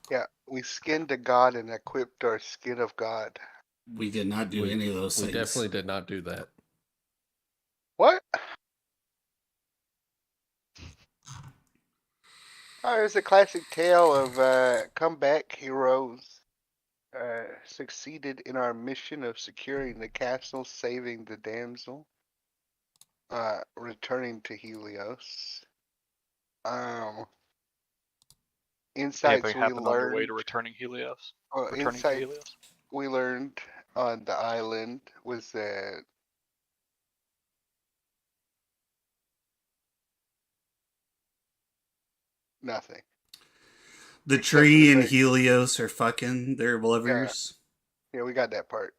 Yeah, we skinned a god and equipped our skin of god. We did not do any of those We things. definitely did not do that. What? Oh, it's a classic tale of comeback heroes. Succeeded in our mission of securing the castle, saving the damsel, returning to Helios. Insights Anything we happened on your way learned. to returning Helios? Insights To Helios? we learned on the island was that nothing. The Except for tree the and fact- Helios are fucking their lovers. Yeah, we got that part.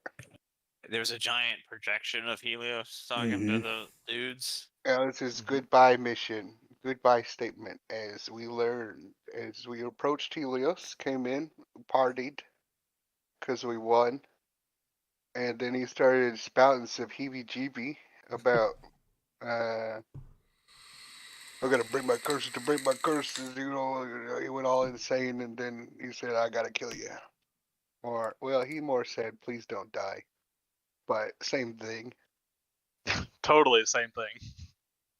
There's a giant projection of Helios talking to the dudes. Yeah, this is goodbye mission, goodbye statement. As we learned, as we approached Helios, came in, partied, because we won, and then he started spouting some heebie-jeebie about, I'm gonna bring my curses to break my curses, you know. He went all insane, and then he said, "I gotta kill you," or well, he more said, "Please don't die," but same thing. Totally the same thing.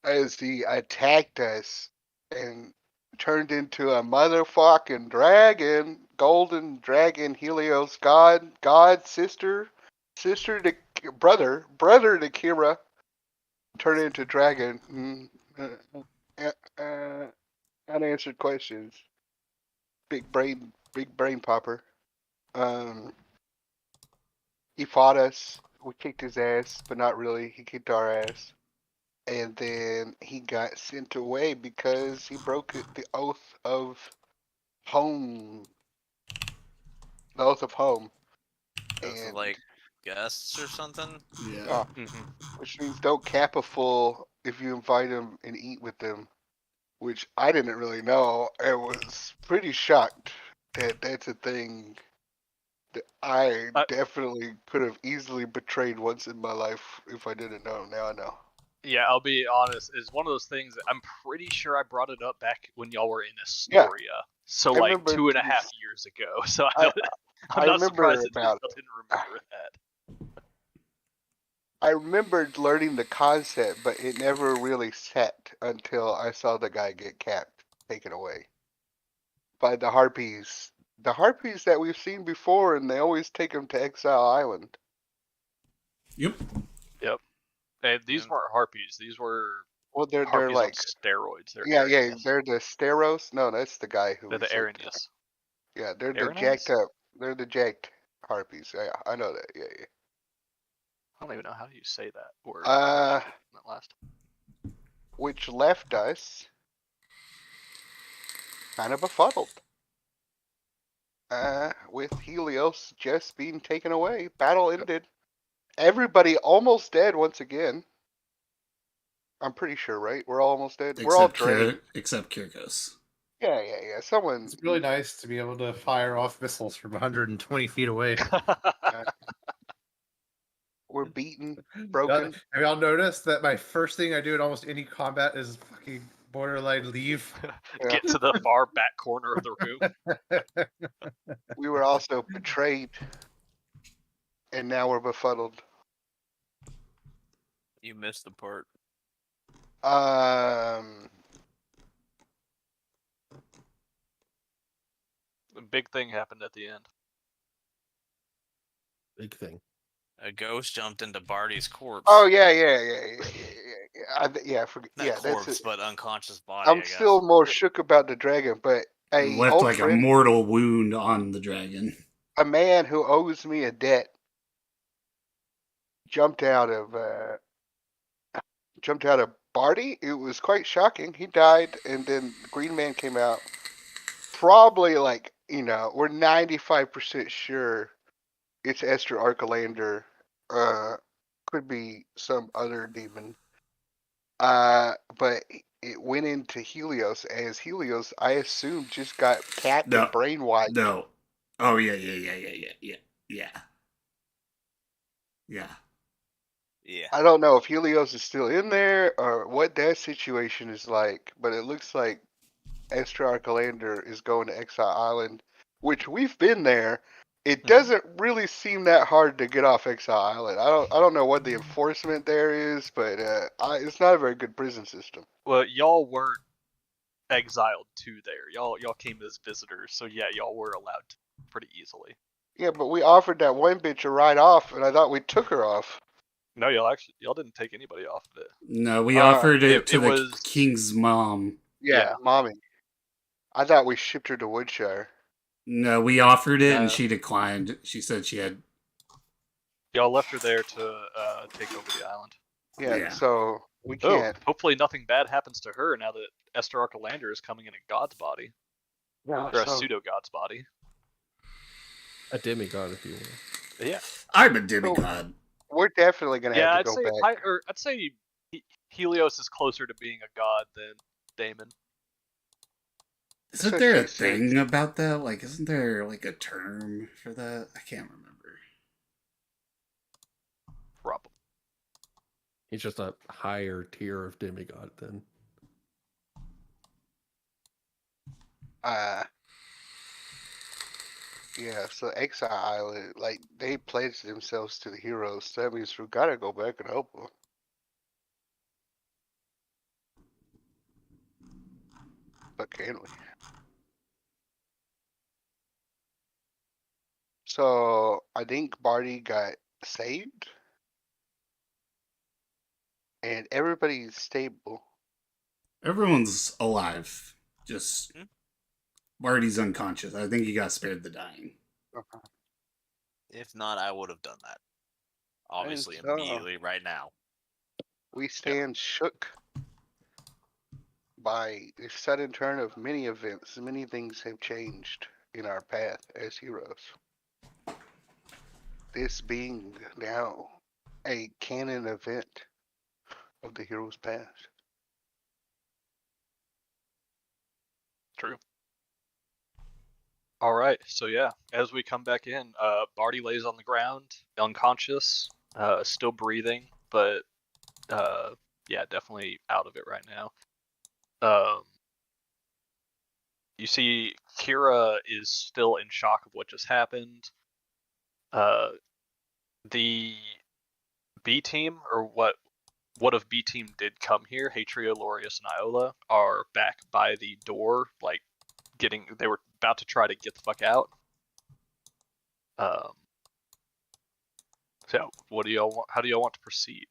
As he attacked us and turned into a motherfucking dragon, golden dragon, Helios god, sister to brother to Kira, turned into dragon. Unanswered questions. Big brain popper. He fought us. We kicked his ass, but not really. He kicked our ass. And then he got sent away because he broke the oath of home. The oath of home. And like guests or something. Yeah. Which means don't cap a fool if you invite him and eat with them. Which I didn't really know. I was pretty shocked that that's a thing that I definitely could have easily betrayed once in my life if I didn't know. Now I know. Yeah, I'll be honest. It's one of those things that I'm pretty sure I brought it up back when y'all were in Astoria. Yeah. So like 2.5 years ago. So I'm not surprised that y'all didn't remember that. I remembered learning the concept, but it never really set until I saw the guy get taken away by the harpies. The harpies that we've seen before, and they always take him to Exile Island. Yep. And these weren't harpies. These were they're on like steroids. They're they're the Steros. No, that's the guy who. They're the Arrhenius. Yeah, they're the jacked up. They're the jacked harpies. Yeah, I know that. Yeah. I don't even know how you say that word. That last. Which left us kind of befuddled. With Helios just being taken away, battle ended. Everybody almost dead once again. I'm pretty sure, right? We're all almost dead. We're all drained. Except Kyrkos. Yeah. Someone. It's really nice to be able to fire off missiles from 120 feet away. We're beaten, broken. Have y'all noticed that my first thing I do in almost any combat is fucking borderline leave? Get to the far back corner of the room. We were also betrayed, and now we're befuddled. You missed the part. The big thing happened at the end. Big thing. A ghost jumped into Barty's corpse. Oh yeah. Corpse, but unconscious body. I'm still more shook about the dragon, but left like a mortal wound on the dragon. A man who owes me a debt jumped out of Barty. It was quite shocking. He died, and then the Green Man came out. Probably we're 95% sure it's Esther Archelander. Could be some other demon. But it went into Helios as Helios, I assume, just got capped and brainwashed. No. Oh yeah. I don't know if Helios is still in there or what that situation is like, but it looks like Esther Archelander is going to Exile Island which we've been there. It doesn't really seem that hard to get off Exile Island. I don't know what the enforcement there is, but it's not a very good prison system. Well, y'all weren't exiled to there. Y'all came as visitors, so yeah, y'all were allowed to pretty easily. Yeah, but we offered that one bitch a ride off, and I thought we took her off. No, y'all didn't take anybody off of it. No, we offered it to the was... king's mom. Yeah, mommy. I thought we shipped her to Woodshire. No, we offered it and she declined. She said she had. Y'all left her there to take over the island. Yeah. So we can't. Hopefully nothing bad happens to her now that Esther Archelander is coming in a god's body. Yeah, or a pseudo-god's body. A demigod, if you will. Yeah. I'm a demigod. We're definitely going to have to go back. I'd say Helios is closer to being a god than Damon. Isn't there a thing about that? Like, isn't there like a term for that? I can't remember. Probably. He's just a higher tier of demigod then. Yeah, so Exile Island, like, they pledged themselves to the heroes, so that means we gotta go back and help them. But can we? So, I think Barty got saved. And everybody's stable. Everyone's alive. Just Barty's unconscious. I think he got spared the dying. If not, I would have done that. Obviously, immediately, right now. We stand shook by the sudden turn of many events. Many things have changed in our path as heroes. This being now a canon event of the hero's past. True. All right, so yeah, as we come back in, Barty lays on the ground, unconscious, still breathing, but yeah, definitely out of it right now. You see, Kira is still in shock of what just happened. The B team, or what of B team did come here, Hatria, Lorius, and Iola, are back by the door, like they were about to try to get the fuck out. So what do y'all want? How do y'all want to proceed?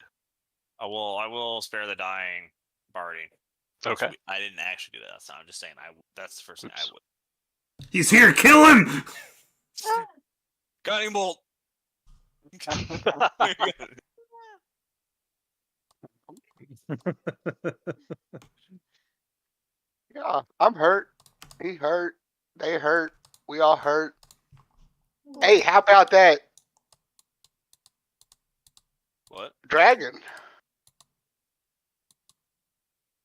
I will spare the dying Barty. Okay. I didn't actually do that. So I'm just saying that's the first thing I would. He's here, kill him! Guiding bolt. Yeah, I'm hurt. He hurt. They hurt. We all hurt. Hey, how about that? What? Dragon.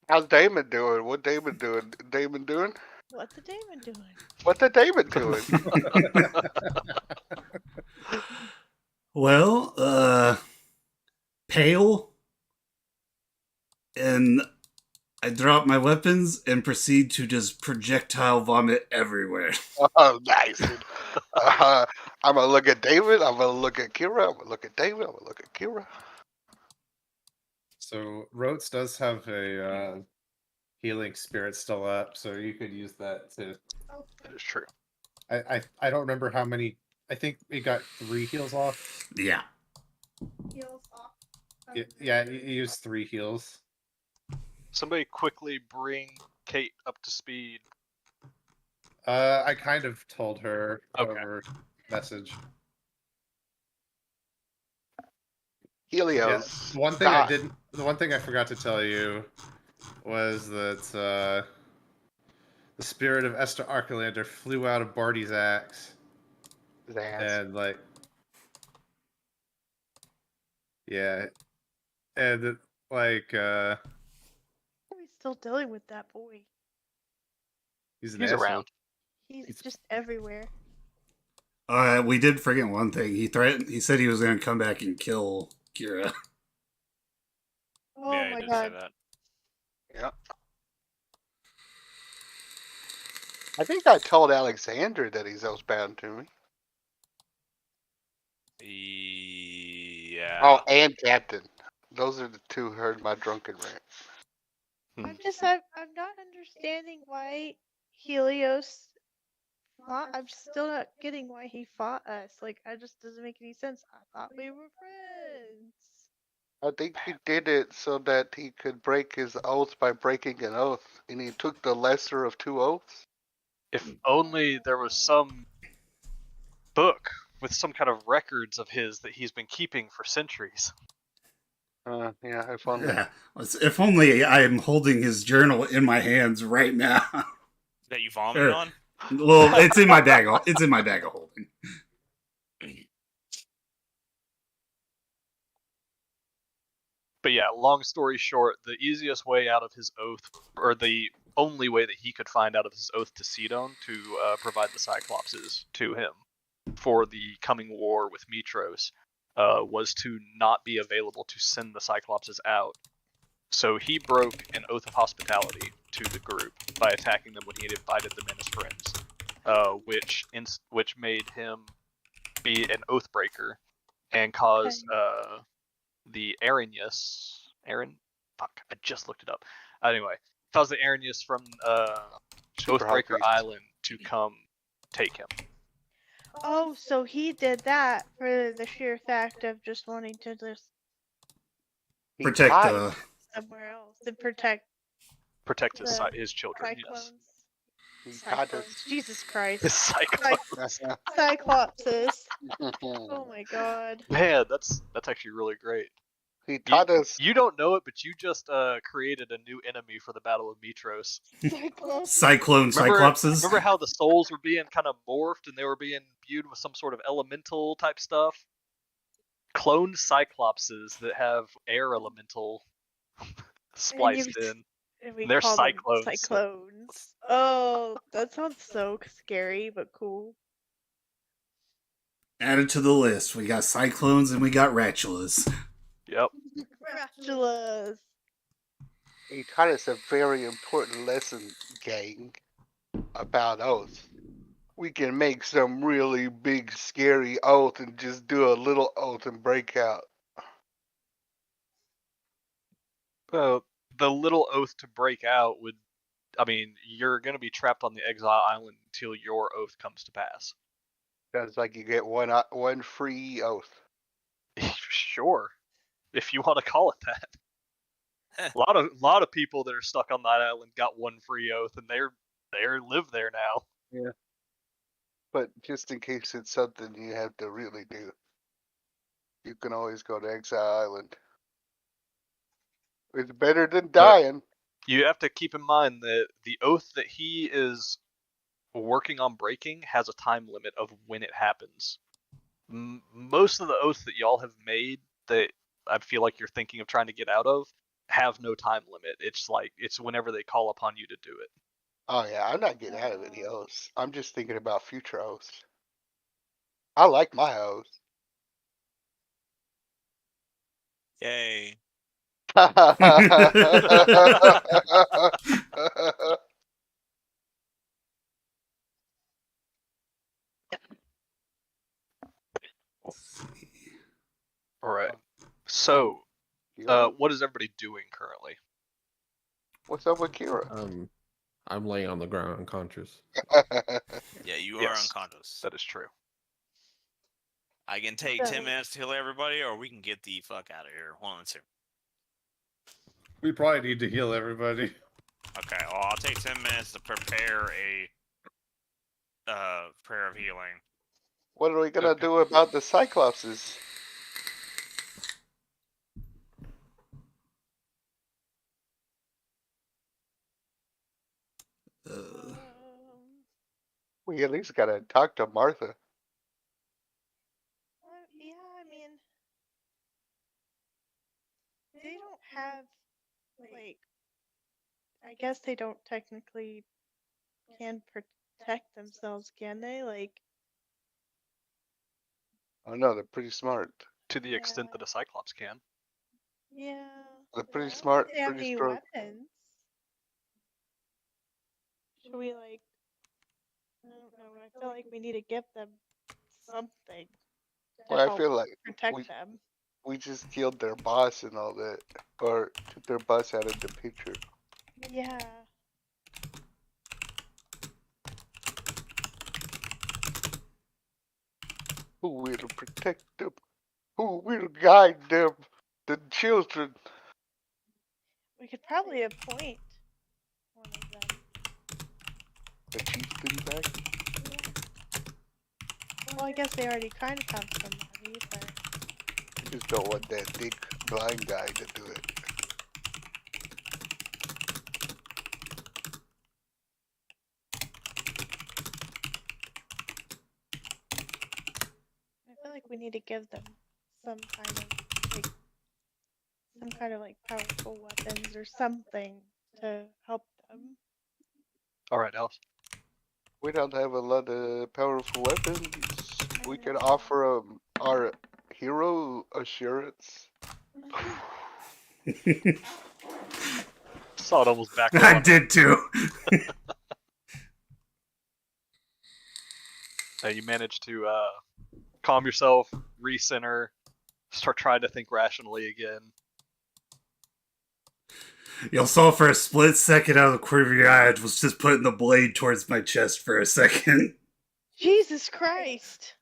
How's Damon doing? What Damon doing? Damon doing? What the Damon doing? What the Damon doing? Well, pale. And I drop my weapons and proceed to just projectile vomit everywhere. Oh, nice. I'm going to look at David. I'm going to look at Kira. I'm going to look at David. I'm going to look at Kira. So, Rotes does have a healing spirit still up, so you could use that to... That is true. I don't remember how many... I think we got 3 heals off. Yeah. Heals off. Yeah, you used 3 heals. Somebody quickly bring Kate up to speed. I kind of told her over message. Helios. Yeah, the one thing I forgot to tell you was that the spirit of Esther Archelander flew out of Barty's axe. And like, yeah, and like, Are we still dealing with that boy? he's around. He's just everywhere. We did forget one thing. He said he was going to come back and kill Kira. Oh yeah, my did god. say that. Yeah. I think I told Alexander that he's oathbound to me. Yeah. Oh, and Captain. Those are the two who heard my drunken rant. I'm not understanding why Helios fought. I'm still not getting why he fought us. Like, I just doesn't make any sense. I thought we were friends. I think he did it so that he could break his oath by breaking an oath, and he took the lesser of two oaths. If only there was some book with some kind of records of his that he's been keeping for centuries. Yeah, if only. Yeah. If only I am holding his journal in my hands right now. That you vomited on? Well, it's in my bag. It's in my bag of holding. But yeah, long story short, the easiest way out of his oath, or the only way that he could find out of his oath to Sidon to provide the Cyclopses to him for the coming war with Mitros, was to not be available to send the Cyclopses out. So he broke an oath of hospitality to the group by attacking them when he had invited them in as friends, which made him be an oath breaker and cause the fuck, I just looked it up. Anyway, caused the Arrhenius from Oathbreaker Island to come take him. Oh, so he did that for the sheer fact of just wanting to just Protect the somewhere else and protect his children. Cyclones. Yes. Cyclones. Jesus Christ. Cyclones. Cyclopses. Oh my god. Man, that's actually really great. He taught us. You don't know it, but you just created a new enemy for the Battle of Mitros. Cyclone Cyclopses. Remember how the souls were being kind of morphed and they were being imbued with some sort of elemental type stuff? Cloned Cyclopses that have air elemental spliced in. They're cyclones. Cyclones. Oh, that sounds so scary, but cool. Added to the list. We got Cyclones and we got Ratulas. Yep. Ratulas. He taught us a very important lesson, gang, about oaths. We can make some really big, scary oath and just do a little oath and break out. The little oath to break out would, I mean, you're going to be trapped on the exile island until your oath comes to pass. Sounds like you get one free oath. Sure, if you want to call it that. A lot of people that are stuck on that island got one free oath, and they live there now. Yeah. But just in case it's something you have to really do, you can always go to Exile Island. It's better than dying. But you have to keep in mind that the oath that he is working on breaking has a time limit of when it happens. Most of the oaths that y'all have made that I feel like you're thinking of trying to get out of have no time limit. It's whenever they call upon you to do it. Oh yeah, I'm not getting out of any oaths. I'm just thinking about future oaths. I like my oaths. Yay. All right. So, what is everybody doing currently? What's up with Kira? I'm laying on the ground unconscious. Yeah, you are unconscious. That is true. I can take 10 minutes to heal everybody, or we can get the fuck out of here. One and two. We probably need to heal everybody. Okay, well, I'll take 10 minutes to prepare a prayer of healing. What are we gonna do about the Cyclopses? We at least gotta talk to Martha. Yeah, I mean, they don't have, like, I guess they don't technically can protect themselves, can they? Like, Oh no, they're pretty smart. To the extent that a Cyclops can. yeah. They're pretty smart, They have pretty any strong. weapons? Should we, like, I don't know. I feel like we need to give them something to Well, I help feel like protect them. we just killed their boss and all that, or took their boss out of the picture. Yeah. Who will protect them? Who will guide them? The children. We could probably appoint one of them. The chieftain back? Well, I guess they already kind of have somebody, but I just don't want that big blind guy to do it. I feel like we need to give them some kind of like powerful weapons or something to help them. All right, Alice. We don't have a lot of powerful weapons. We can offer our hero assurance. Saw it almost back. I did too. You managed to calm yourself, recenter, start trying to think rationally again. You'll saw for a split second out of the corner of your eye, I was just putting the blade towards my chest for a second. Jesus Christ!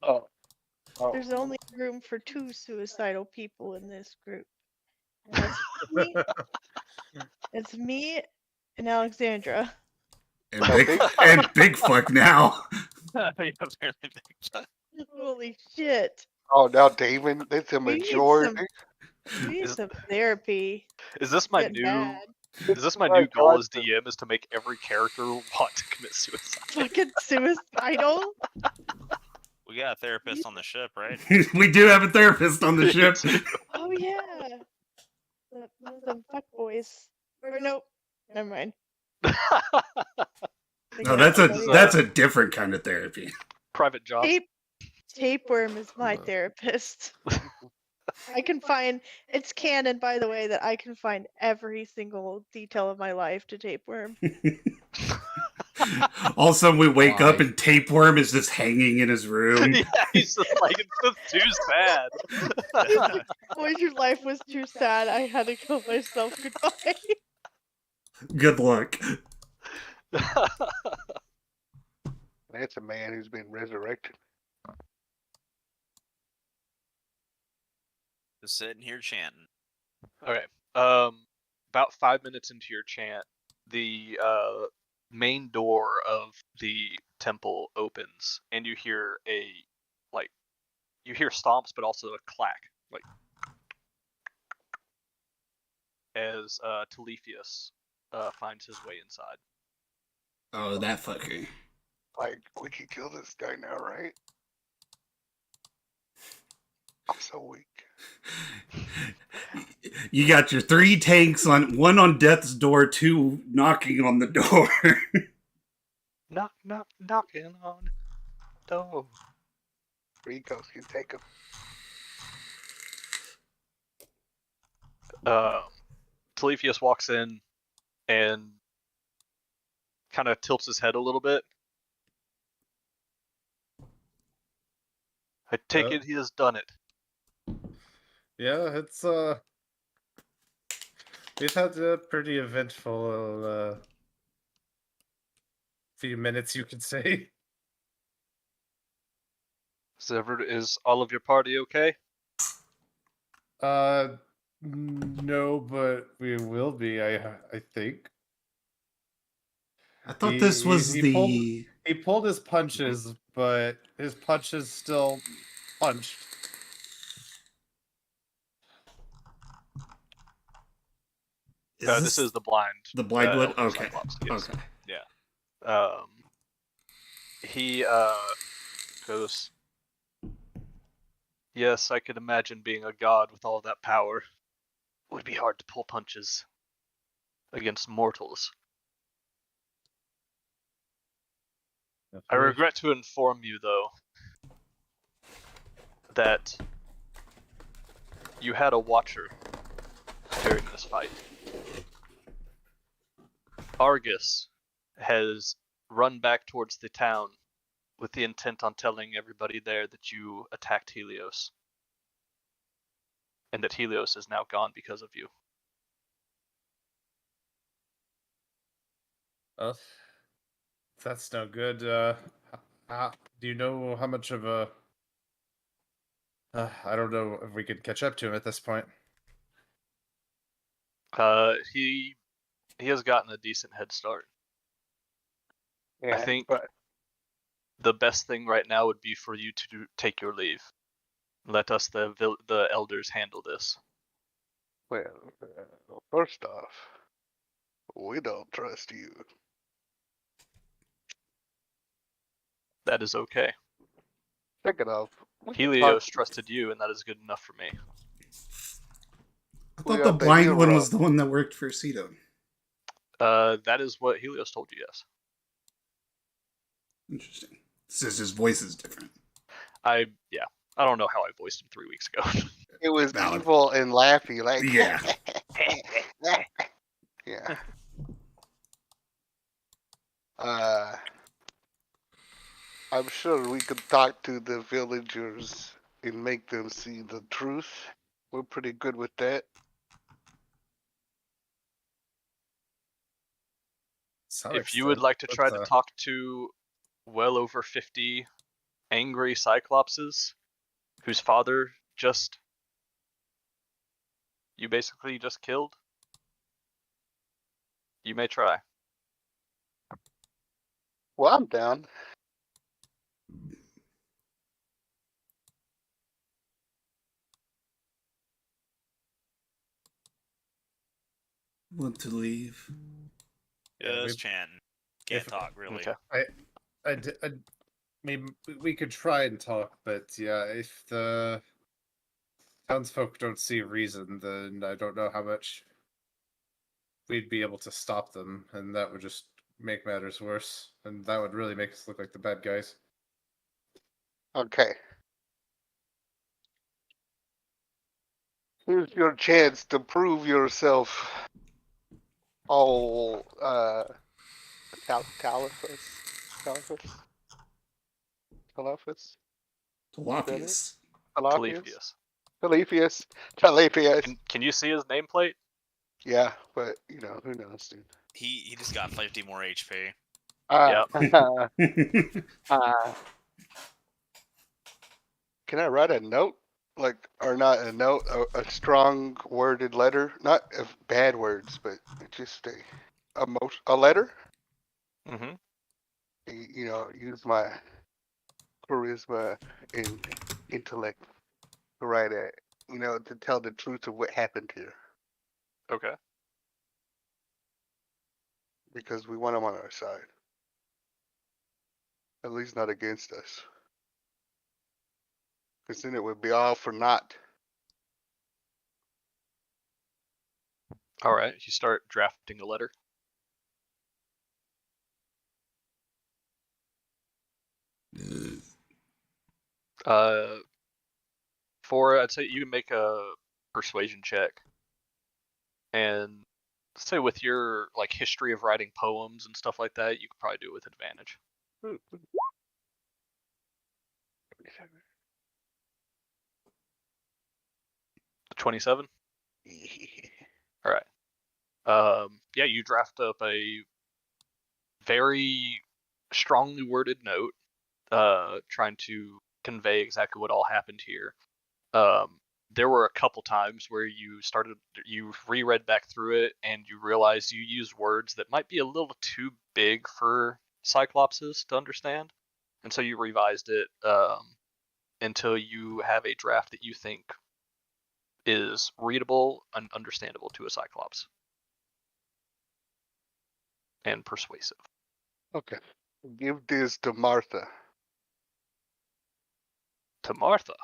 Oh. There's only room for 2 suicidal people in this group. And that's me. It's me and Alexandra. And big fuck now. Holy shit. Oh, now Damon, that's a We need majority. We need some therapy. Is this my Getting new? bad. Is this my new goal as DM? Is to make every character want to commit suicide? Fucking suicidal? We got a therapist on the ship, right? We do have a therapist on the ship. Oh yeah. One of them fuckboys. Or nope. Never mind. No, that's a different kind of therapy. Private job. Tapeworm is my therapist. I can find, it's canon, by the way, that I can find every single detail of my life to Tapeworm. All of a sudden we wake up and Tapeworm is just hanging in his room. Yeah, he's just like, it's just too sad. Boy, your life was too sad. I had to kill myself. Goodbye. Good luck. That's a man who's been resurrected. Just sitting here chanting. Okay. About 5 minutes into your chant, the main door of the temple opens, and you hear you hear stomps, but also a clack, like as Telefius finds his way inside. Oh, that fucker. Like, we can kill this guy now, right? I'm so weak. You got your 3 tanks on, 1 on death's door, 2 knocking on the door. Knock, knock, knocking on the door. Rico can take him. Telefius walks in and kind of tilts his head a little bit. I take it he has done it. Yeah, it's we've had a pretty eventful few minutes, you could say. Is all of your party okay? No, but we will be. I think. I thought this was he pulled his punches, but his punches still punched. This is the blind. The blind one? Elder Okay. Cyclops, yes. Okay. Yeah. He goes, yes, I could imagine being a god with all that power. It would be hard to pull punches against mortals. I regret to inform you, though, that you had a watcher during this fight. Argus has run back towards the town with the intent on telling everybody there that you attacked Helios. And that Helios is now gone because of you. That's no good. Do you know how much of a... I don't know if we could catch up to him at this point. He has gotten a decent head start. Yeah, I think but the best thing right now would be for you to take your leave. Let us, the elders, handle this. well, first off, we don't trust you. That is okay. Second off, Helios trusted you, and that is good enough for me. I thought the blind one was the one that worked for Cedo. That is what Helios told you, yes. Interesting. It's just his voice is different. I don't know how I voiced him 3 weeks ago. It was Valid. evil and laughy, like Yeah. yeah. I'm sure we could talk to the villagers and make them see the truth. We're pretty good with that. If you would like to try to talk to well over 50 angry Cyclopses whose father you basically just killed, you may try. Well, I'm down. Want to leave? Yeah, just chanting. Can't talk, really. Okay. Maybe we could try and talk, but yeah, if the townsfolk don't see a reason, then I don't know how much we'd be able to stop them, and that would just make matters worse, and that would really make us look like the bad guys. Okay. Here's your chance to prove yourself. Oh, Telephus? Can you see his nameplate? Yeah, but who knows, dude. He just got 50 more HP. Can I write a note? Or not a note, a strong worded letter, not bad words, but just a letter. Mm-hmm. Use my charisma and intellect to write it. To tell the truth of what happened here. Okay. Because we want them on our side. At least not against us. Because then it would be all for naught. All right. You start drafting a letter. I'd say you can make a persuasion check, and say with your history of writing poems and stuff like that, you could probably do it with advantage. 27. All right. Yeah, you draft up a very strongly worded note, trying to convey exactly what all happened here. There were a couple times where you reread back through it and you realized you used words that might be a little too big for Cyclopses to understand, and so you revised it until you have a draft that you think is readable and understandable to a Cyclops and persuasive. Okay. Give this to Martha. To Martha,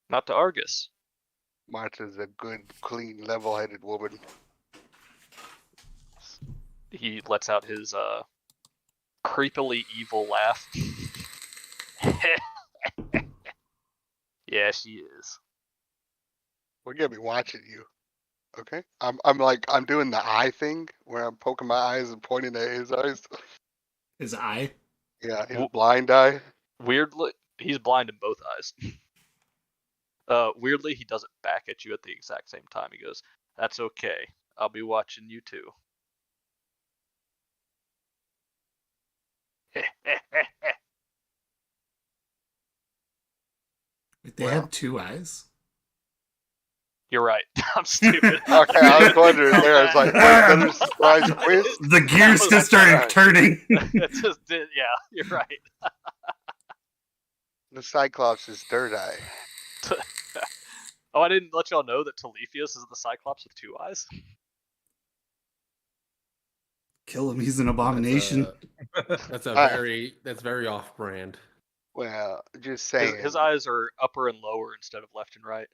not to Argus. Martha's a good, clean, level-headed woman. He lets out his creepily evil laugh. Yeah, she is. We're gonna be watching you. Okay? I'm doing the eye thing where I'm poking my eyes and pointing at his eyes. His eye? Yeah, his blind eye. Weirdly, he's blind in both eyes. Weirdly, he does it back at you at the exact same time. He goes, "That's okay. I'll be watching you too." Wait, they had two eyes? You're right. I'm stupid. Okay, I was wondering there. I was like, wait, another surprise quiz? The gears just started turning. It just did. Yeah, you're right. The Cyclops is third eye. Oh, I didn't let y'all know that Telefius is the Cyclops with two eyes. Kill him, he's an abomination. That's very off-brand. Well, just saying. His eyes are upper and lower instead of left and right.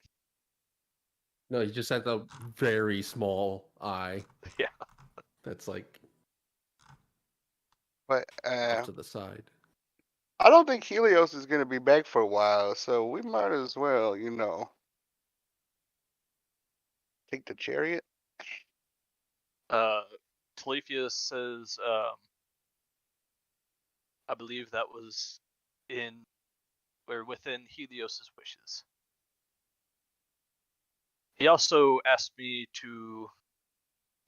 No, he just has a very small eye. Yeah. That's like But off to the side. I don't think Helios is going to be back for a while, so we might as well, take the chariot. Telefius says, I believe that was within Helios's wishes. He also asked me to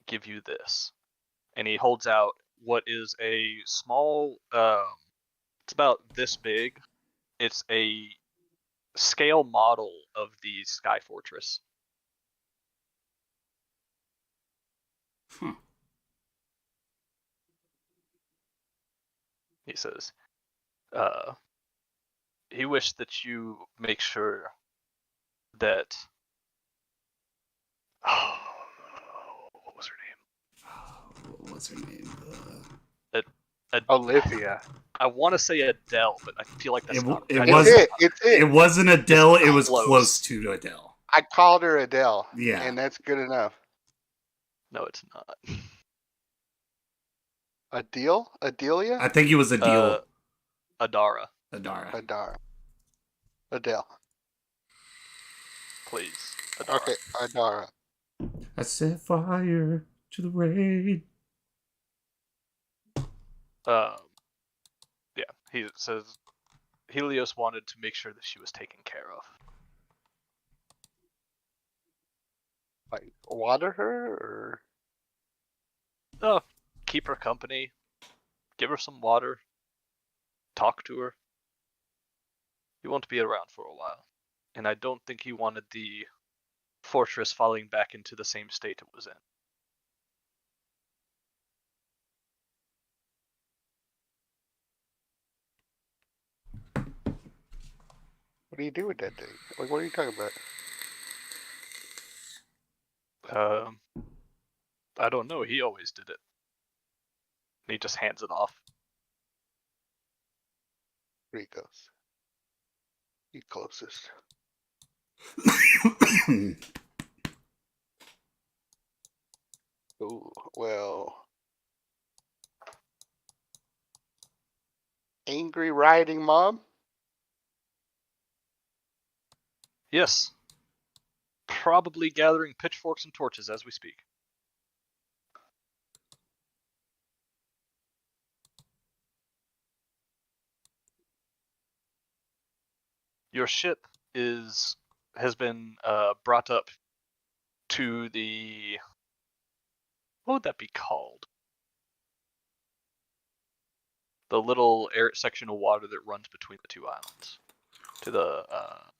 give you this, and he holds out what is a small, it's about this big. It's a scale model of the Sky Fortress. He says, he wished that you make sure that. Oh, what was her name? What's her name? Olivia. I want to say Adele, but I feel like that's not right. It's it. It wasn't Adele. It was close to Adele. I called her Adele. Yeah, and that's good enough. No, it's not. Adelia? I think it was Adele. Adara. Adele. Please. Adara. Okay, Adara. I set fire to the rain. Yeah, he says Helios wanted to make sure that she was taken care of. Like, water her, or? Oh, keep her company, give her some water, talk to her. He won't be around for a while, and I don't think he wanted the fortress falling back into the same state it was in. What do you do with that thing? Like, what are you talking about? I don't know. He always did it. And he just hands it off. Here he goes. He's closest. Oh, well. Angry riding mob? Yes. Probably gathering pitchforks and torches as we speak. Your ship has been brought up to the, what would that be called? The little section of water that runs between the two islands. To the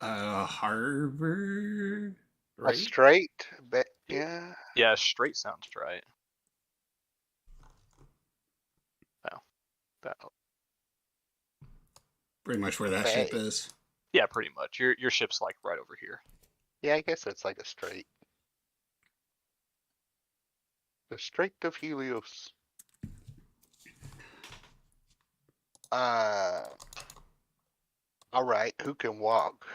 harbor, right? A strait, yeah. Yeah, straight sounds right. No, that. Pretty much where that ship is. Yeah, pretty much. Your ship's like right over here. Yeah, I guess that's like a strait. The Strait of Helios. All right, who can walk?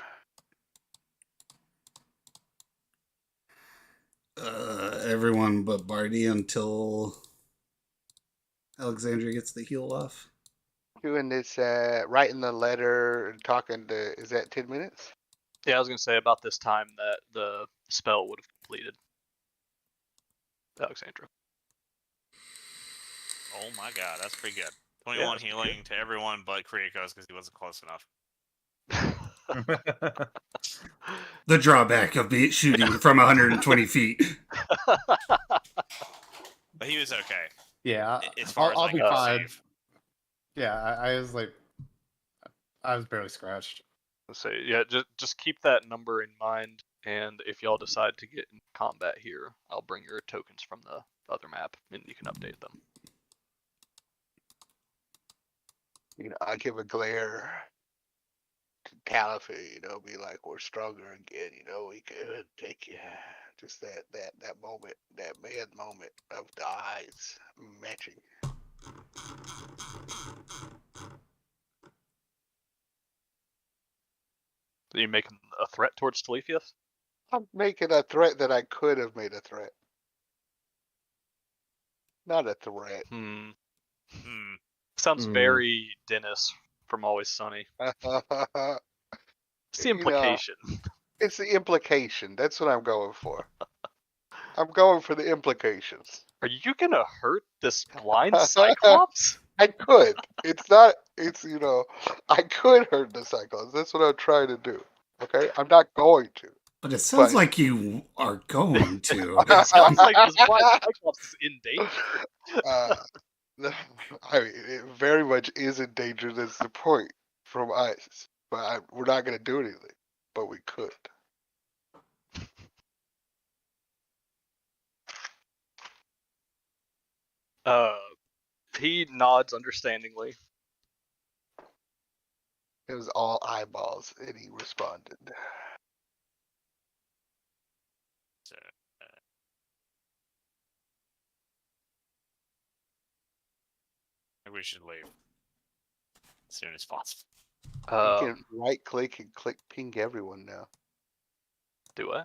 Everyone but Barty until Alexandria gets the heal off. Doing this, writing the letter and talking to, is that 10 minutes? Yeah, I was going to say about this time that the spell would have completed. Alexandra. Oh my god, that's pretty good. 21 healing to everyone but Kriakos because he wasn't close enough. The drawback of shooting from 120 feet. But he was okay. Yeah, As far I'll as be I fine. save. Yeah, I was like, I was barely scratched. So yeah, just keep that number in mind, and if y'all decide to get in combat here, I'll bring your tokens from the other map, and you can update them. I give a glare to Caliphate, be like, we're stronger again, we could take you. Just that moment, that mad moment of the eyes matching. Are you making a threat towards Telefius? I'm making a threat that I could have made a threat. Not a threat. Sounds very Dennis from Always Sunny. It's the implication. It's the implication. That's what I'm going for. I'm going for the implications. Are you gonna hurt this blind Cyclops? I could. I could hurt the Cyclops. That's what I'm trying to do. Okay? I'm not going to. But it sounds like you are going to. It sounds like this blind Cyclops is in danger. It very much is in danger. That's the point from us. But we're not going to do anything. But we could. He nods understandingly. It was all eyeballs, and he responded. We should leave as soon as possible. You can right click and click ping everyone now. Do I?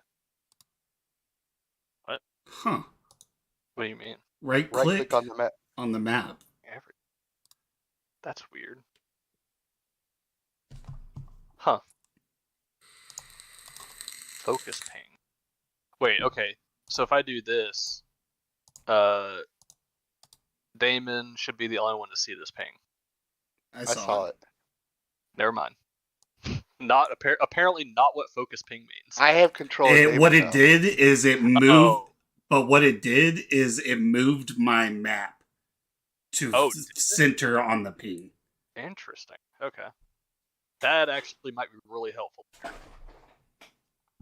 What? Huh. What do you mean? Right click on the map. On the map. That's weird. Huh. Focus ping. Wait, okay. So if I do this, Damon should be the only one to see this ping. I saw it. Never mind. Not apparently not what focus ping means. I have control. What it did is it moved. But what it did is it moved my map to center on the ping. Interesting. Okay. That actually might be really helpful.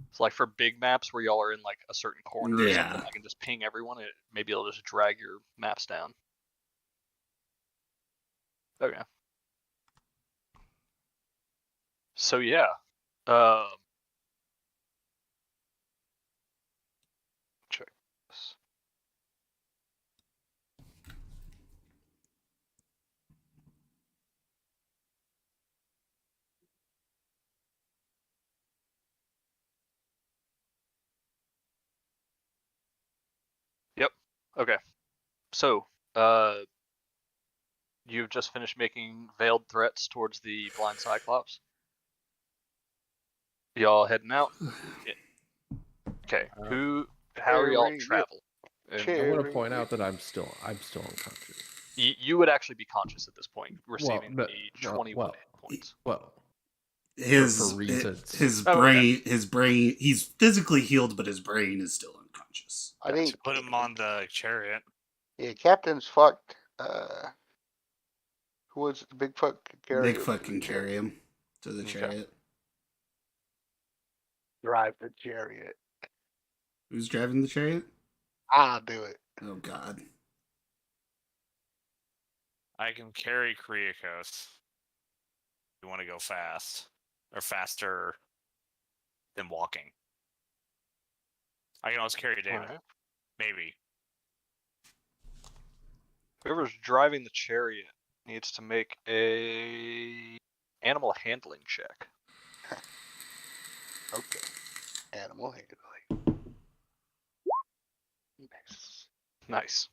It's like for big maps where y'all are in like a certain corner or something, I can just ping everyone. Maybe it'll just drag your maps down. Okay. So yeah. Check this. Yep. Okay. So, you've just finished making veiled threats towards the blind Cyclops. Y'all heading out? Okay. How are y'all travel? I want to point out that I'm still unconscious. You would actually be conscious at this point, receiving the 21 hit points. His brain, he's physically healed, but his brain is still unconscious. I think put him on the chariot. Yeah, Captain's fucked. Who was the big fuck carry? Big fucking carry him to the chariot. Drive the chariot. Who's driving the chariot? I'll do it. Oh God. I can carry Kriakos. You want to go fast or faster than walking? I can also carry David. Right. Maybe. Whoever's driving the chariot needs to make a animal handling check. Okay. Animal handling. Nice.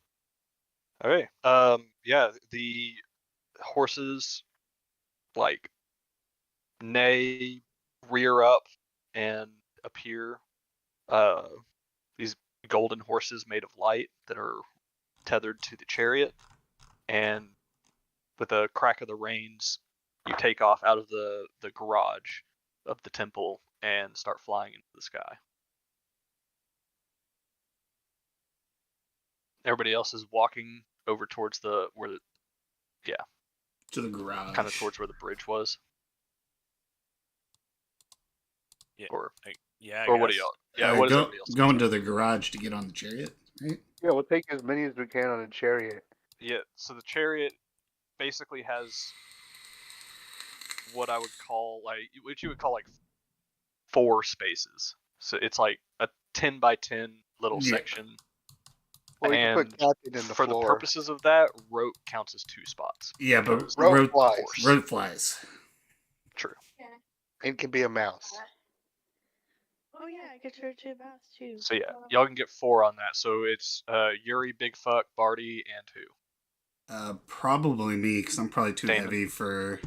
Okay. Yeah, the horses like neigh, rear up, and appear. These golden horses made of light that are tethered to the chariot, and with a crack of the reins, you take off out of the garage of the temple and start flying into the sky. Everybody else is walking over towards to the garage, kind of towards where the bridge was. Yeah. Or I what guess. do y'all? Yeah, what is everybody else? Going to the garage to get on the chariot, right? Yeah, we'll take as many as we can on a chariot. Yeah, so the chariot basically has what I would call what you would call 4 spaces. So it's like a 10 by 10 little section. Well, and you can put captain in the for floor. the purposes of that, rope counts as 2 spots. Yeah, but rope flies. True. And can be a mouse. Oh yeah, I could turn to a mouse too. So yeah, y'all can get 4 on that. So it's Yuri, Big Fuck, Barty, and who? Probably me, because I'm probably too Damon. heavy for.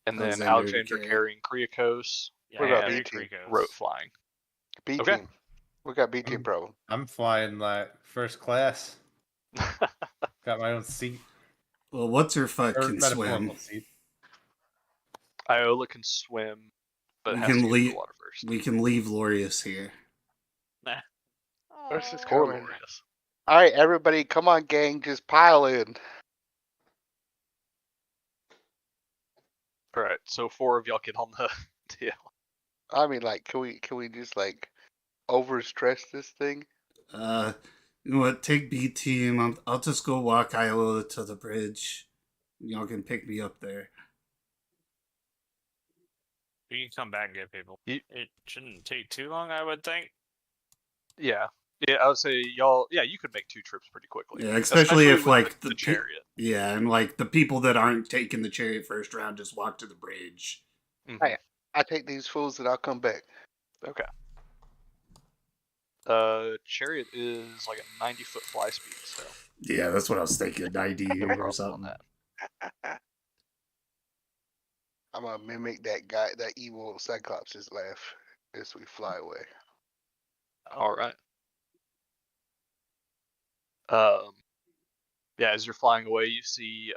And then Alexander Alexander carrying Kriakos. What about and B-Team? Rote flying. B-Team. Okay. We got B-Team Pro. I'm flying like first class. Got my own seat. Well, what's her fuck Or can metaphorical swim? seat. Iola can swim, but We has to can get leave. to the water first. We can leave Lorius here. This is Poor coming. Lorius. All right, everybody, come on, gang, just pile in. All right, so 4 of y'all get on the deal. I mean, like, can we just like overstress this thing? You know what? Take B team. I'll just go walk Iola to the bridge. Y'all can pick me up there. You can come back and get people. You- It shouldn't take too long, I would think. Yeah, I would say y'all. Yeah, you could make 2 trips pretty quickly. Yeah, especially if with like the chariot. Yeah, and like the people that aren't taking the chariot first round just walk to the bridge. Mhm. Hey. I take these fools and I'll come back. Okay. Chariot is like a 90-foot fly speed, so. Yeah, that's what I was thinking. 90 No or problem something. on that. I'm gonna mimic that guy, that evil Cyclops' laugh as we fly away. All right. Yeah, as you're flying away, you see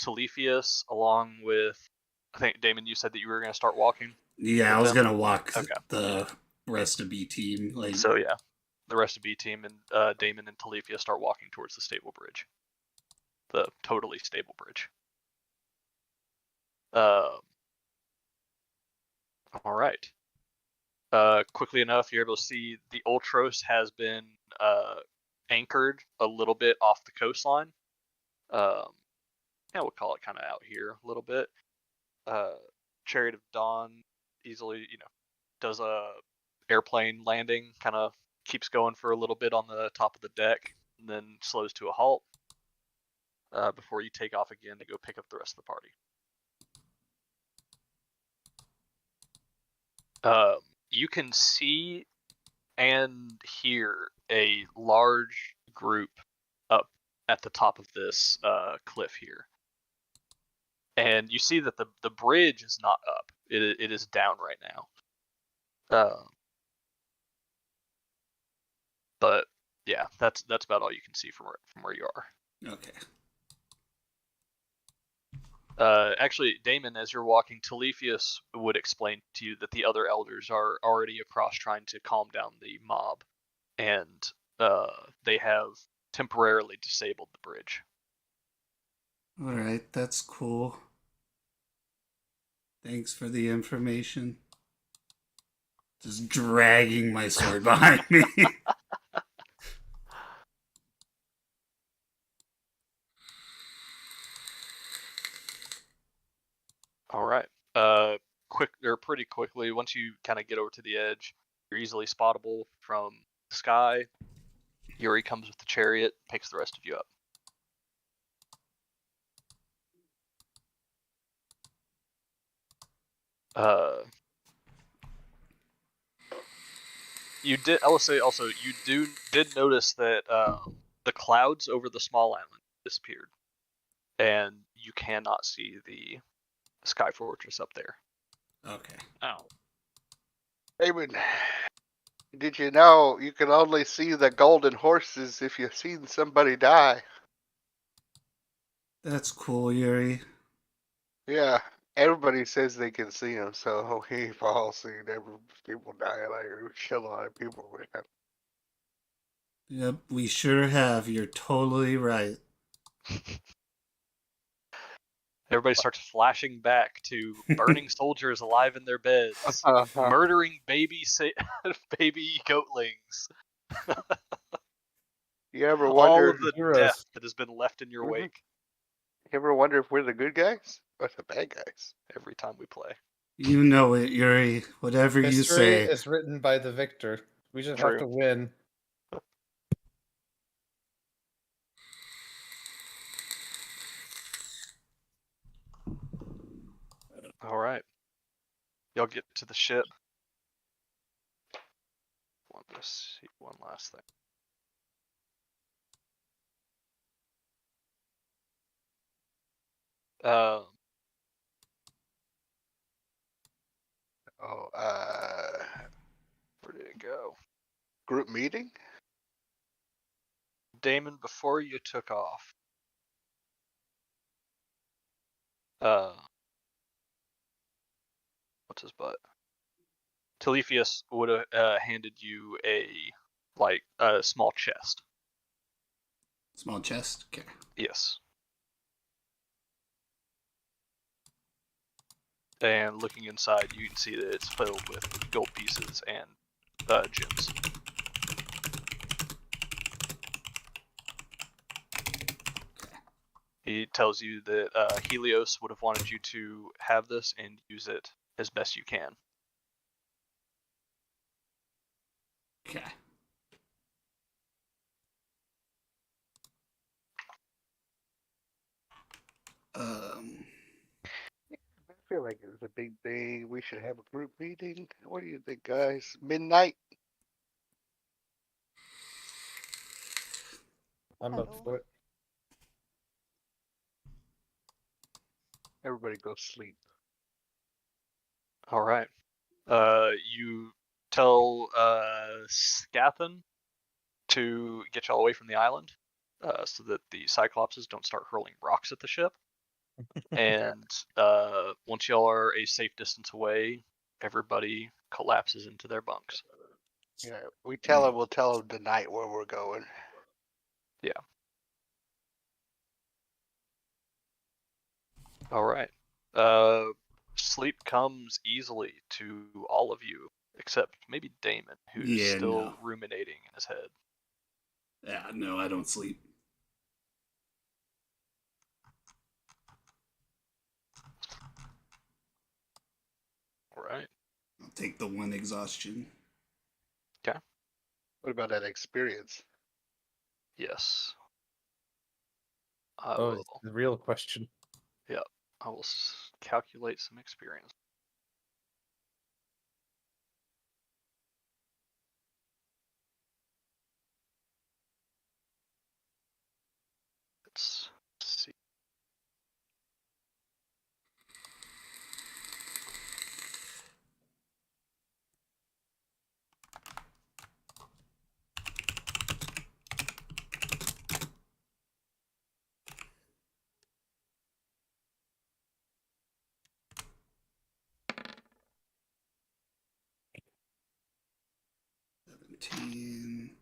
Telefius along with, I think, Damon, you said that you were going to start walking? Yeah, I was them? gonna walk Okay. the rest of B team. Like, So yeah, the rest of B team and Damon and Telefius start walking towards the stable bridge. The totally stable bridge. All right. Quickly enough, you're able to see the Ultros has been anchored a little bit off the coastline. Yeah, we'll call it kind of out here a little bit. Chariot of Dawn easily, does a airplane landing, kind of keeps going for a little bit on the top of the deck, and then slows to a halt before you take off again to go pick up the rest of the party. You can see and hear a large group up at the top of this cliff here. And you see that the bridge is not up. It is down right now. But yeah, that's about all you can see from where you are. okay. Actually, Damon, as you're walking, Telefius would explain to you that the other elders are already across trying to calm down the mob, and they have temporarily disabled the bridge. All right, that's cool. Thanks for the information. Just dragging my sword behind me. All right. Pretty quickly, once you kind of get over to the edge, you're easily spottable from the sky. Yuri comes with the chariot, picks the rest of you up. You did. I will say also, you did notice that the clouds over the small island disappeared, and you cannot see the Sky Fortress up there. Okay. Oh. Damon, did you know you can only see the golden horses if you've seen somebody die? That's cool, Yuri. Yeah, everybody says they can see him, so we've all seen people die, like we kill a lot of people. Man. Yep, we sure have. You're totally right. Everybody starts flashing back to burning soldiers alive in their beds, murdering baby goatlings. You ever All wonder? of the Heroes. death that has been left in your Mhm. wake You ever wonder if we're the good guys or the bad guys? every time we play. You know it, Yuri. Whatever you History say. is written by the victor. We just True. have to win. All right. Y'all get to the ship. Want to see one last thing. Oh, Where did it go? group meeting? Damon, before you took off, what's his butt? Telefius would have handed you a small chest. Small chest? Okay. Yes. And looking inside, you can see that it's filled with gold pieces and gems. He tells you that Helios would have wanted you to have this and use it as best you can. Okay. I feel like it's a big thing. We should have a group meeting. What do you think, guys? Midnight? I'm up for it. Everybody go sleep. All right. You tell Scathan to get y'all away from the island, so that the Cyclopses don't start hurling rocks at the ship. And once y'all are a safe distance away, everybody collapses into their bunks. Yeah, we'll tell them tonight where we're going. Yeah. All right. Sleep comes easily to all of you, except maybe Damon, who's still ruminating in his head. Yeah, no, I don't sleep. All right. I'll take the one exhaustion. Okay. What about that experience? Yes. It's the real question. Yeah, I will calculate some experience. Let's see.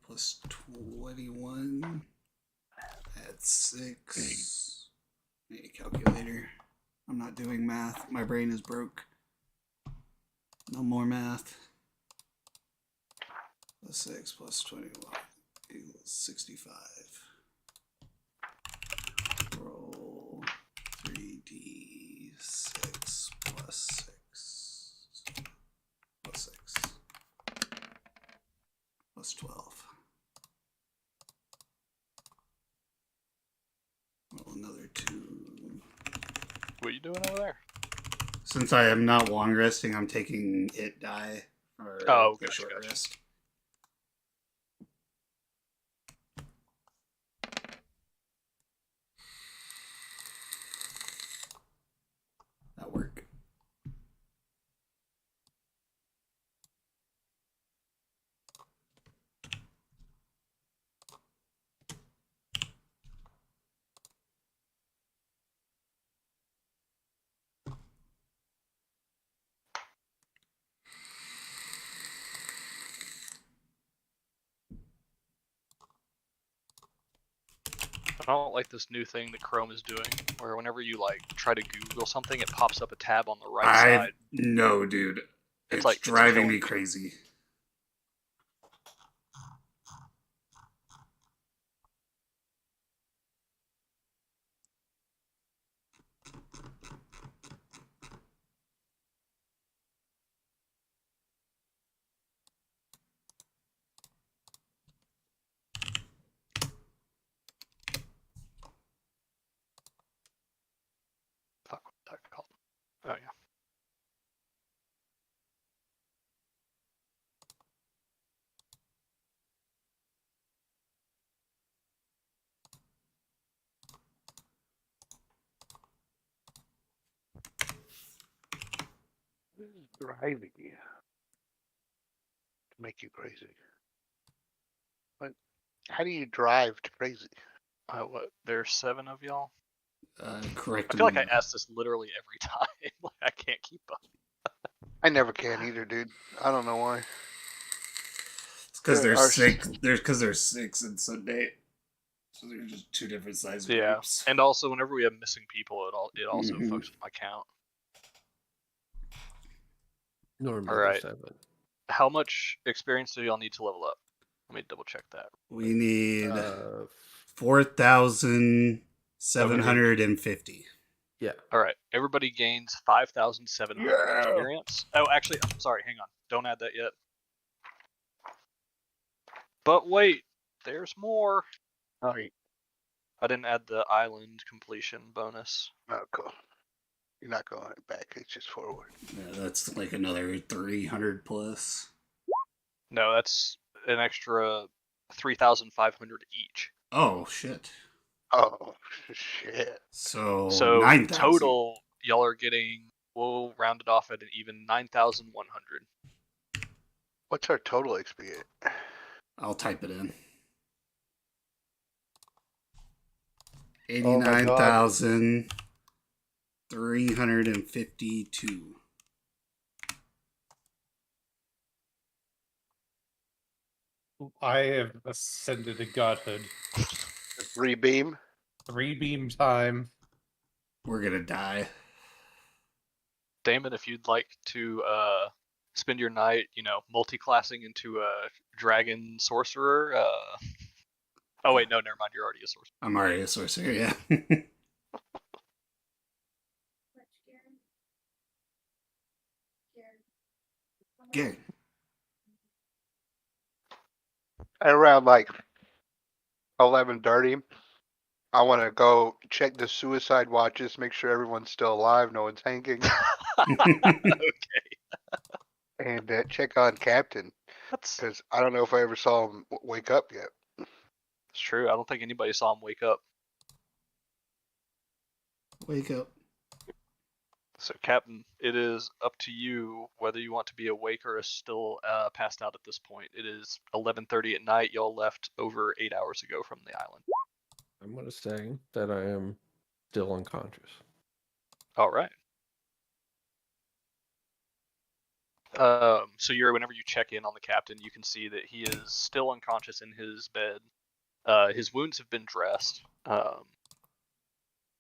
Plus 21. Add 6. Need a calculator. I'm not doing math. My brain is broke. No more math. Plus 6 plus 21 equals 65. Roll 3d6 plus 6. Plus 6. Plus 12. Roll another 2. What are you doing over there? Since I am not long resting, I'm taking it die for gotcha, short gotcha. rest. That work. I don't like this new thing that Chrome is doing, where whenever you like try to Google something, it pops up a tab on the right side. No, dude. It's like driving me crazy. Fuck, what's that called? Oh yeah. Driving you to make you crazy. But how do you drive to crazy? What? There's 7 of y'all. Correct. I feel like I ask this literally every time. Like I can't keep up. I never can either, dude. I don't know why. It's because there's 6. There's 6 in Sunday. So they're just 2 different size groups. And also, whenever we have missing people, it also fucks with my count. Normally All right. 7. How much experience do y'all need to level up? Let me double check that. We need 4,750. Yeah. All right. Everybody gains 5,700 experience. Oh, actually, I'm sorry. Hang on. Don't add that yet. But wait, there's more. Oh, I didn't add the island completion bonus. oh, cool. You're not going back. It's just forward. Yeah, that's like another 300 plus. No, that's an extra 3,500 each. Oh shit. Oh shit. So 9,000. Total, y'all are getting. We'll round it off at an even 9,100. What's our total experience? I'll type it in. 89,352. I have ascended to godhood. 3 beam. 3 beam time. We're gonna die. Damon, if you'd like to spend your night, multi-classing into a dragon sorcerer. Oh wait, no, never mind. You're already a sorcerer. I'm already a sorcerer, yeah. Gary. At around like 11:30, I want to go check the suicide watches, make sure everyone's still alive, no one's hanging. Okay. And check on Captain, because I don't know if I ever saw him wake up yet. It's true. I don't think anybody saw him wake up. Wake up. So, Captain, it is up to you whether you want to be awake or still passed out at this point. It is 11:30 at night. Y'all left over 8 hours ago from the island. I'm going to say that I am still unconscious. All right. So whenever you check in on the captain, you can see that he is still unconscious in his bed. His wounds have been dressed,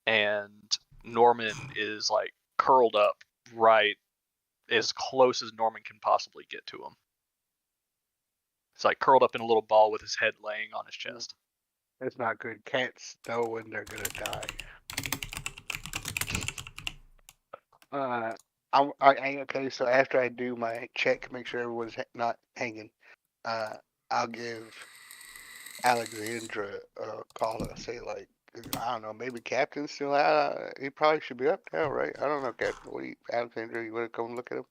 and Norman is like curled up right as close as Norman can possibly get to him. It's like curled up in a little ball with his head laying on his chest. That's not good. Cats know when they're gonna die. Okay, so after I do my check, make sure everyone's not hanging, I'll give Alexandra a call and say, like, I don't know, maybe Captain's still out. He probably should be up now, right? I don't know, Captain. Alexandra, you want to come look at him?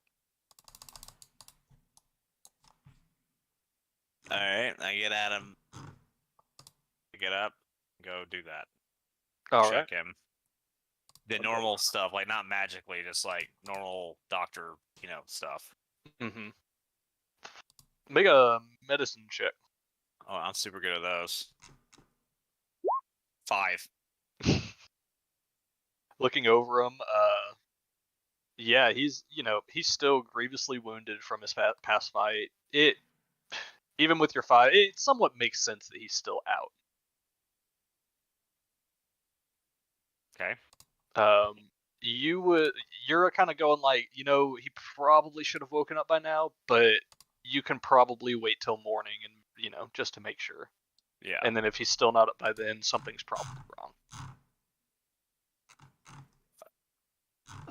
Alright, I get at him. Get up, go do that. Check him. The normal stuff, like not magically, just like normal doctor, stuff. Mm-hmm. Make a medicine check. Oh, I'm super good at those. 5. Looking over him, yeah, he's still grievously wounded from his past fight. Even with your 5, it somewhat makes sense that he's still out. Okay. You're kind of going like, he probably should have woken up by now, but you can probably wait till morning and, just to make sure. Yeah. And then if he's still not up by then, something's probably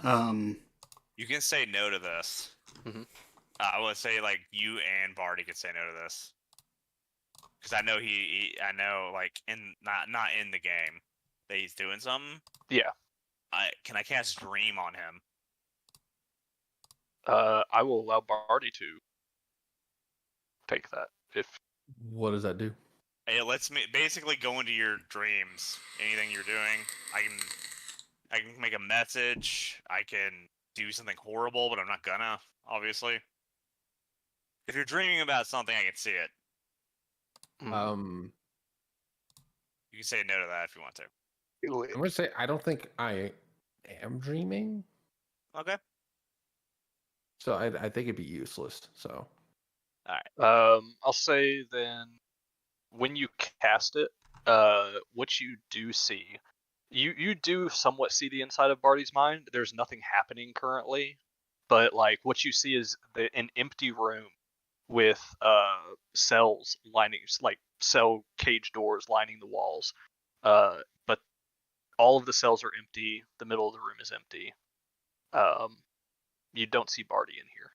wrong. You can say no to this. Mm-hmm. I would say like you and Barty could say no to this, because I know I know like not in the game that he's doing something. Yeah. Can I cast Dream on him? I will allow Barty to take that. What does that do? It lets me basically go into your dreams. Anything you're doing, I can make a message. I can do something horrible, but I'm not gonna, obviously. If you're dreaming about something, I can see it. You can say no to that if you want to. I'm gonna say I don't think I am dreaming. Okay. So I think it'd be useless. So. All right. I'll say then, when you cast it, what you do see, you do somewhat see the inside of Barty's mind. There's nothing happening currently, but like what you see is an empty room with cells lining, like cell cage doors lining the walls. But all of the cells are empty. The middle of the room is empty. You don't see Barty in here.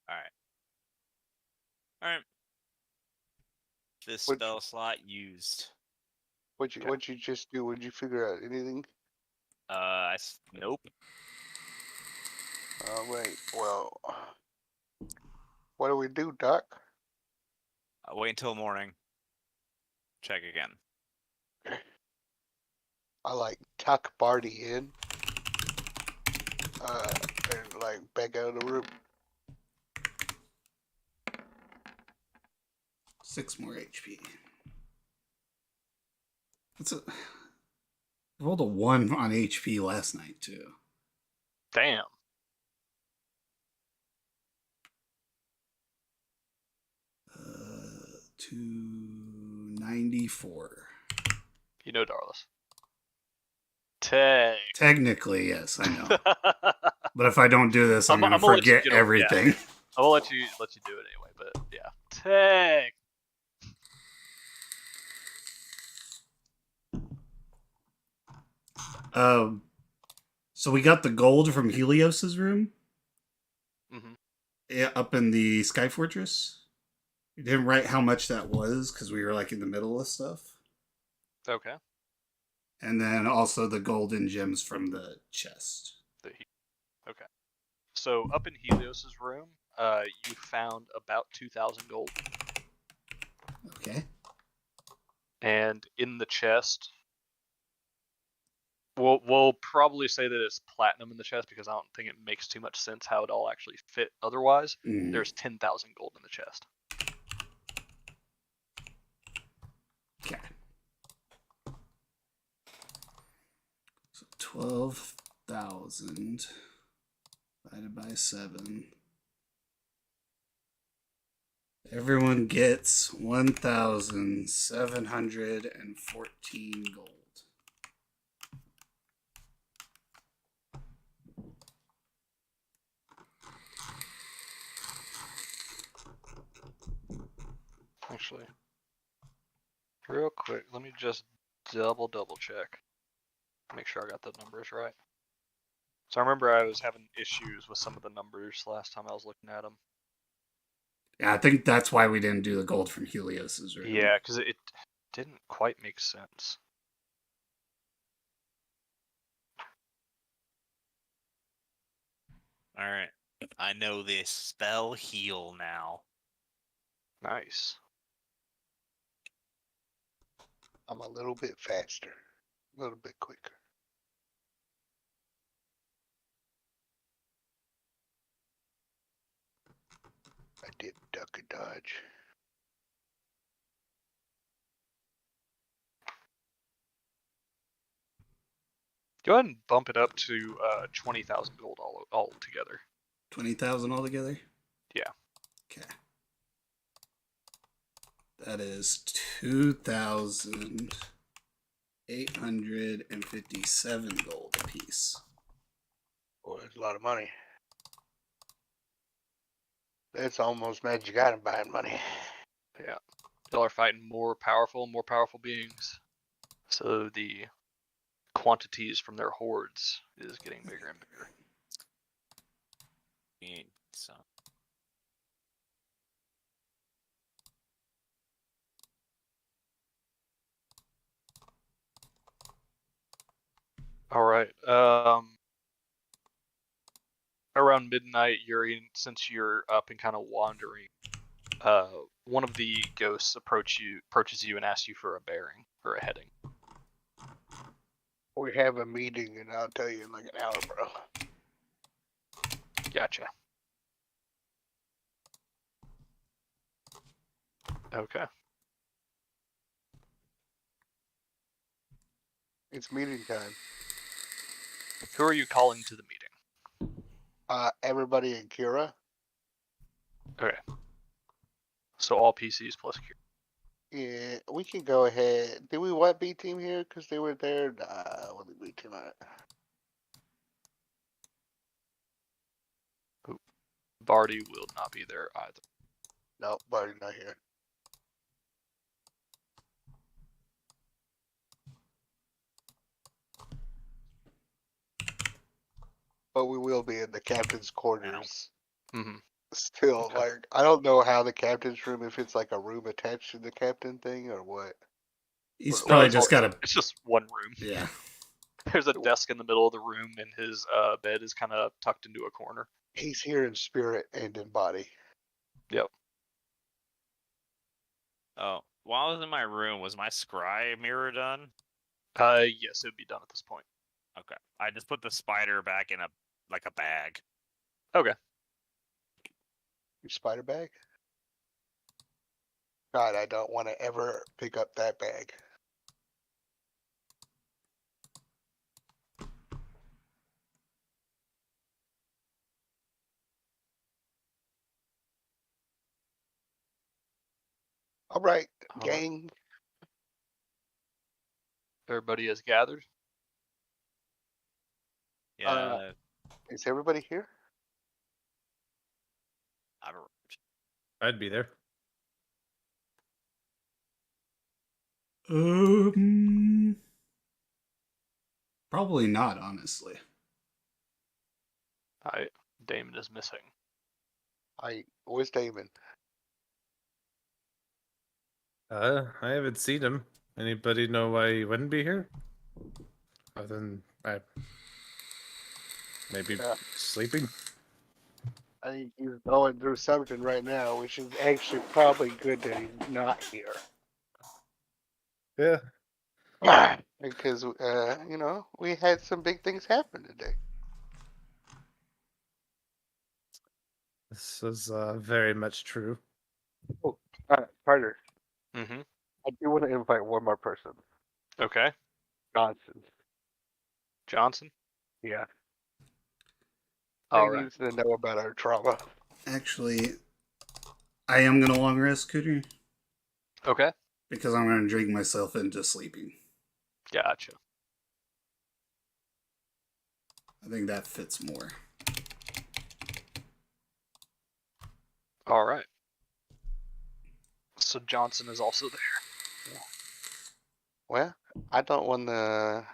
All right. This spell slot used. What'd you just do? Would you figure out anything? Nope. Wait. Well, what do we do, Doc? Wait until morning. Check again. I like tuck Barty in. And like back out of the room. 6 more HP. I rolled a 1 on HP last night too. Damn. Uh, 294. Darlis. Technically, yes, I know. But if I don't do this, I'm gonna forget everything. Yeah. I'll let you do it anyway. But yeah, tag. So we got the gold from Helios's room. Mm-hmm. Yeah, up in the Sky Fortress. We didn't write how much that was because we were like in the middle of stuff. Okay. And then also the golden gems from the chest. Okay. So up in Helios's room, you found about 2,000 gold. Okay. And in the chest, we'll probably say that it's platinum in the chest because I don't think it makes too much sense how it all actually fit otherwise. There's 10,000 gold in the chest. Okay. So 12,000 divided by 7. Everyone gets 1,714 gold. Actually, real quick, let me just double check. Make sure I got the numbers right. So I remember I was having issues with some of the numbers last time I was looking at them. Yeah, I think that's why we didn't do the gold from Helios's room. Yeah, because it didn't quite make sense. Alright. I know this spell heal now. Nice. I'm a little bit faster. A little bit quicker. I did duck and dodge. Go ahead and bump it up to 20,000 gold all together. 20,000 altogether? Yeah. Okay. That is 2,857 gold apiece. Boy, that's a lot of money. That's almost magic item buying money. Yeah. Y'all are fighting more powerful beings. So the quantities from their hordes is getting bigger and bigger. So. All right. Around midnight, since you're up and kind of wandering, one of the ghosts approaches you and asks you for a bearing or a heading. We have a meeting, and I'll tell you in like an hour, bro. Gotcha. Okay. It's meeting time. Who are you calling to the meeting? Everybody in Kira. Okay. So all PCs plus Kira. Yeah, we can go ahead. Did we want B team here because they were there? Nah, we'll leave B team on it. Barty will not be there either. No, Barty's not here. But we will be in the captain's quarters. Mm-hmm. Still, Okay. like, I don't know how the captain's room, if it's like a room attached to the captain thing or what. He's probably just got a. It's just one room. Yeah. There's a desk in the middle of the room, and his bed is kind of tucked into a corner. He's here in spirit and in body. Yep. Oh, while I was in my room, was my scry mirror done? Yes, it would be done at this point. Okay. I just put the spider back in a bag. Okay. Your spider bag? God, I don't want to ever pick up that bag. All right, gang. Everybody is gathered. Yeah. Is everybody here? I'd be there. Probably not, honestly. Damon is missing. Where's Damon? I haven't seen him. Anybody know why he wouldn't be here? Other than maybe sleeping. I think he's going through something right now, which is actually probably good that he's not here. Yeah. Because, we had some big things happen today. This is very much true. Oh, Carter. Mm-hmm. I do want to invite one more person. Okay. Johnson? Yeah. All He needs to know about our trauma. Actually, I am going to long rest, Cooter. Okay. Because I'm going to drink myself into sleeping. Gotcha. I think that fits more. All right. So Johnson is also there. Well, I don't want to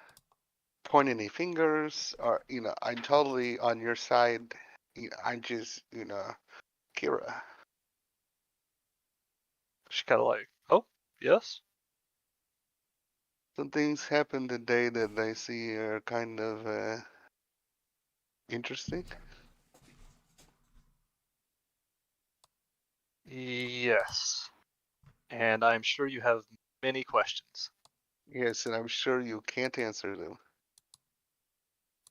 point any fingers or, I'm totally on your side. I'm just, Kira. She's kind of like, oh, yes? Some things happened today that I see are kind of interesting. Yes. And I'm sure you have many questions. Yes, and I'm sure you can't answer them.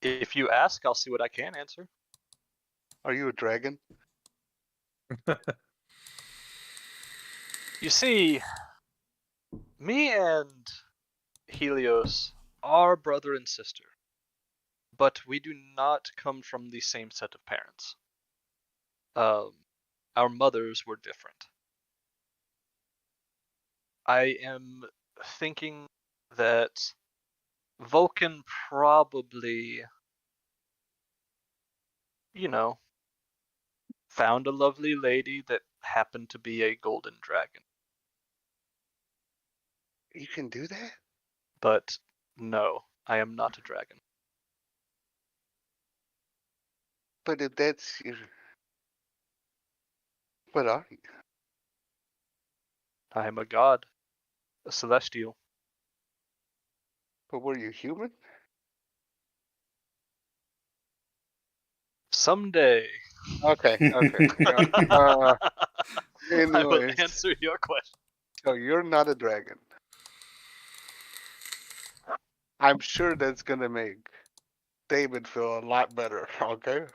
If you ask, I'll see what I can answer. Are you a dragon? You see, me and Helios are brother and sister, but we do not come from the same set of parents. Our mothers were different. I am thinking that Vulcan probably, found a lovely lady that happened to be a golden dragon. You can do that? But no, I am not a dragon. But if that's your... What are you? I am a god, a celestial. But were you human? Someday. Okay. I will Anyways, answer your question. so you're not a dragon. I'm sure that's gonna make David feel a lot better, okay?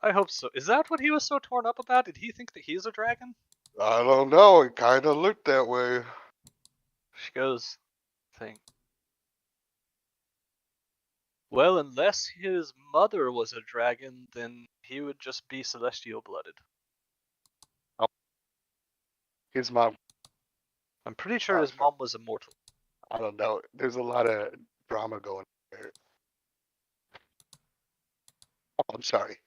I hope so. Is that what he was so torn up about? Did he think that he's a dragon? I don't know, it kinda looked that way. She goes, think. Well, unless his mother was a dragon, then he would just be celestial blooded. His mom, I'm pretty sure his mom was immortal. I don't know, there's a lot of drama going on there. Oh, I'm sorry.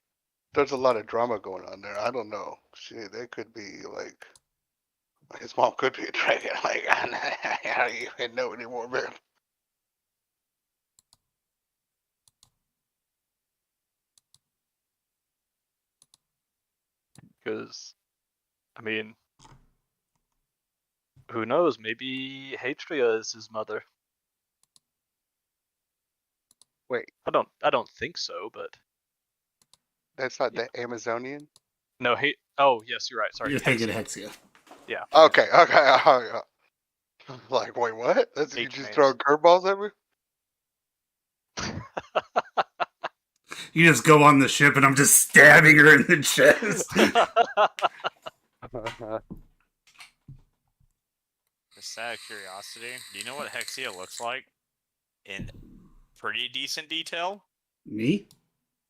There's a lot of drama going on there. I don't know. Shit, that could be like... His mom could be a dragon. Like, I don't even know anymore, man. Because, I mean, who knows? Maybe Hatria is his mother. Wait, I don't think so, but that's not the Amazonian? no, oh yes, you're right. Sorry, You're thinking Hexia. Yeah. Okay. Like, wait, what? That's, you just throwing curveballs at me? You just go on the ship and I'm just stabbing her in the chest. Just out of curiosity, do you know what Hexia looks like in pretty decent detail? Me?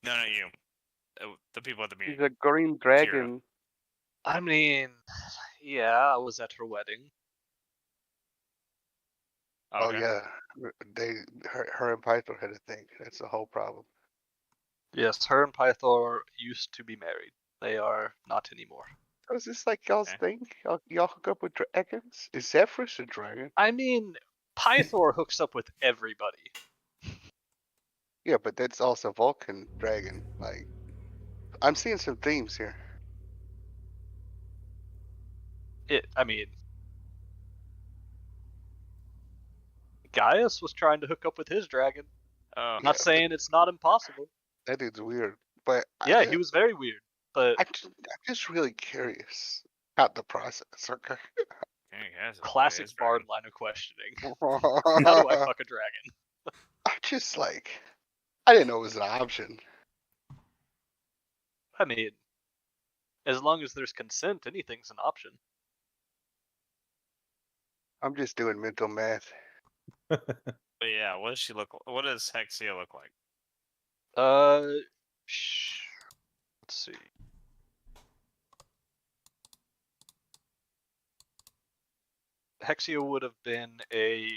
No, not you. The people at the meeting. He's a green dragon. I mean, yeah, I was at her wedding. Okay. Oh yeah, her and Pythor had a thing. That's the whole problem. Yes, her and Pythor used to be married. They are not anymore. Oh, is this like y'all's thing? Y'all hook up with dragons? Is Zephyrus a dragon? I mean, Pythor hooks up with everybody. Yeah, but that's also Vulcan dragon. Like, I'm seeing some themes here. I mean, Gaius was trying to hook up with his dragon. Not saying it's not impossible. That dude's weird, but yeah, he was very weird. But I'm just really curious about the process. Okay. Classic Bard line of questioning. How do I fuck a dragon? I'm just like, I didn't know it was an option. I mean, as long as there's consent, anything's an option. I'm just doing mental math. But yeah, what does she look? What does Hexia look like? Let's see. Hexia would have been a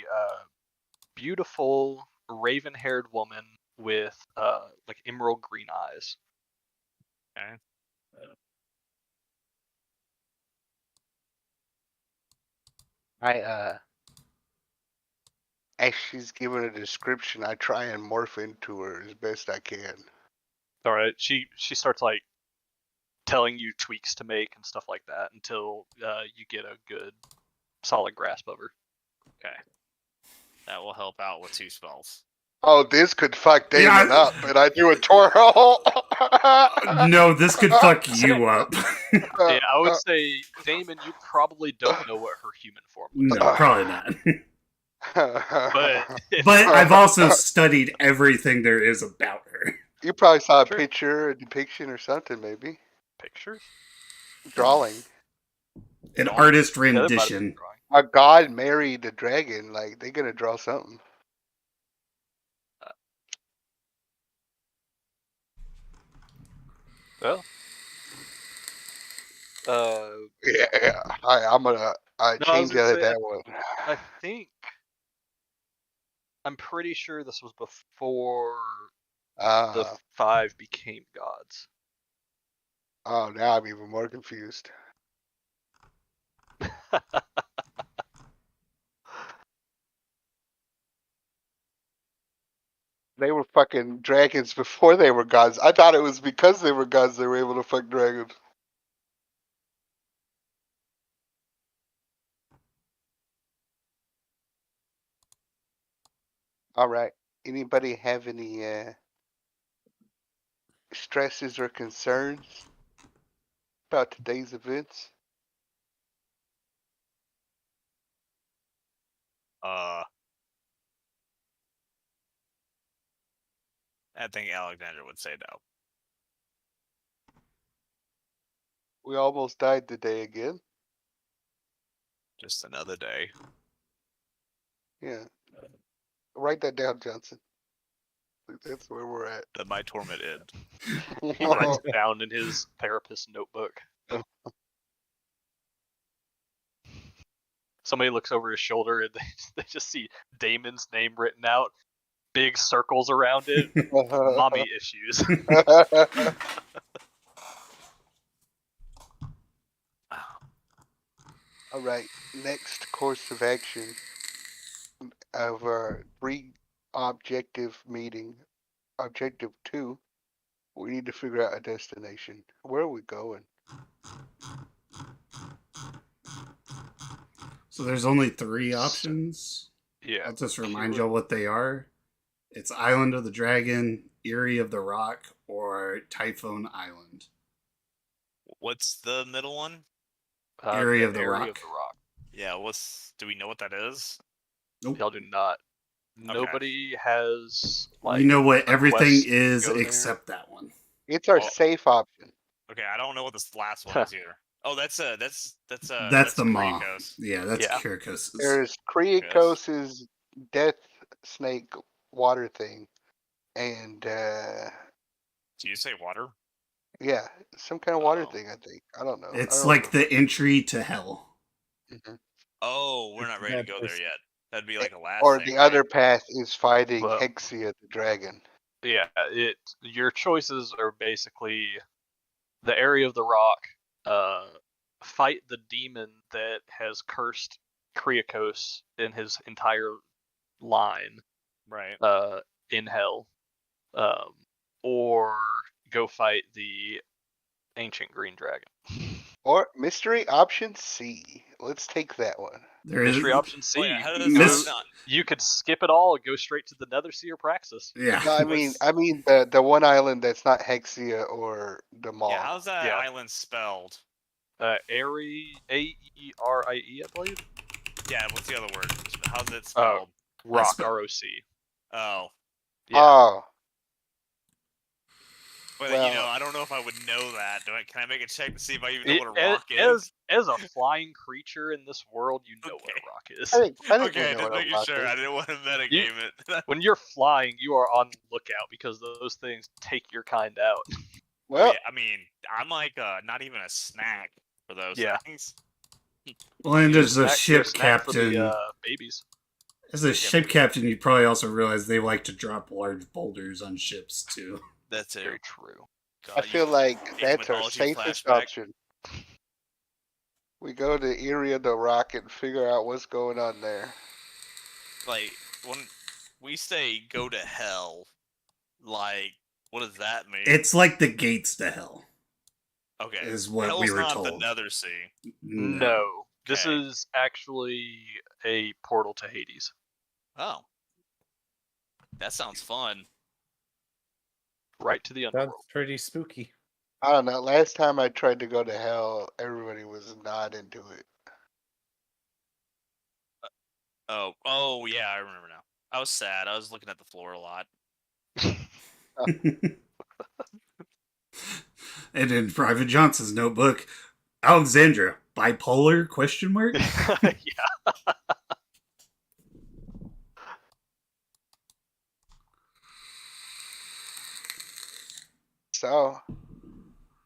beautiful raven-haired woman with like emerald green eyes. Okay. As she's given a description, I try and morph into her as best I can. All right, she starts like telling you tweaks to make and stuff like that until you get a good solid grasp of her. Okay. That will help out with 2 spells. Oh, this could fuck Damon up, but I do a twirl. No, this could fuck you up. Yeah, I would say, Damon, you probably don't know what her human form looks No, like. probably not. But I've also studied everything there is about her. You probably saw a picture, a depiction, or something, maybe. Pictures? Drawing. An artist rendition. A god married a dragon. Like, they're gonna draw something. Well, yeah. I'm Change out of that one. I think I'm pretty sure this was before the 5 became gods. Oh, now I'm even more confused. They were fucking dragons before they were gods. I thought it was because they were gods they were able to fuck dragons. All right. Anybody have any stresses or concerns about today's events? I think Alexander would say no. We almost died today again. Just another day. Yeah. Write that down, Johnson. That's where we're at. That my torment end. He writes it down in his therapist notebook. Somebody looks over his shoulder and they just see Damon's name written out, big circles around it. Mommy issues. All right, next course of action of our 3 objective meeting. Objective 2, we need to figure out a destination. Where are we going? So there's only 3 options. Yeah. I'll just remind y'all what they are. It's Island of the Dragon, Eyrie of the Rock, or Typhoon Island. What's the middle one? Eyrie of the Rock. Yeah, do we know what that is? Nope. Y'all do not. Okay. Nobody has you know what everything is except that one. It's our safe option. Okay, I don't know what this last one is either. Oh, that's the Maw. Kriakos. Yeah, that's Kriakos. There's Kriakos' death snake water thing, and do you say water? Yeah, some kind of water thing. I think. I don't know. It's like the entry to hell. Mm-hmm. Oh, we're not ready to go there yet. That'd be like a last. Or thing, the right? other path is fighting Hexia the dragon. Yeah, your choices are basically the area of the rock, fight the demon that has cursed Kriakos and his entire line, right? In hell, or go fight the ancient green dragon. Or mystery option C. Let's take that one. Mystery option C. You could skip it all and go straight to the Netherseer Praxis. Yeah. No, I mean the one island that's not Hexia or the Maw. Yeah, how's that island spelled? Aerie, A-E-R-I-E, I believe. Yeah, what's the other word? How's it spelled? Rock, R-O-C. Oh. Yeah. Oh. But I don't know if I would know that. Can I make a check to see if I even know what a rock is? As a flying creature in this world, you know what a rock is. I think okay, just making sure. I didn't want to metagame it. When you're flying, you are on lookout because those things take your kind out. Well, I mean, I'm like not even a snack for those things. Well, and as a ship captain, babies. As a ship captain, you probably also realize they like to drop large boulders on ships too. That's very true. God, I feel like that's our safest option. We go to Eyrie of the Rock and figure out what's going on there. Like, when we say go to hell, like, what does that mean? It's like the gates to hell. Okay. Is what Hell's we were not told. The Nethersea. No. This is actually a portal to Hades. Oh. That sounds fun. Right to the underworld. That's pretty spooky. I don't know. Last time I tried to go to hell, everybody was not into it. Oh yeah, I remember now. I was sad. I was looking at the floor a lot. And in Private Johnson's notebook, Alexandra, bipolar? ? Yeah. So,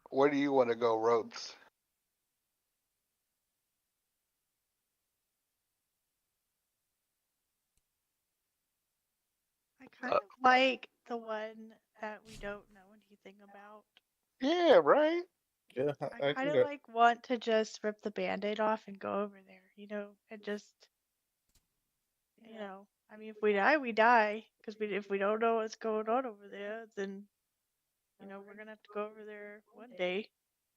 where do you want to go, Rhodes? kind of like the one that we don't know anything about. Yeah, right. Yeah, I kind of like want to just rip the Band-Aid off and go over there, and just, I mean, if we die, we die. Because if we don't know what's going on over there, then, we're gonna have to go over there one day.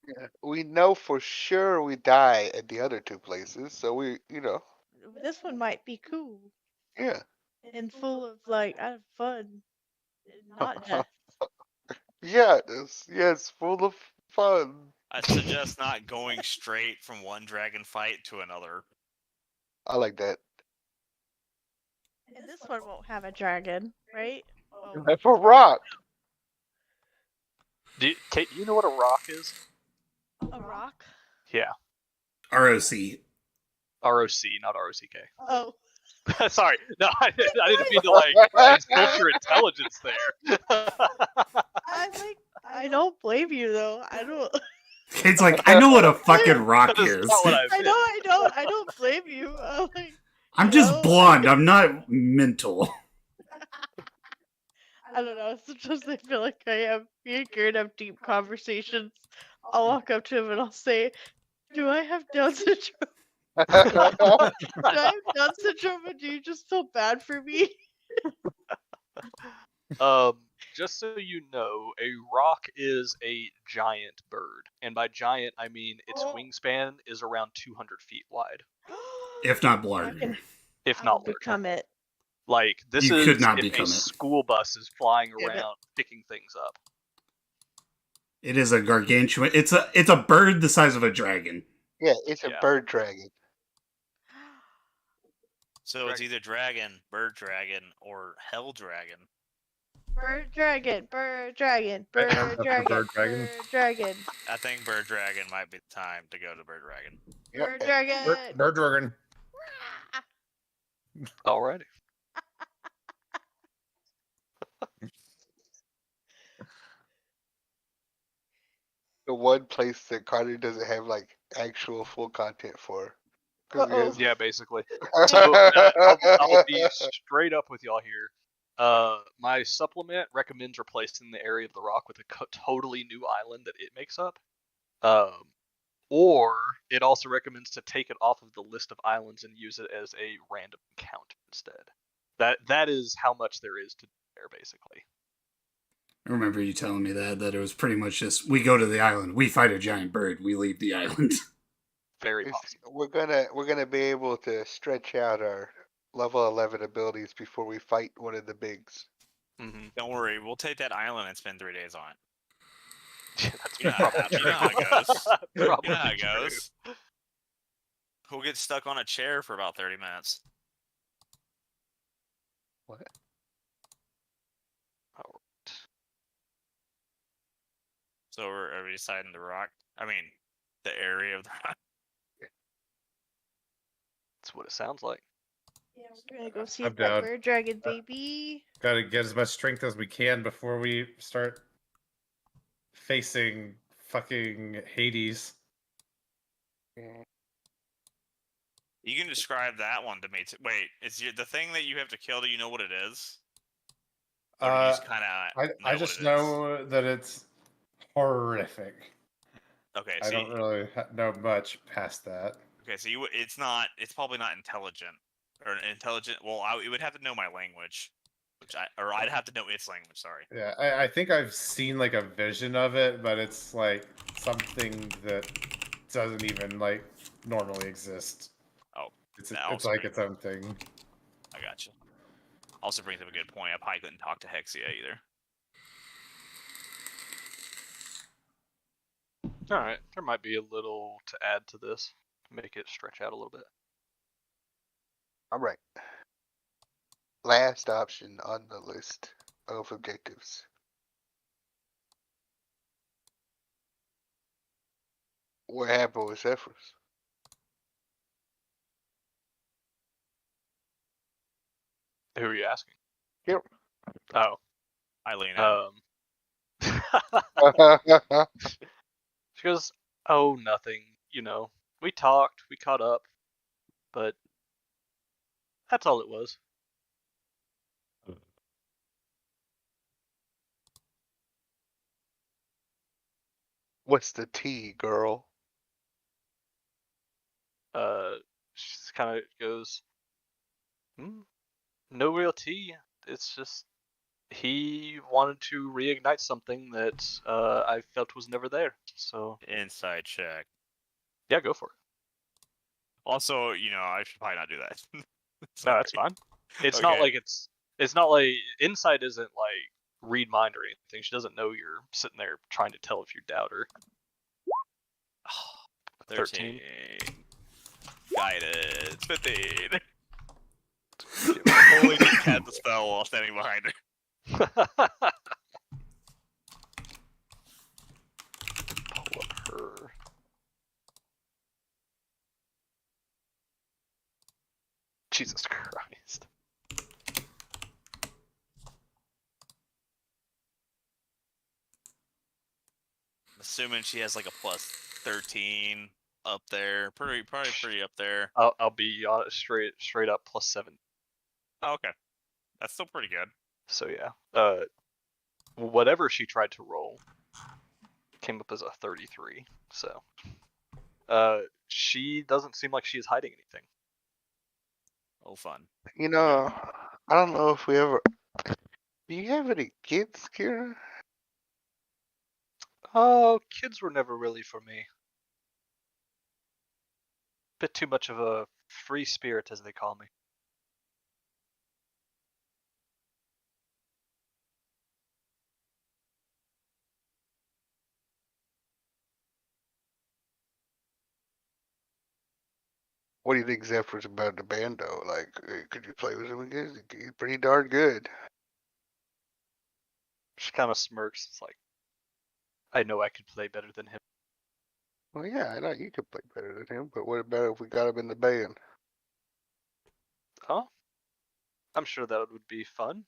Yeah. We know for sure we die at the other two places, so This one might be cool yeah. and full of fun, and not death. Yeah, it's full of fun. I suggest not going straight from one dragon fight to another. I like that. And this one won't have a dragon, right? Well, That's a rock. Kate, you know what a rock is? a rock? Yeah. ROC. ROC, not ROCK. Oh. Sorry. No, I didn't mean to insult your intelligence there. I don't blame you though. I don't. It's like, I know what a fucking rock That is is. not what I I know. I don't blame you. I'm just blonde. I'm not mental. I don't know. Sometimes I feel like me and Karen have deep conversations. I'll walk up to him and I'll say, "Do I have Down syndrome? Do I have Down syndrome? And do you just feel bad for me?" Just so you know, a rock is a giant bird, and by giant I mean its wingspan is around 200 feet wide, If not larger. if I not will larger. become it. Like this You is could not if become a it. school bus is flying around picking things up. It is a gargantuan. It's a bird the size of a dragon. Yeah, it's a bird dragon. So it's either dragon, bird dragon, or hell dragon. Bird dragon, bird dragon, bird dragon, bird dragon. bird dragon. I think bird dragon might be the time to go to bird dragon. Bird dragon. Bird dragon. Alrighty. The one place that Carter doesn't have actual full content for. Yeah, basically. So, I'll be straight up with y'all here. My supplement recommends replacing the area of the rock with a totally new island that it makes up. Or it also recommends to take it off of the list of islands and use it as a random count instead. That is how much there is to do there, basically. I remember you telling me that it was pretty much just, we go to the island, we fight a giant bird, we leave the island. Very possible. We're gonna be able to stretch out our level 11 abilities before we fight one of the bigs. Mm-hmm. Don't worry, we'll take that island and spend 3 days on it. That's you know how it goes. You know how it Probably goes. We'll get stuck on a chair for about 30 minutes. What? So are we deciding the rock? I mean, the area of the rock. That's what it sounds like. Yeah, we're gonna go see I'm that down. bird dragon, baby. Gotta get as much strength as we can before we start facing fucking Hades. You can describe that one to me. Wait, is the thing that you have to kill? Do you know what it is? Or do you just kind of? I just know that it's horrific. Okay, I don't really know much past that. Okay, so it's probably not intelligent or intelligent. Well, it would have to know my language, I'd have to know its language. Sorry. Yeah, I think I've seen a vision of it, but it's something that doesn't even normally exist. Oh, it's like its own thing. I gotcha. Also brings up a good point. I probably couldn't talk to Hexia either. Alright, there might be a little to add to this. Make it stretch out a little bit. Alright. Last option on the list of objectives. What happened with Zephyrus? Who are you asking? Yep. Oh. Eileen. She goes, "Oh, nothing. We talked, we caught up, but that's all it was." What's the tea, girl? She kind of goes, no real tea. It's just he wanted to reignite something that I felt was never there. So Inside check. Yeah, go for it. Also, I should probably not do that. No, that's fine. It's not like it's not like Insight isn't like read mind or anything. She doesn't know you're sitting there trying to tell if you doubt her. 13. Guided. 15. Only just cast the spell while standing behind her. Pull up her. Jesus Christ. I'm assuming she has like a plus 13 up there. Probably pretty up there. I'll be straight up plus 7. Oh, okay. That's still pretty good. So yeah. Whatever she tried to roll came up as a 33. So she doesn't seem like she is hiding anything. Oh, fun. I don't know if we ever. Do you have any kids, Kira? Oh, kids were never really for me. Bit too much of a free spirit, as they call me. What do you think Zephyr's about the band, though? Like, could you play with him again? He's pretty darn good. She kind of smirks. It's like, I know I could play better than him. Well, yeah, I know you could play better than him, but what about if we got him in the band? Huh? I'm sure that would be fun.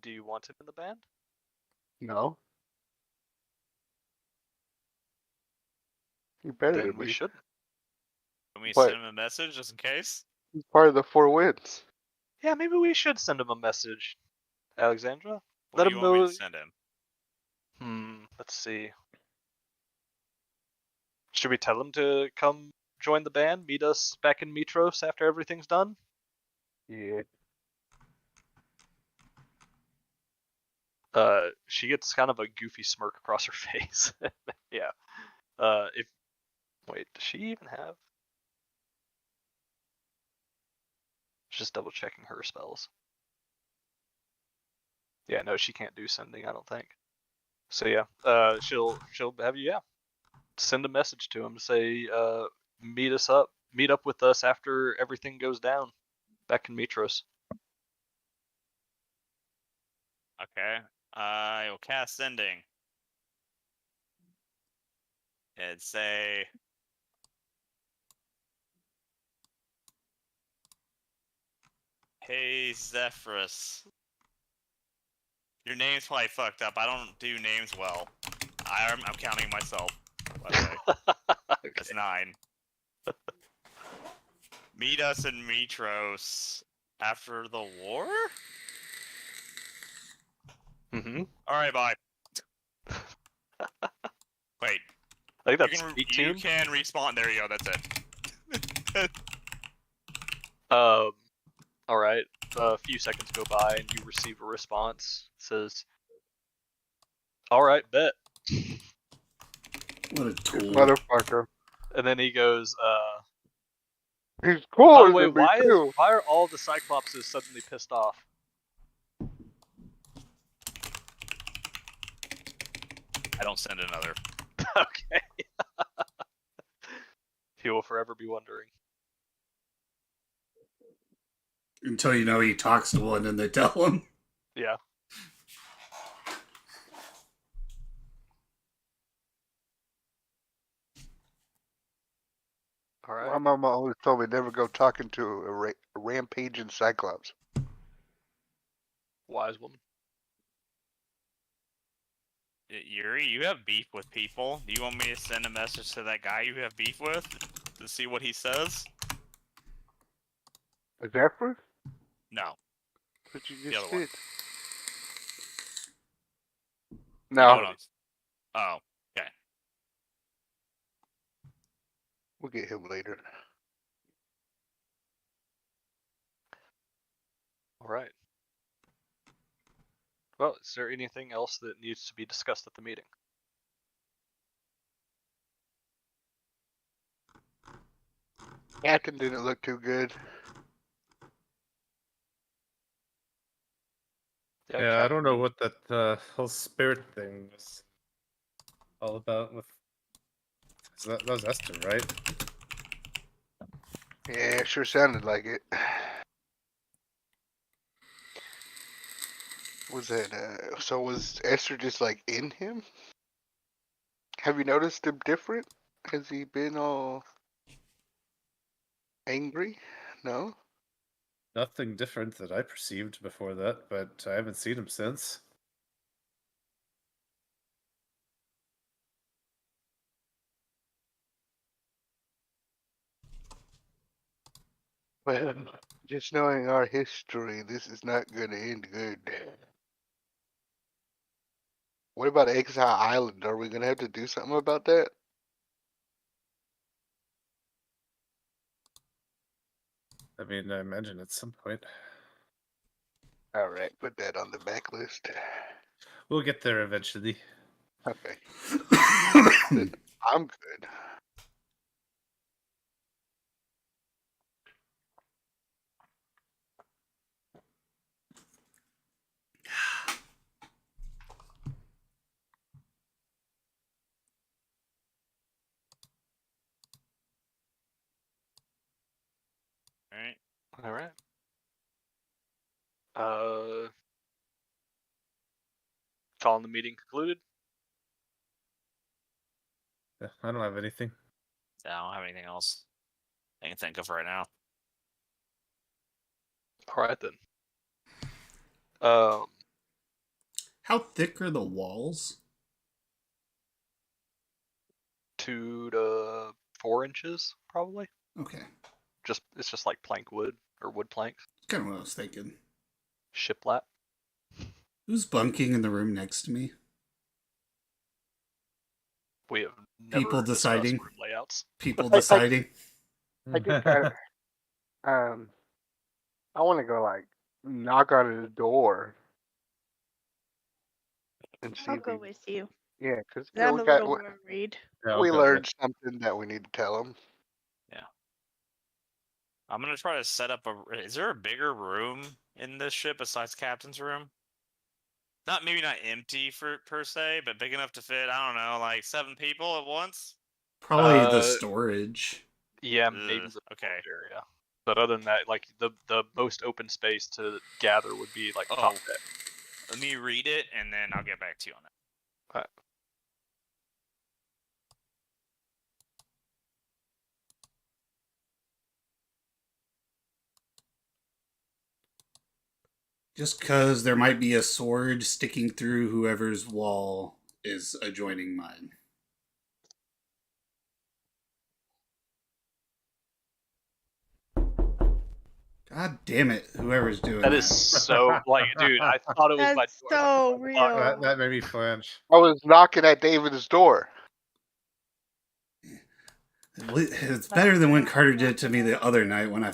Do you want him in the band? No. You better Then than we me. shouldn't. Can we What? send him a message just in case? He's part of the 4 Winds. Yeah, maybe we should send him a message, Alexandra. What Let do him you want me know. to send him? Let's see. Should we tell him to come join the band, meet us back in Mitros after everything's done? Yeah. She gets kind of a goofy smirk across her face. Yeah. Wait, does she even have? Just double checking her spells. Yeah, no, she can't do sending, I don't think. So yeah, she'll have you, send a message to him, say, meet up with us after everything goes down, back in Mitros. Okay. I will cast sending. And say, hey, Zephyrus. Your name's probably fucked up. I don't do names well. I'm counting myself, by the way. Okay. That's 9. Meet us in Mitros after the war? Mm-hmm. Alright, bye. Wait. I think that's you can respawn. There you go, that's it. Alright. A few seconds go by and you receive a response. It says, alright, bet. What a tool. Motherfucker. And then he goes, He's cool. by the way, why are all the Cyclopses suddenly pissed off? I don't send another. Okay. He will forever be wondering. Until he talks to one and they tell him. Yeah. All right. My mama always told me never go talking to a rampaging Cyclops. Wise woman. Yuri, you have beef with people. Do you want me to send a message to that guy you have beef with to see what he says? Zephyrus? No. But you The just other one. did. You know what No, I'm- Oh, okay. we'll get him later. All right. Well, is there anything else that needs to be discussed at the meeting? Captain didn't look too good. Yeah, I don't know what that whole spirit thing was all about. With that was Esther, right? Yeah, it sure sounded like it. Was that, so was Esther just like in him? Have you noticed him different? Has he been all angry? No? Nothing different that I perceived before that, but I haven't seen him since. Well, just knowing our history, this is not going to end good. What about Exile Island? Are we going to have to do something about that? I mean, I imagine at some point. Alright, put that on the backlist. We'll get there eventually. Okay. I'm good. Alright. All right. Calling the meeting concluded. Yeah, I don't have anything. Yeah, I don't have anything else I can think of right now. All right then. How thick are the walls? 2 to 4 inches, probably. Okay. It's just like plank wood or wood planks. Kind of what I was thinking. Shiplap. Who's bunking in the room next to me? We have never People discussed deciding. room layouts. People deciding. I think I want to go like knock on his door and see I'll if go he. with you. Yeah, because I'm we a got little worried. Yeah, I'll we go learned with- something that we need to tell him. I'm gonna try to set up a. Is there a bigger room in this ship besides Captain's room? Maybe not empty per se, but big enough to fit. I don't know, like 7 people at once. Probably the storage. Yeah, maybe Ugh, the okay. storage area. But other than that, like the most open space to gather would be like the top deck. Let me read it and then I'll get back to you on that. All right. Just because there might be a sword sticking through whoever's wall is adjoining mine. God damn it, whoever's doing that. That is so like, dude. I thought it was my That's door. so Like, real. That made me flinch. I was knocking at David's door. It's better than when Carter did to me the other night when I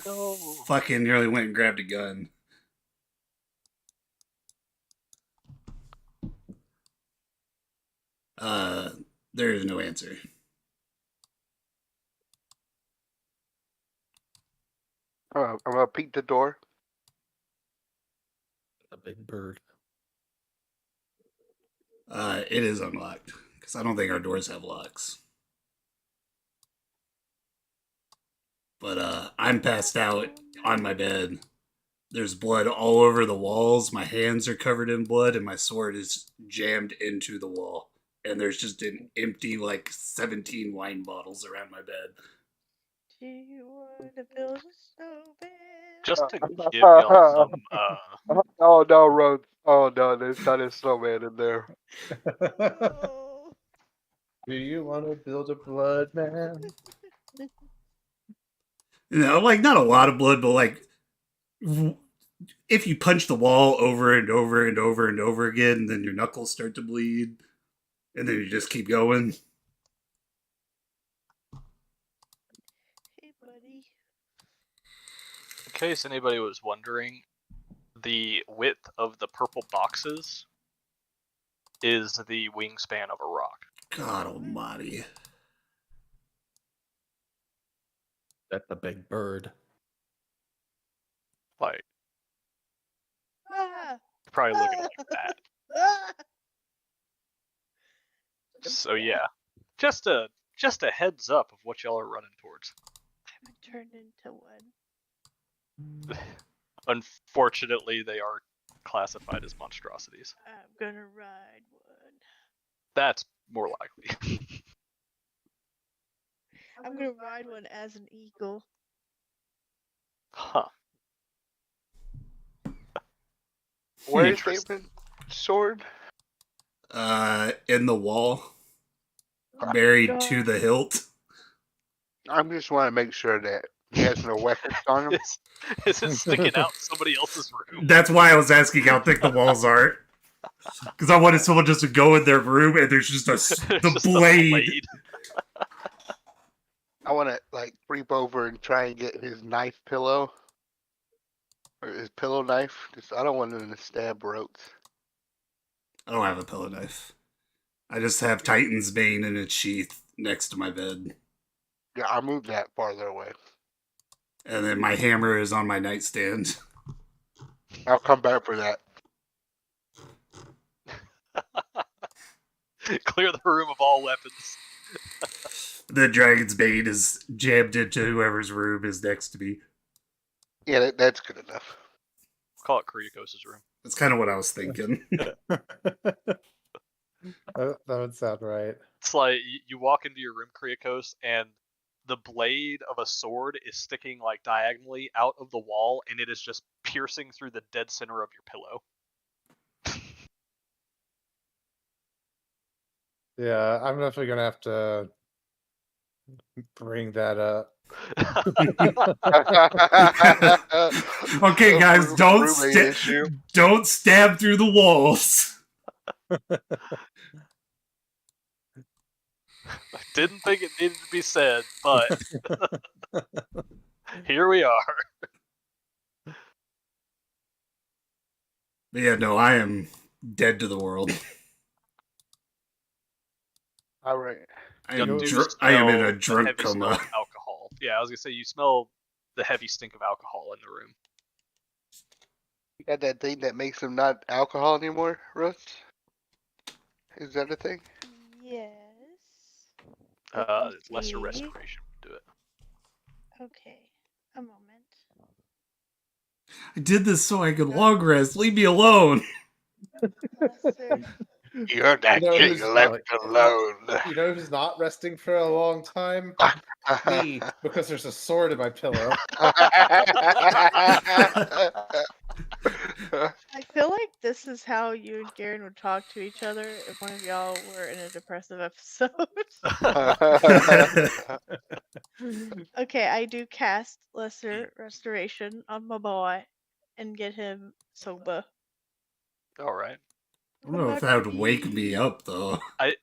fucking nearly went and grabbed a gun. There is no answer. I'm gonna peek the door. A big bird. It is unlocked because I don't think our doors have locks. But I'm passed out on my bed. There's blood all over the walls. My hands are covered in blood, and my sword is jammed into the wall. And there's just an empty, like, 17 wine bottles around my bed. Do you want to build a snowman? Just to give y'all some Oh no, Rhodes. Oh no, there's not a snowman in there. Oh. Do you want to build a blood man? You know, like, not a lot of blood, but, like, if you punch the wall over and over and over and over again, then your knuckles start to bleed, and then you just keep going. Hey, buddy. In case anybody was wondering, the width of the purple boxes is the wingspan of a rock. God almighty. That's a big bird. Like, Ah! you're probably looking like that. Ah! So yeah, just a heads up of what y'all are running towards. I'm turned into one. Unfortunately, they are classified as monstrosities. I'm gonna ride one. That's more likely. I'm gonna ride one as an eagle. Huh. Where's Interesting. David's sword? In the wall, Oh buried God. to the hilt. I just want to make sure that he has no weapons on him. Is it sticking out in somebody else's room? That's why I was asking how thick the walls are. Because I wanted someone just to go in their room and there's just the Just a blade. I want to like creep over and try and get his knife pillow. Or his pillow knife. Just I don't want him to stab ropes. I don't have a pillow knife. I just have Titan's Bane in its sheath next to my bed. Yeah, I'll move that farther away. And then my hammer is on my nightstand. I'll come back for that. Clear the room of all weapons. The Dragon's Bane is jammed into whoever's room is next to me. Yeah, that's good enough. Call it Kriakos' room. That's kind of what I was thinking. That would sound right. It's like you walk into your room, Kriakos, and the blade of a sword is sticking like diagonally out of the wall, and it is just piercing through the dead center of your pillow. Yeah, I'm definitely gonna have to bring that up. Okay, guys, Roommate issue. don't stab through the walls. I didn't think it needed to be said, but here we are. But yeah, no, I am dead to the world. All right. I You am, do I am in smell a the drunk heavy smell coma. of alcohol. Yeah, I was gonna say you smell the heavy stink of alcohol in the room. You got that thing that makes him not alcohol anymore, Russ? Is that a thing? Yes. Let me Lesser see. restoration would do it. Okay. A moment. I did this so I could long rest. Leave me alone. Lesser. You're not You know getting who's left not- alone. You know who's not resting for a long time? Me, because there's a sword in my pillow. I feel like this is how you and Garen would talk to each other if one of y'all were in a depressive episode. Okay, I do cast Lesser Restoration on my boy and get him sober. All right. I don't know if that would wake me up, though. I'd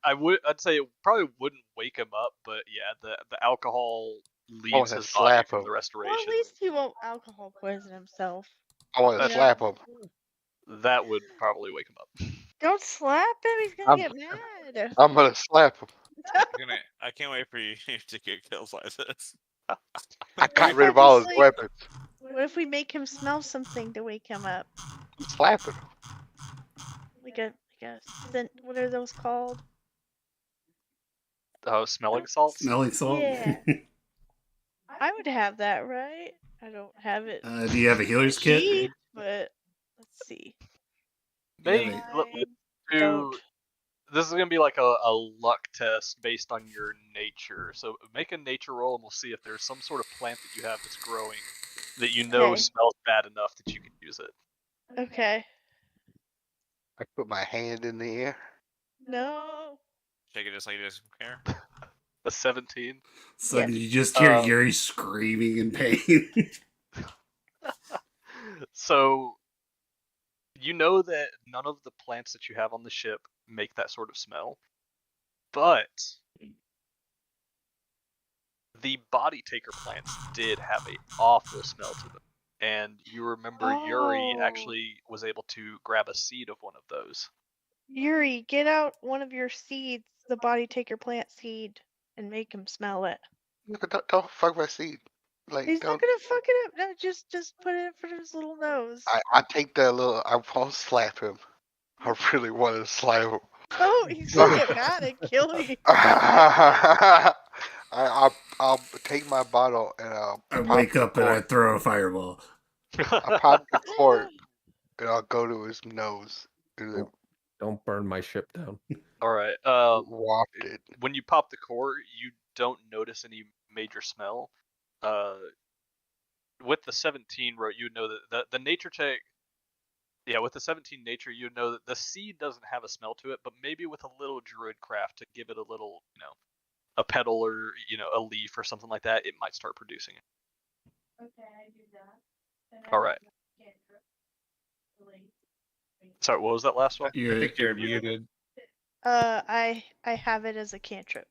say it probably wouldn't wake him up, but yeah, the alcohol leaves to his body slap from him. the Well, restoration. at least he won't alcohol poison himself. I want to Yeah. slap him. That would probably wake him up. Don't slap him, he's gonna I'm- get mad. I'm gonna slap him. I can't wait for you to get kills like this. I got if rid I of all just, his like- weapons. What if we make him smell something to wake him up? Slap him. Like a scent, what are those called? Smelling salts? Smelling salt? Yeah. I would have that, right? I don't have it. Do you have a healer's kit? cheap, but let's see. Maybe. Yeah, I Do, don't. this is gonna be like a luck test based on your nature. So make a nature roll, and we'll see if there's some sort of plant that you have that's growing that you know Okay. smells bad enough that you can use it. Okay. I put my hand in the air. No. Shake it just like you just care. A 17. So Yes. you just hear Um, Yuri screaming in pain. So you know that none of the plants that you have on the ship make that sort of smell, but the body taker plants did have an awful smell to them. And you remember Yuri actually was able to grab a seed of one of those. Yuri, get out one of your seeds, the body taker plant seed, and make him smell it. Don't fuck my seed. Like, He's not gonna fuck it up. No, just put it in front of his little nose. I take that little. I won't slap him. I really want to slap him. Oh, he's gonna get mad and kill you. I'll take my bottle and I wake up and I throw a fireball. I'll pop the cork and I'll go to his nose. Don't burn my ship down. All right. Wafted. When you pop the core, you don't notice any major smell. With the 17 rote, you would know that the nature check. Yeah, with the 17 nature, you would know that the seed doesn't have a smell to it, but maybe with a little druid craft to give it a little, a petal or a leaf or something like that, it might start producing it. Okay, I do that. All right. Sorry, what was that last one? I think you're muted. I have it as a cantrip.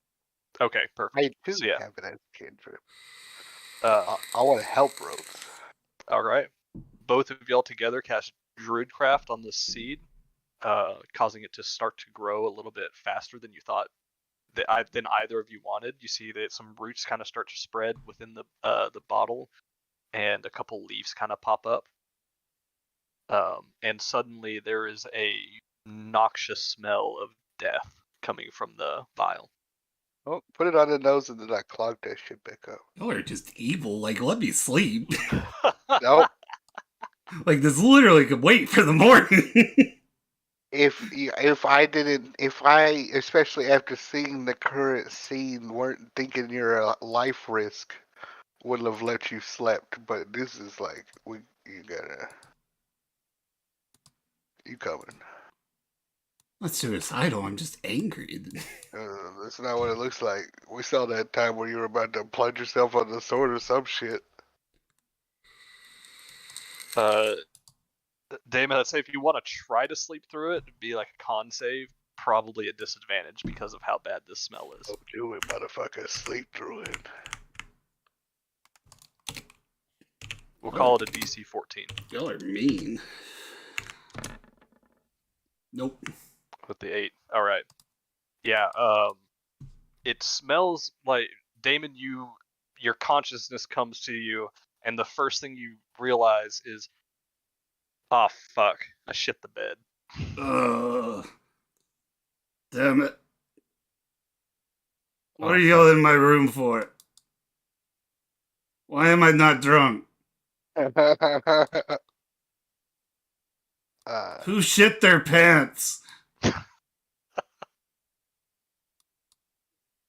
Okay, perfect. I do have it as a cantrip. I want to help Rhodes. All right. Both of y'all together cast Druidcraft on the seed, causing it to start to grow a little bit faster than you thought than either of you wanted. You see that some roots kind of start to spread within the bottle, and a couple leaves kind of pop up. And suddenly there is a noxious smell of death coming from the vial. Oh, put it on the nose and then I clog that shit back up. Y'all are just evil. Like, let me sleep. Nope. Like, this literally could wait for the morning. If I, especially after seeing the current scene, weren't thinking you're a life risk, wouldn't have let you slept. But this is like, you coming. Not suicidal, I'm just angry. That's not what it looks like. We saw that time where you were about to plunge yourself on the sword or some shit. Damon, I'd say if you want to try to sleep through it, it'd be like a con save, probably a disadvantage because of how bad this smell is. Oh, do it, motherfucker. Sleep through it. We'll call it a DC 14. Y'all are mean. Nope. With the 8. All right. Yeah. It smells like, Damon, your consciousness comes to you, and the first thing you realize is, oh fuck, I shit the bed. Damn it. What are y'all in my room for? Why am I not drunk? Who shit their pants?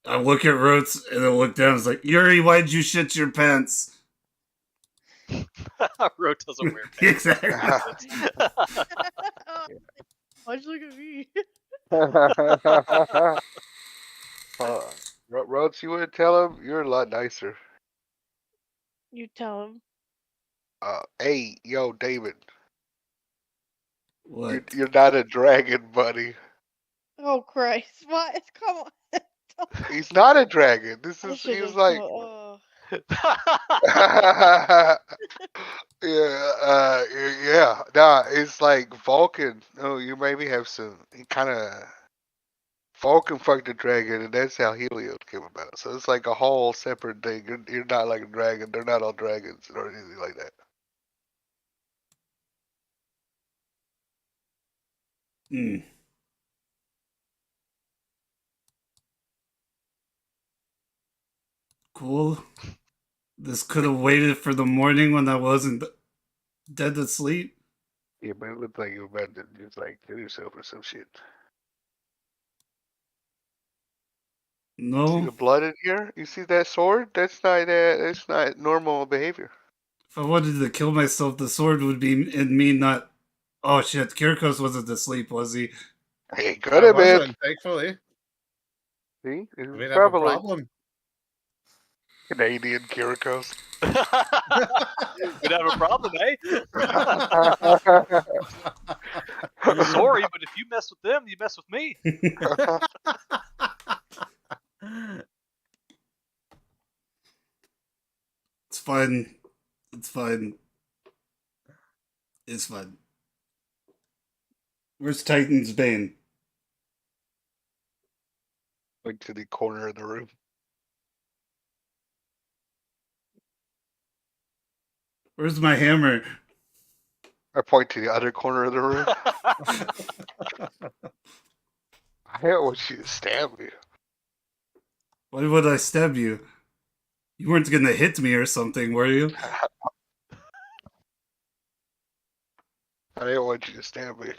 I look at Rhodes and I look down. It's like, Yuri, why'd you shit your pants? Rhodes doesn't wear pants. Exactly. Why'd you look at me? Rhodes, you wouldn't tell him? You're a lot nicer. You tell him. Hey, yo, David. What? You're not a dragon, buddy. Oh Christ! What? Come on. He's not a dragon. He's like. Yeah. Nah, it's like Vulcan. Oh, you maybe have some. He kind of. Vulcan fucked a dragon, and that's how Helios came about. So it's like a whole separate thing. You're not like a dragon. They're not all dragons or anything like that. Hmm. Cool. This could have waited for the morning when I wasn't dead to sleep. Yeah, but it looked like you were about to just like kill yourself or some shit. No. See the blood in here? You see that sword? That's not normal behavior. If I wanted to kill myself, the sword would be in me, not. Oh shit, Kirkos wasn't asleep, was he? He could have been. Thankfully. See? We have a problem. Canadian Kirikos. We'd have a problem, eh? Sorry, but if you mess with them, you mess with me. It's fine. It's fine. It's fine. Where's Titan's Bane? Went to the corner of the room. Where's my hammer? I point to the other corner of the room. I don't want you to stab me. Why would I stab you? You weren't gonna hit me or something, were you? I didn't want you to stab me.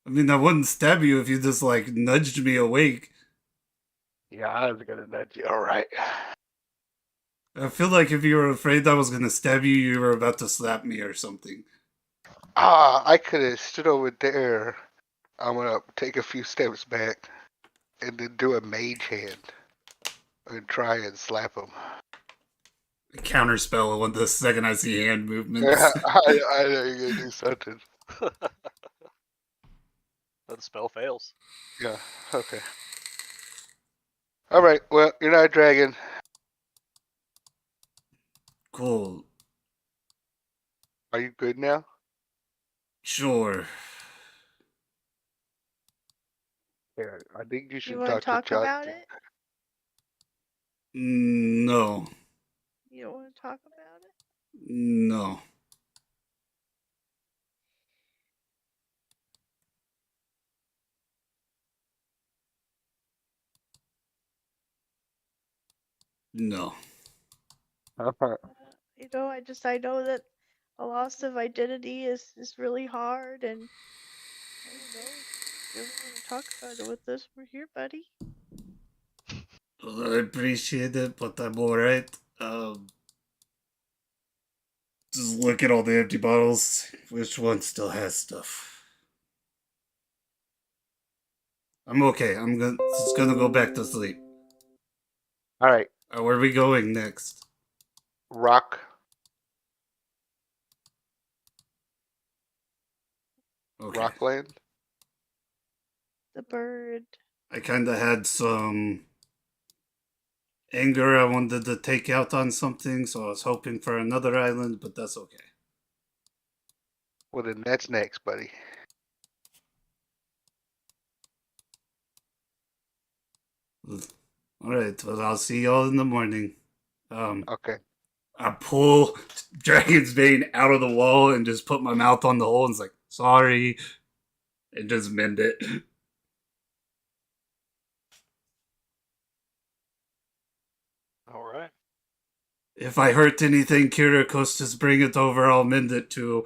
I mean, I wouldn't stab you if you just, like, nudged me awake. Yeah, I was gonna nudge you. All right. I feel like if you were afraid I was gonna stab you, you were about to slap me or something. I could have stood over there. I'm gonna take a few steps back and then do a mage hand and try and slap him. Counterspell when the second I see hand movements. I know you're gonna do something. The spell fails. Yeah, okay. Alright, well, you're not a dragon. Cool. Are you good now? Sure. Yeah, I think you You should want to talk talk to about John. it? No. You don't want to talk about it? No. No. You know, I know that a loss of identity is really hard, and I don't know. If you ever want to talk about it with us, we're here, buddy. Well, I appreciate it, but I'm alright. Just look at all the empty bottles. Which one still has stuff? I'm okay. I'm just gonna go back to sleep. Alright, Where are we going next? Rock. Okay. Rockland? The bird. I kinda had some anger I wanted to take out on something, so I was hoping for another island, but that's okay. Well, then that's next, buddy. Alright, well, I'll see y'all in the morning. Okay. I pull Dragon's Bane out of the wall and just put my mouth on the hole and it's like, sorry, and just mend it. Alright. If I hurt anything, Kirikos, just bring it over, I'll mend it too.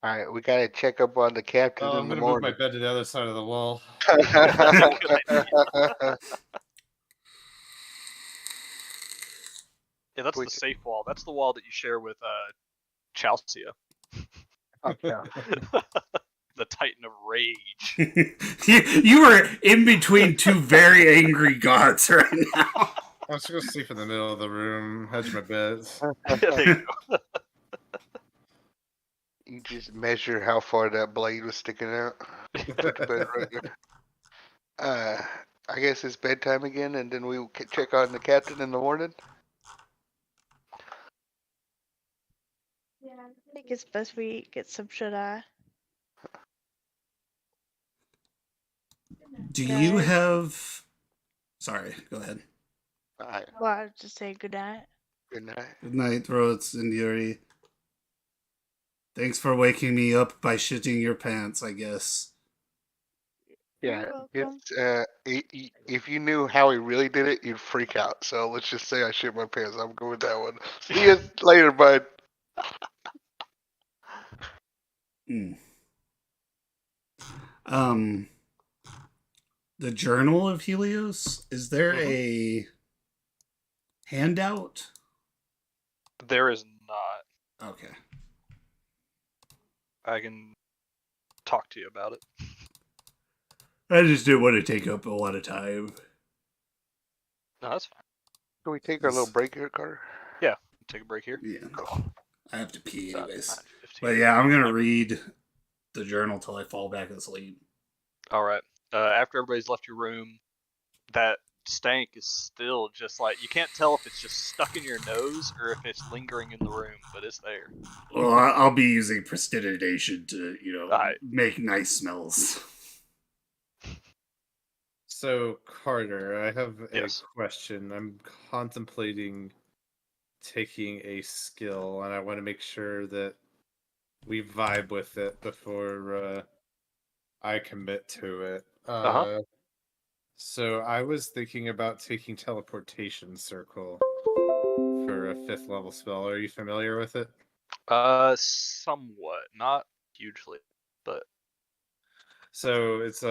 Alright, we gotta check up on the captain Oh, in I'm the gonna move my morning. bed to the other side of the wall. Yeah, that's the safe wall. That's the wall that you share with Chelsea. Okay. The Titan of Rage. you are in between two very angry gods right now. I'm just gonna sleep in the middle of the room, hedge my beds. There you go. You just measure how far that blade was sticking out. Put the bed right there. I guess it's bedtime again, and then we check on the captain in the morning. Yeah, I think it's best we get some shut-eye. Do you have... Sorry, go ahead. Alright, Well, I was just saying good night. good night. Good night, Rhodes and Yuri. Thanks for waking me up by shitting your pants, I guess. Yeah, You're welcome. it's, if you knew how he really did it, you'd freak out. So let's just say I shit my pants. I'm going with that one. See you later, bud. The Journal of Helios, is there a handout? There is not. Okay. I can talk to you about it. I just didn't want to take up a lot of time. No, that's fine. Can we take our little break here, Carter? Yeah, take a break here. Yeah. Cool. I have to pee About anyways. 9:15. But yeah, I'm gonna read the journal till I fall back asleep. All right. After everybody's left your room, that stank is still just like you can't tell if it's just stuck in your nose or if it's lingering in the room, but it's there. Well, I'll be using prestidigitation to, Alright. make nice smells. So, Carter, I have a Yes. question. I'm contemplating taking a skill, and I want to make sure that we vibe with it before I commit to it. So I was thinking about taking Teleportation Circle for a 5th level spell. Are you familiar with it? Somewhat, not hugely, but So it's it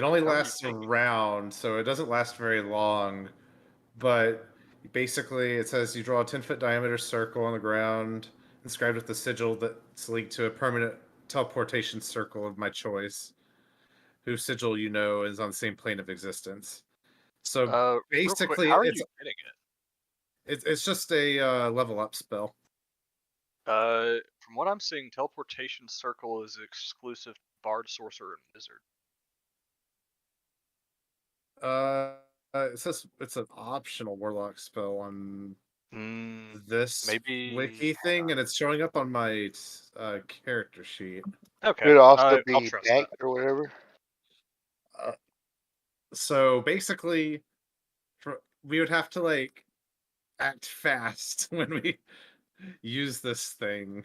only How are you lasts a thinking? round, so it doesn't last very long. But basically, it says you draw a 10-foot diameter circle on the ground, inscribed with the sigil that's linked to a permanent teleportation circle of my choice, whose sigil you know is on the same plane of existence. So real quick, basically, how are you getting it? it's just a level up spell. From what I'm seeing, Teleportation Circle is exclusive to Bard, Sorcerer, and Wizard. It says it's an optional warlock spell on this Maybe wiki thing, and it's showing up on my character sheet. Okay. Could also I'll be trust dank that. or whatever. So basically, we would have to like act fast when we use this thing,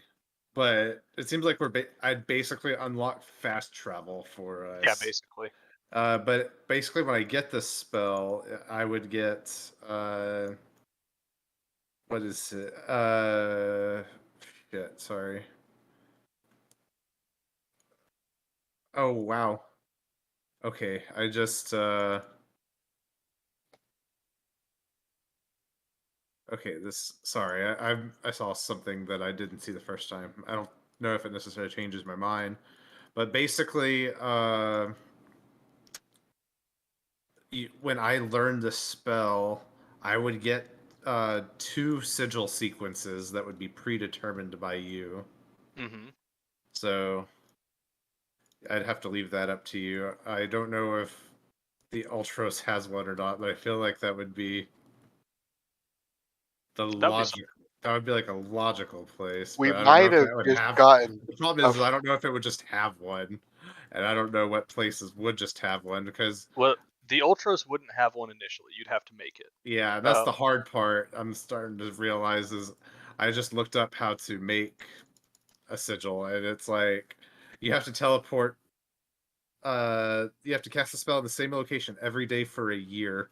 but it seems like I'd basically unlock fast travel for us. Yeah, basically. But basically, when I get this spell, I would get what is it? Shit, sorry. Oh wow. Okay, I just okay, sorry. I saw something that I didn't see the first time. I don't know if it necessarily changes my mind. But basically, when I learned the spell, I would get 2 sigil sequences that would be predetermined by you. Mm-hmm. So I'd have to leave that up to you. I don't know if the Ultros has one or not, but I feel like that would be the logic. That would be like a logical place. We But I don't might know if have that would just have. gotten. The problem is I don't know if it would just have one, and I don't know what places would just have one because. Well, the Ultros wouldn't have one initially. You'd have to make it. Yeah, that's the hard part. I'm starting to realize is I just looked up how to make a sigil, and it's like you have to teleport. You have to cast a spell in the same location every day for a year.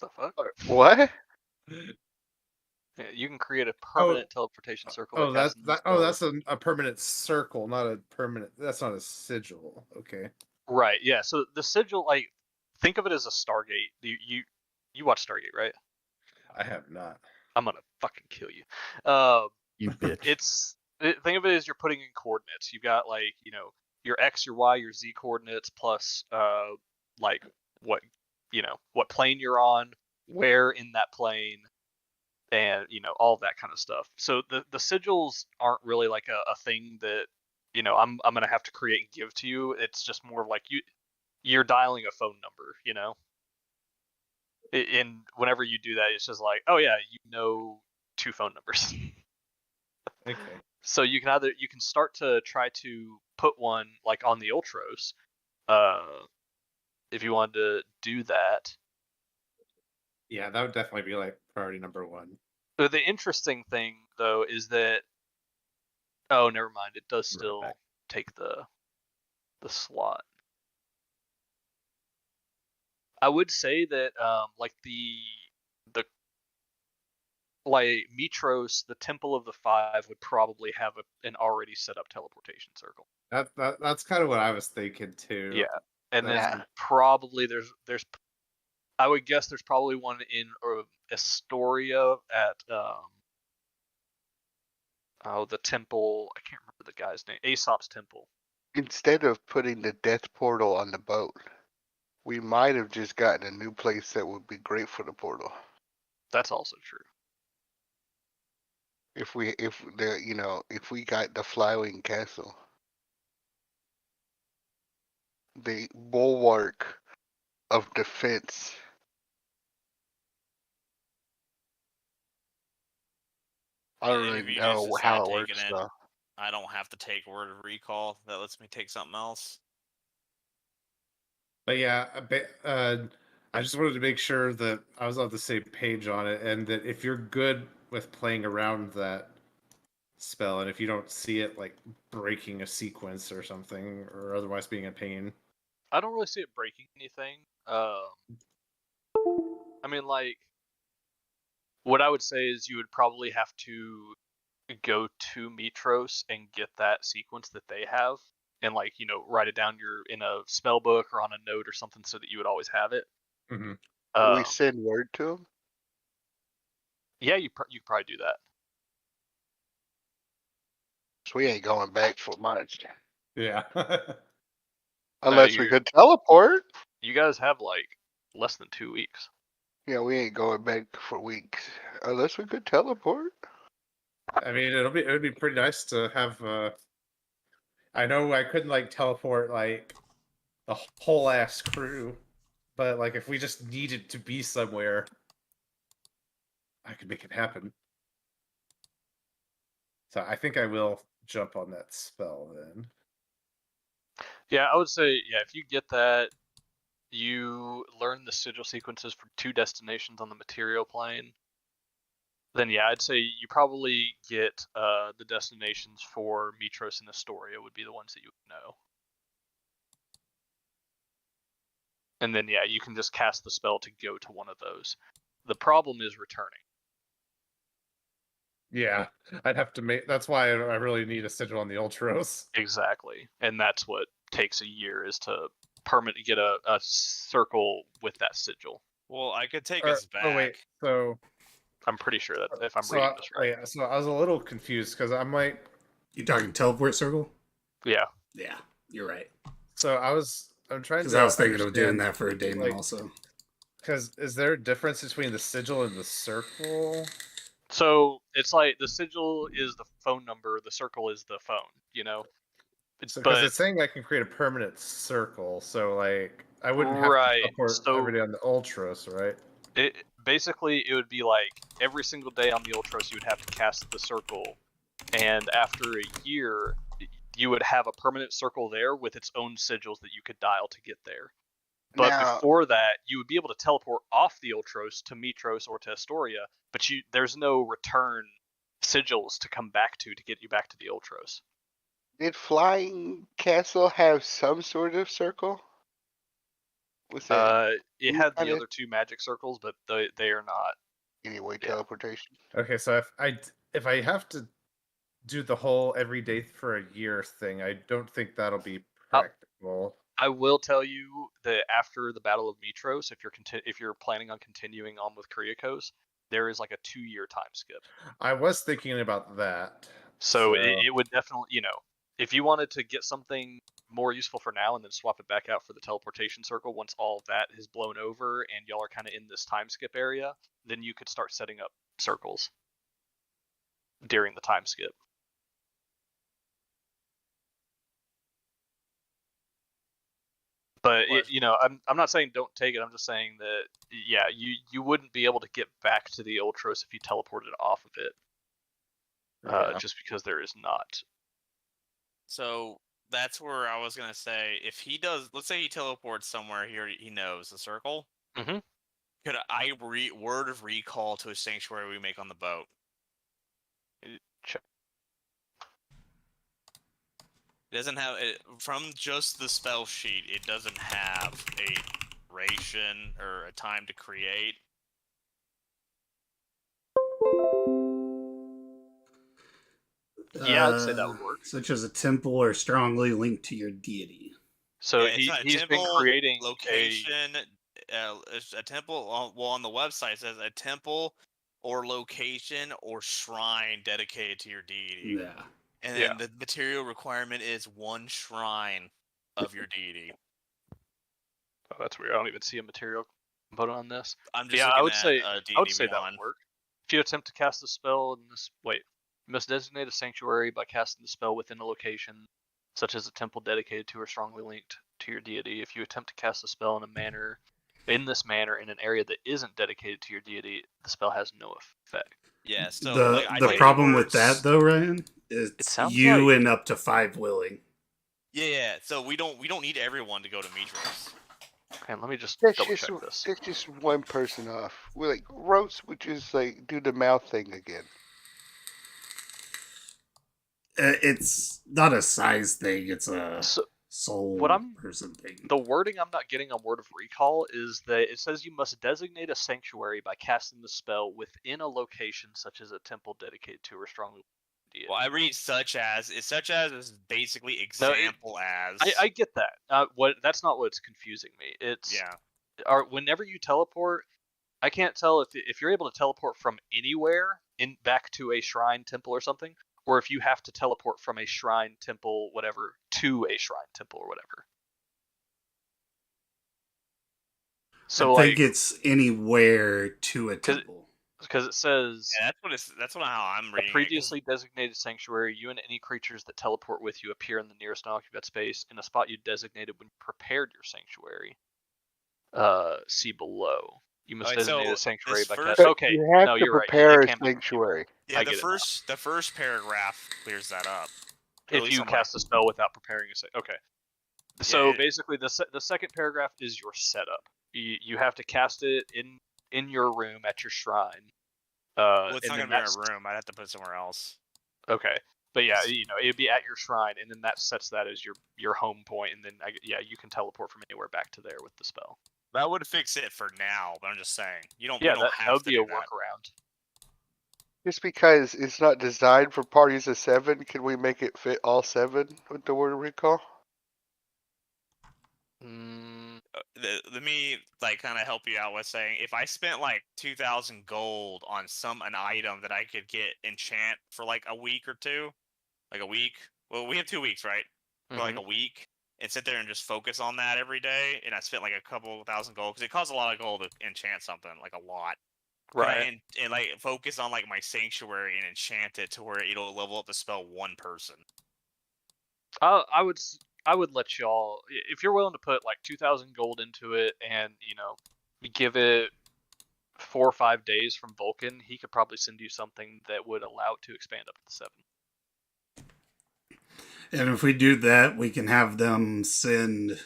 The fuck? What? Yeah, you can create a permanent teleportation circle. Oh, that's a permanent circle, not a permanent. That's not a sigil. Okay. Right. Yeah. So the sigil, like, think of it as a Stargate. You watch Stargate, right? I have not. I'm gonna fucking kill you. You bitch. Think of it as you're putting in coordinates. You've got like your X, your Y, your Z coordinates plus like what what plane you're on, where in that plane, and all that kind of stuff. So the sigils aren't really like a thing that I'm gonna have to create and give to you. It's just more of like you're dialing a phone number, and whenever you do that, it's just like, oh yeah, 2 phone numbers. Okay. So you can start to try to put one like on the Ultros, if you wanted to do that. Yeah, that would definitely be like priority number 1. But the interesting thing though is that oh, never mind, it does still take the slot. I would say that like the like Mitros, the Temple of the Five would probably have an already set up teleportation circle. That's kind of what I was thinking too. Yeah, and then probably there's I would guess there's probably one in Astoria at the temple. I can't remember the guy's name. Aesop's temple. Instead of putting the death portal on the boat. We might have just gotten a new place that would be great for the portal. That's also true. If we got the Flywing Castle, the bulwark of defense. I don't really know how it works though. I don't have to take Word of Recall. That lets me take something else. But yeah, I just wanted to make sure that I was on the same page on it, and that if you're good with playing around that spell, and if you don't see it like breaking a sequence or something, or otherwise being a pain. I don't really see it breaking anything. I mean, like, what I would say is you would probably have to go to Mitros and get that sequence that they have, and like write it down in a spell book or on a note or something so that you would always have it. Mm-hmm. Can we send word to them? Yeah, you could probably do that. So we ain't going back for much. Yeah. Unless we could teleport. You guys have like less than 2 weeks. Yeah, we ain't going back for weeks. Unless we could teleport. I mean, it would be pretty nice to have. I know I couldn't like teleport like the whole ass crew, but like if we just needed to be somewhere, I could make it happen. So I think I will jump on that spell then. Yeah, I would say if you get that, you learn the sigil sequences for 2 destinations on the material plane. Then I'd say you probably get the destinations for Mitros and Astoria would be the ones that you would know. And then you can just cast the spell to go to one of those. The problem is returning. Yeah, I'd have to make. That's why I really need a sigil on the Ultros. Exactly, and that's what takes a year is to permanently get a circle with that sigil. Well, I could take us back. Oh wait, so I'm pretty sure that if I'm reading this right. Wait, so I was a little confused because I'm like, you talking teleport circle? Yeah. Yeah, you're right. So I'm trying to. Because I was thinking of doing that for a daemon also. Because is there a difference between the sigil and the circle? So it's like the sigil is the phone number, the circle is the phone, Because it's saying I can create a permanent circle, so like I wouldn't have to teleport every day on the Ultros, right? Basically it would be like every single day on the Ultros you would have to cast the circle, and after a year you would have a permanent circle there with its own sigils that you could dial to get there. But before that, you would be able to teleport off the Ultros to Mitros or to Astoria, but there's no return sigils to come back to get you back to the Ultros. Did Flying Castle have some sort of circle? It had the other 2 magic circles, but they are not. Anyway, teleportation. Okay, so if I have to do the whole every day for a year thing, I don't think that'll be practical. I will tell you that after the Battle of Mitros, if you're planning on continuing on with Kriakos, there is like a 2-year time skip. I was thinking about that. So it would definitely, if you wanted to get something more useful for now and then swap it back out for the teleportation circle once all of that is blown over and y'all are kind of in this time skip area, then you could start setting up circles during the time skip. But I'm not saying don't take it. I'm just saying that you wouldn't be able to get back to the Ultros if you teleported off of it, just because there is not. So that's where I was gonna say, if he does, let's say he teleports somewhere here, he knows the circle. Mm-hmm. Could I word of recall to a sanctuary we make on the boat? Check. It doesn't have from just the spell sheet. It doesn't have a duration or a time to create. Yeah, I'd say that would work. Such as a temple or strongly linked to your deity. So he's been creating location. A temple. On the website it says a temple or location or shrine dedicated to your deity. Yeah. And then the material requirement is 1 shrine of your deity. Oh, that's weird. I don't even see a material component on this. I'm just Yeah, looking I would at say D&D I would say that Beyond. would work. If you attempt to cast a spell in this, wait, you must designate a sanctuary by casting the spell within a location, such as a temple dedicated to or strongly linked to your deity. If you attempt to cast a spell in this manner in an area that isn't dedicated to your deity, the spell has no effect. Yeah, so the problem with that though, Ryan, is It sounds you like and up to 5 willing. Yeah. So we don't need everyone to go to Mitros. Okay, let me just That's double just check this. that's just one person off. We're like Rose would just like do the mouth thing again. It's not a size thing. It's a soul person thing. The wording I'm not getting on Word of Recall is that it says you must designate a sanctuary by casting the spell within a location such as a temple dedicated to or strongly deity. Well, I read such as is basically example as. I get that. That's not what's confusing me. It's whenever you teleport, I can't tell if you're able to teleport from anywhere back to a shrine, temple, or something, or if you have to teleport from a shrine, temple, whatever, to a shrine, temple, or whatever. So I think it's anywhere to a temple. Because it says that's how I'm reading. A previously designated sanctuary, you and any creatures that teleport with you appear in the nearest unoccupied space in a spot you designated when you prepared your sanctuary. See below. You must designate a sanctuary by casting. Okay, you have to you're prepare right. a sanctuary. Yeah, the first paragraph clears that up. If you cast a spell without preparing a sanctuary. Okay. So basically, the second paragraph is your setup. You have to cast it in your room at your shrine. Well, it's not gonna be in a room. I'd have to put it somewhere else. Okay, but yeah, it'd be at your shrine, and then that sets that as your home point, and then you can teleport from anywhere back to there with the spell. That would fix it for now, but I'm just saying you don't. Yeah, that would be a workaround. Just because it's not designed for parties of 7, can we make it fit all 7 with the Word of Recall? Let me kind of help you out with saying if I spent 2,000 gold on an item that I could get enchant for a week or two, a week. Well, we have 2 weeks, right? For a week, and sit there and just focus on that every day, and I spent a couple thousand gold because it costs a lot of gold to enchant something, a lot. Right. And focus on my sanctuary and enchant it to where it'll level up the spell one person. I would let y'all, if you're willing to put 2,000 gold into it and give it 4 or 5 days from Vulcan, he could probably send you something that would allow it to expand up to 7. And if we do that, we can have them send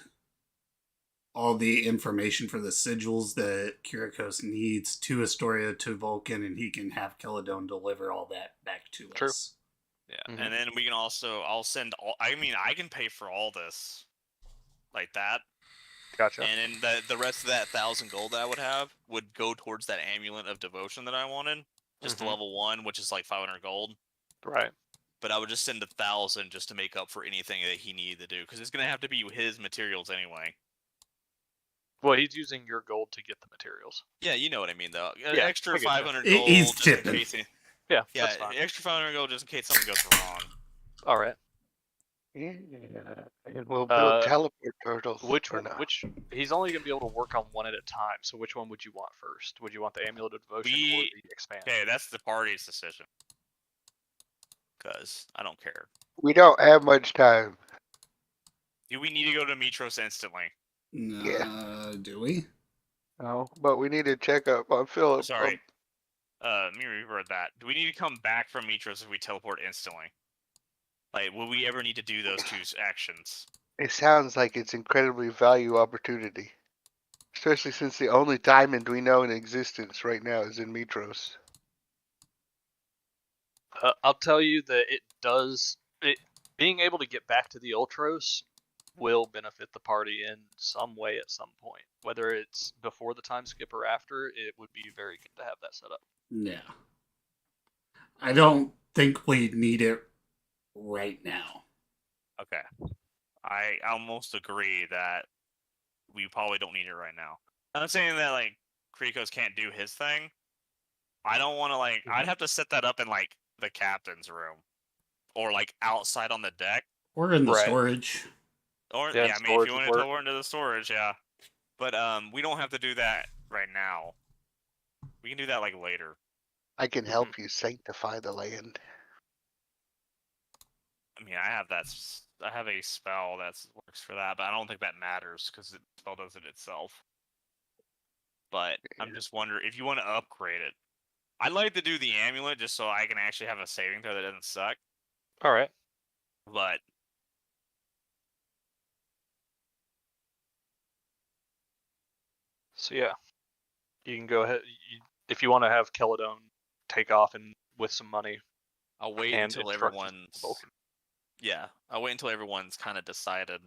all the information for the sigils that Kyriakos needs to Astoria, to Vulcan, and he can have Celadon deliver all that back to us. Yeah, and then we can also, I'll send all, I can pay for all this, like that. Gotcha. And then the rest of that 1,000 gold that I would have would go towards that amulet of devotion that I wanted, just level 1, which is 500 gold. Right. But I would just send 1,000 just to make up for anything that he needed to do, because it's gonna have to be his materials anyway. Well, he's using your gold to get the materials. Yeah, you know what I mean, though. Yeah, extra 500 gold. He's tipping. Yeah, extra 500 gold just in case something goes wrong. All right. Yeah, and we'll build teleport turtles. Which he's only gonna be able to work on one at a time. So which one would you want first? Would you want the amulet of devotion or the expand? Okay, that's the party's decision. Because I don't care. We don't have much time. Do we need to go to Mitros instantly? Do we? No, but we need to check up on Philip. Sorry. Let me reword that. Do we need to come back from Mitros if we teleport instantly? Will we ever need to do those 2 actions? It sounds like it's incredibly value opportunity. Especially since the only diamond we know in existence right now is in Mitros. I'll tell you that being able to get back to the Ultros will benefit the party in some way at some point. Whether it's before the time skip or after, it would be very good to have that set up. Yeah. I don't think we need it right now. Okay. I almost agree that we probably don't need it right now. I'm not saying that, Kyriakos can't do his thing. I don't want to, I'd have to set that up in, the captain's room. Or, outside on the deck. Or in the storage. Or, if you want to teleport into the storage, yeah. But we don't have to do that right now. We can do that like later. I can help you sanctify the land. I mean, I have a spell that works for that, but I don't think that matters because the spell does it itself. But I'm just wondering if you want to upgrade it. I'd like to do the amulet just so I can actually have a saving throw that doesn't suck. All right. But so yeah, you can go ahead. If you want to have Celadon take off and with some money. I'll wait and until instructions everyone's. from Vulcan. Yeah, I'll wait until everyone's kind of decided.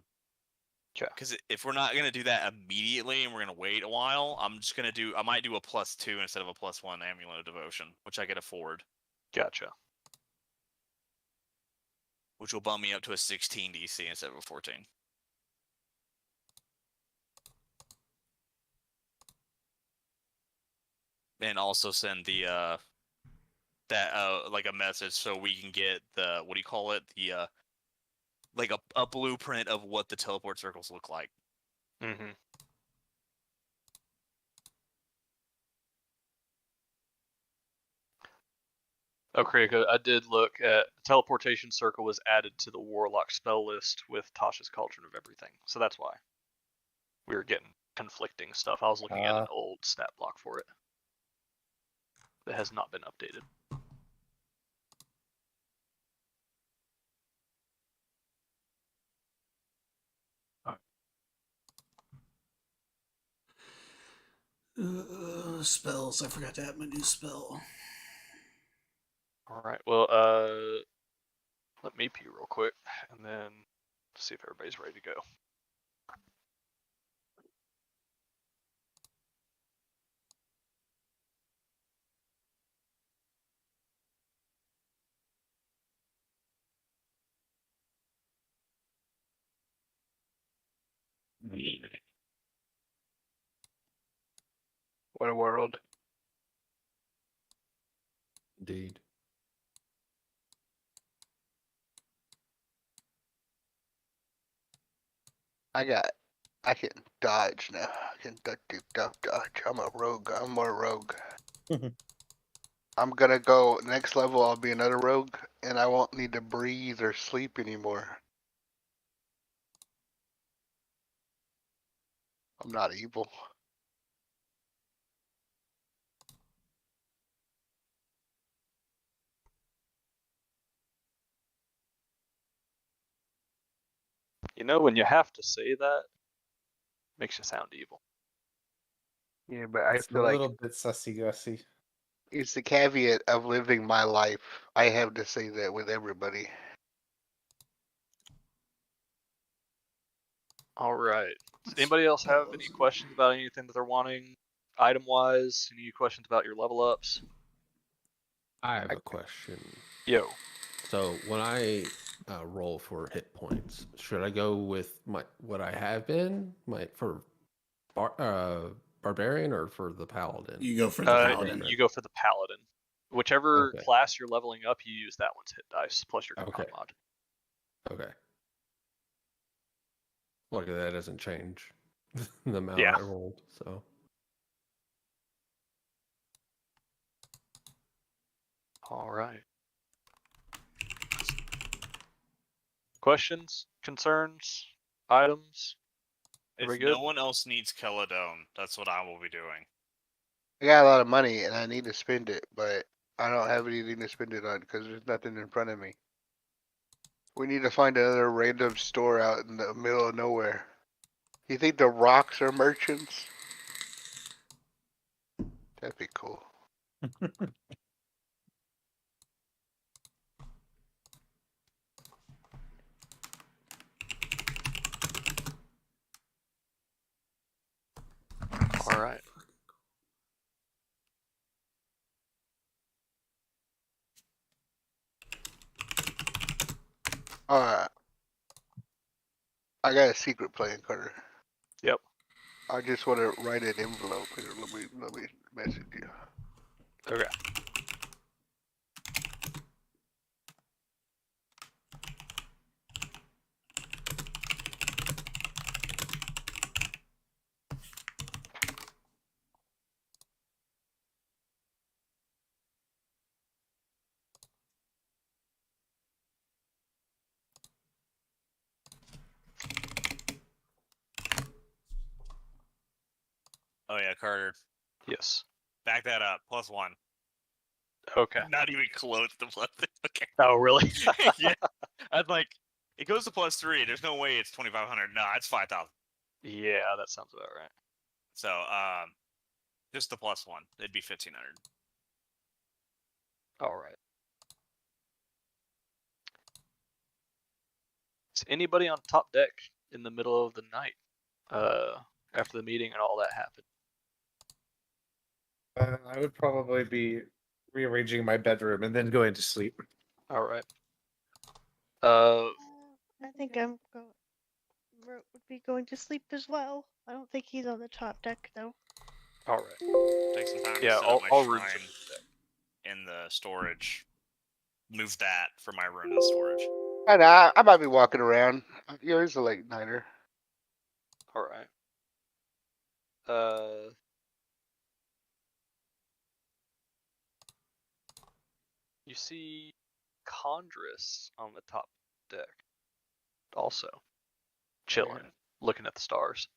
Okay. Because if we're not gonna do that immediately and we're gonna wait a while, I might do a +2 instead of a +1 amulet of devotion, which I could afford. Gotcha. Which will bump me up to a 16 DC instead of a 14. And also send the like a message so we can get the what do you call it? The like a blueprint of what the teleport circles look like. Mm-hmm. Okay, I did look at teleportation circle was added to the warlock spell list with Tasha's Cauldron of Everything, so that's why we were getting conflicting stuff. I was looking at an old stat block for it that has not been updated. Spells. I forgot to add my new spell. All right. Well, let me pee real quick, and then see if everybody's ready to go. What a world. Indeed. I can dodge now. I can dodge. I'm a rogue. I'm more rogue. I'm gonna go next level. I'll be another rogue, and I won't need to breathe or sleep anymore. I'm not evil. You know, when you have to say that, makes you sound evil. Yeah, but I It's a feel like little bit sussy gussy. it's the caveat of living my life. I have to say that with everybody. All right. Does anybody else have any questions about anything that they're wanting, item-wise? Any questions about your level ups? I have a question. Yo. So when I roll for hit points, should I go with what I have been for barbarian or for the paladin? You go for the paladin. You go for the paladin. Whichever Okay. class you're leveling up, you use that one's hit dice plus your command Okay. mod. Okay. Look, that doesn't change the amount Yeah. I rolled. So All right. Questions, concerns, items? If Everybody good? no one else needs Celadon, that's what I will be doing. I got a lot of money and I need to spend it, but I don't have anything to spend it on because there's nothing in front of me. We need to find another random store out in the middle of nowhere. You think the rocks are merchants? That'd be cool. All right. Alright. I got a secret plan, Carter. Yep. I just want to write an envelope here. Let me message you. Okay. Oh yeah, Carter. Yes. Back that up. +1. Okay. Not even close to +. Okay. Oh, really? Yeah. I'd like it goes to +3. There's no way it's 2,500. No, it's 5,000. Yeah, that sounds about right. So, just the +1. It'd be 1,500. All right. Is anybody on top deck in the middle of the night? After the meeting and all that happened. I would probably be rearranging my bedroom and then going to sleep. All right. I think I'm would be going to sleep as well. I don't think he's on the top deck though. All right. Take some time Yeah, to set up my all rooms are shrine in the storage. Move that for my room in storage. I might be walking around. It's a late nighter. all right. You see Chondrus on the top deck, also chilling, looking at the stars.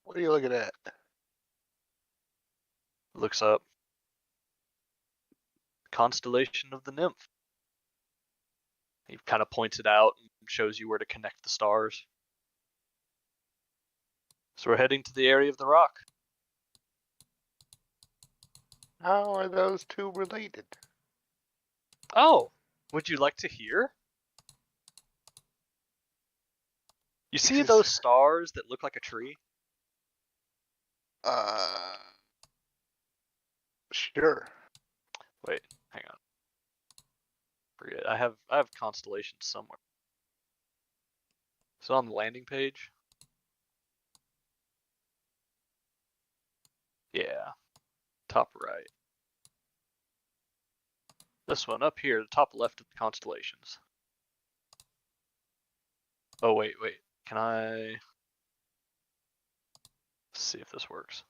What are you looking at? Looks up. Constellation of the Nymph. He kind of points it out and shows you where to connect the stars. So we're heading to the area of the rock. How are those two related? Oh, would you like to hear? You see those stars that look like a tree? Sure. Wait, hang on. Forget. I have constellations somewhere. So on the landing page. Yeah. Top right. This one up here, the top left of the constellations. Oh wait. Can I see if this works?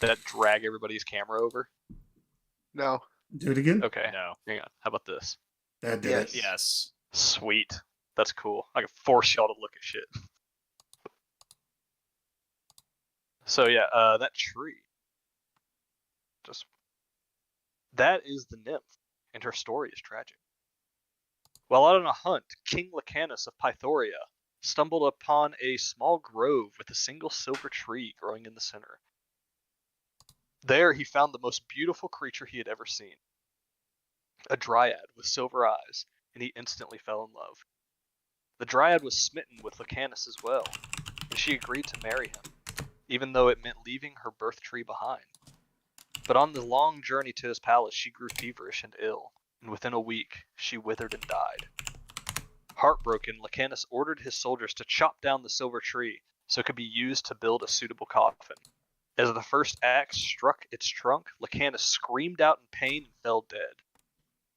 Did that drag everybody's camera over? No. Do it again. Okay. No. Hang on. How about this? That did Yes. it. Yes. Sweet. That's cool. I can force y'all to look at shit. So yeah, that tree. That is the nymph, and her story is tragic. While out on a hunt, King Lycanus of Pythoria stumbled upon a small grove with a single silver tree growing in the center. There he found the most beautiful creature he had ever seen. A dryad with silver eyes, and he instantly fell in love. The dryad was smitten with Lycanus as well, and she agreed to marry him, even though it meant leaving her birth tree behind. But on the long journey to his palace, she grew feverish and ill, and within a week, she withered and died. Heartbroken, Lycanus ordered his soldiers to chop down the silver tree so it could be used to build a suitable coffin. As the first axe struck its trunk, Lycanus screamed out in pain and fell dead.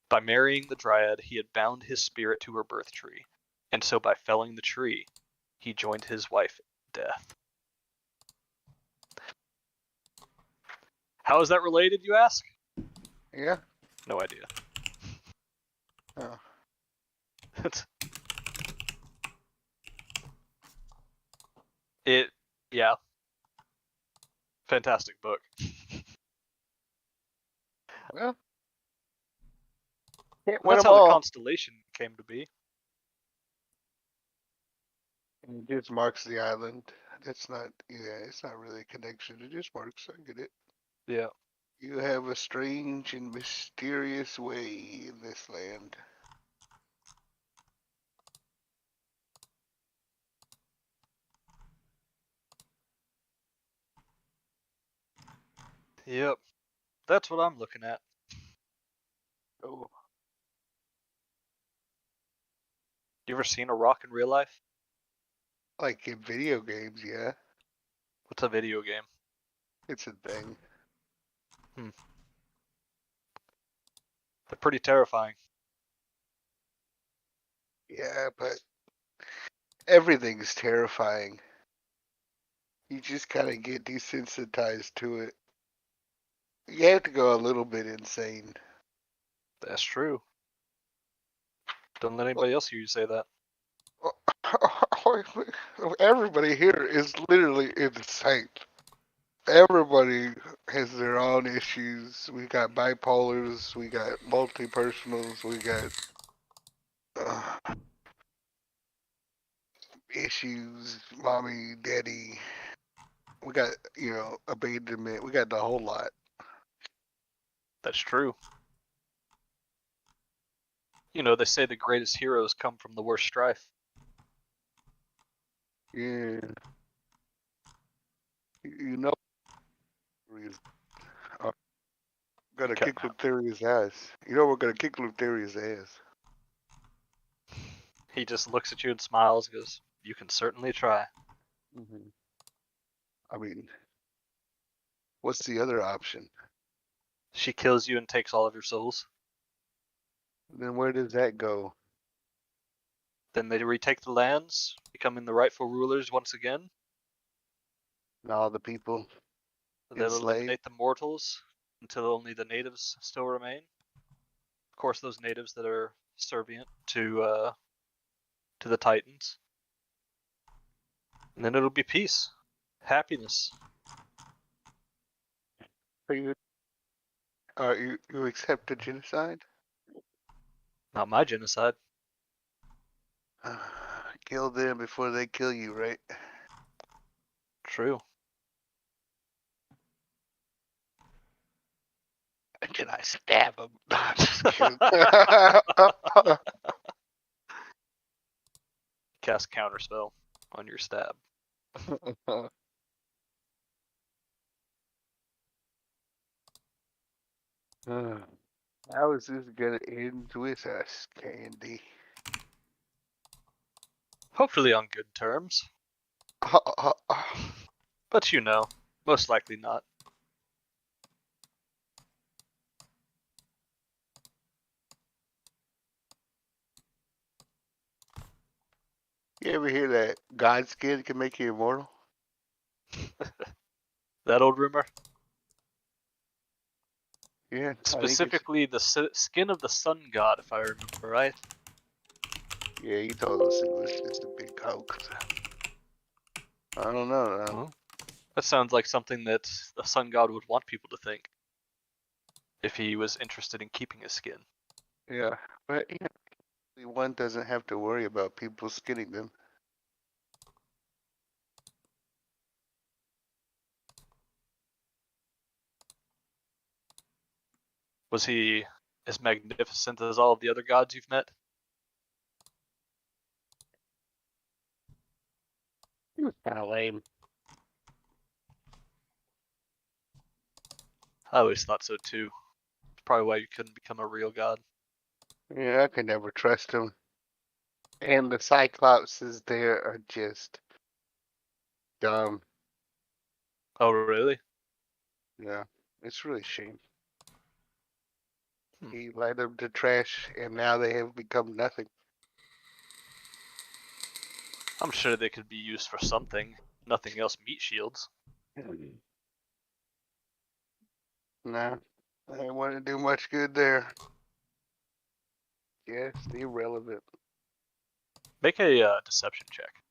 By marrying the dryad, he had bound his spirit to her birth tree, and so by felling the tree, he joined his wife in death. How is that related, you ask? Yeah. No idea. Oh. Yeah. Fantastic book. Well. That's how the constellation came to be. It just marks the island. It's not really a connection. It just marks. I get it. Yeah. You have a strange and mysterious way in this land. Yep. That's what I'm looking at. Oh. You ever seen a rock in real life? Like in video games, yeah. What's a video game? It's a thing. They're pretty terrifying. Yeah, but everything's terrifying. You just kind of get desensitized to it. You have to go a little bit insane. That's true. Don't let anybody else hear you say that. Everybody here is literally insane. Everybody has their own issues. We got bipolars, we got multi-personals, we got issues, mommy, daddy. We got, abandonment. We got the whole lot. That's true. You know, they say the greatest heroes come from the worst strife. Yeah. You know, gonna kick Lutheria's ass. You know, we're gonna kick Lutheria's ass. He just looks at you and smiles and goes, "You can certainly try." Mm-hmm. I mean, what's the other option? She kills you and takes all of your souls. Then where does that go? Then they retake the lands, becoming the rightful rulers once again. And all the people They'll enslaved? eliminate the mortals until only the natives still remain. Of course, those natives that are subservient to the Titans. And then it'll be peace, happiness. So you accept the genocide? Not my genocide. Kill them before they kill you, right? True. Can I stab him? Cast counterspell on your stab. How is this gonna end with us, Candy? Hopefully on good terms. But you know, most likely not. You ever hear that God skin can make you immortal? That old rumor? Yeah. Specifically the skin of the sun god, if I remember right. Yeah, he told us it was just a big hoax. I don't know. Well, that sounds like something that the sun god would want people to think. If he was interested in keeping his skin. Yeah, but one doesn't have to worry about people skinning them. Was he as magnificent as all of the other gods you've met? He was kind of lame. I always thought so too. It's probably why you couldn't become a real god. Yeah, I could never trust him. And the Cyclopses there are just dumb. Oh, really? Yeah, it's really a shame. He led them to trash, and now they have become nothing. I'm sure they could be used for something. Nothing else meat shields. Nah, they wouldn't do much good there. Yes, irrelevant. Make a deception check.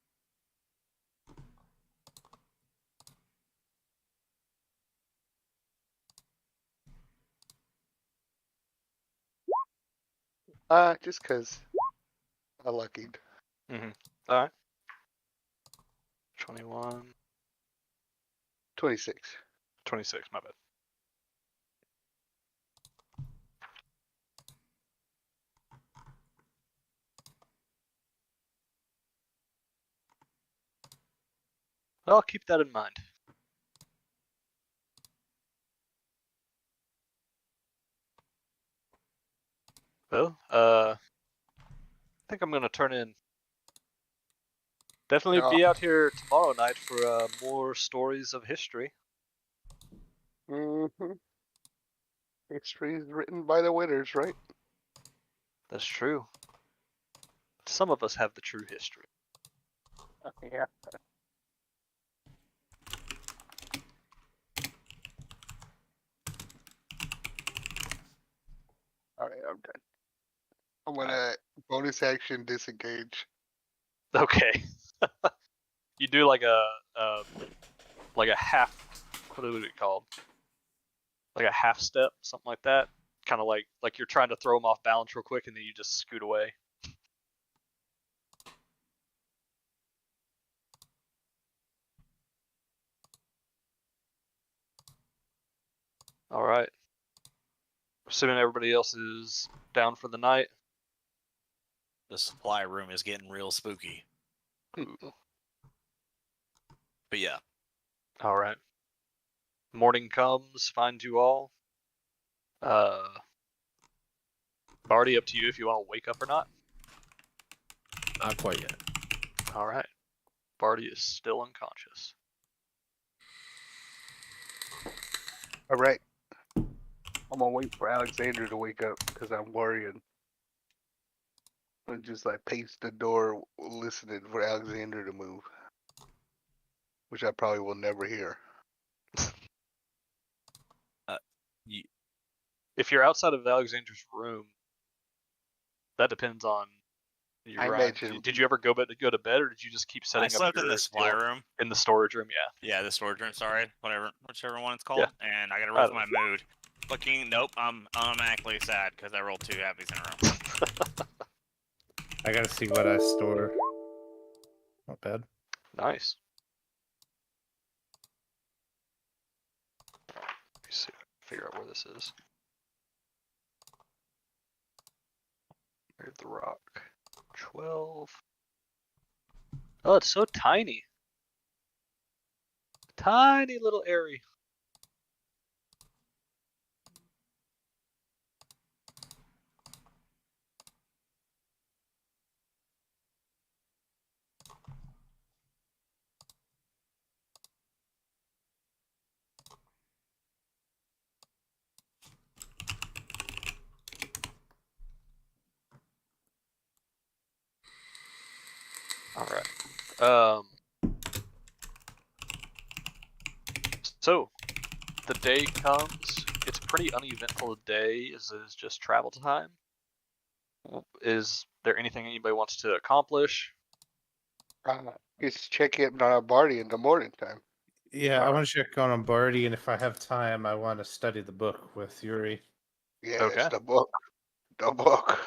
Just 'cause I luckied. Alright. 21. 26. 26, my bad. I'll keep that in mind. Well, I think I'm gonna turn in. Definitely be out here tomorrow night for more stories of history. Mm-hmm. History is written by the winners, right? That's true. Some of us have the true history. Yeah. All right, I'm done. I'm gonna bonus action disengage. Okay. You do like a half. What is it called? Like a half step, something like that. Kind of like you're trying to throw him off balance real quick, and then you just scoot away. All right. Assuming everybody else is down for the night. The supply room is getting real spooky. Ooh. But yeah. All right. Morning comes, finds you all. Barty, up to you if you want to wake up or not. Not quite yet. All right. Barty is still unconscious. All right. I'm gonna wait for Alexander to wake up because I'm worrying. I'm just like pace the door, listening for Alexander to move, which I probably will never hear. If you're outside of Alexander's room, that depends on your. I imagine. Did you ever go to bed, or did you just keep setting I up? slept in the supply room. In the storage room, yeah. Yeah, the storage room. Sorry, whichever one it's called. Yeah. And I gotta roll for my mood. Fucking nope. I'm automatically sad because I rolled 2 happies in a row. I gotta see what I store. Not bad. Nice. Let me see. Figure out where this is. There's the rock. 12. Oh, it's so tiny. Tiny little area. All right. So, the day comes. It's a pretty uneventful day. Is just travel time. Is there anything anybody wants to accomplish? Just check in on our Barty in the morning time. Yeah, I want to check on Barty, and if I have time, I want to study the book with Yuri. Yes, Okay. the book. The book.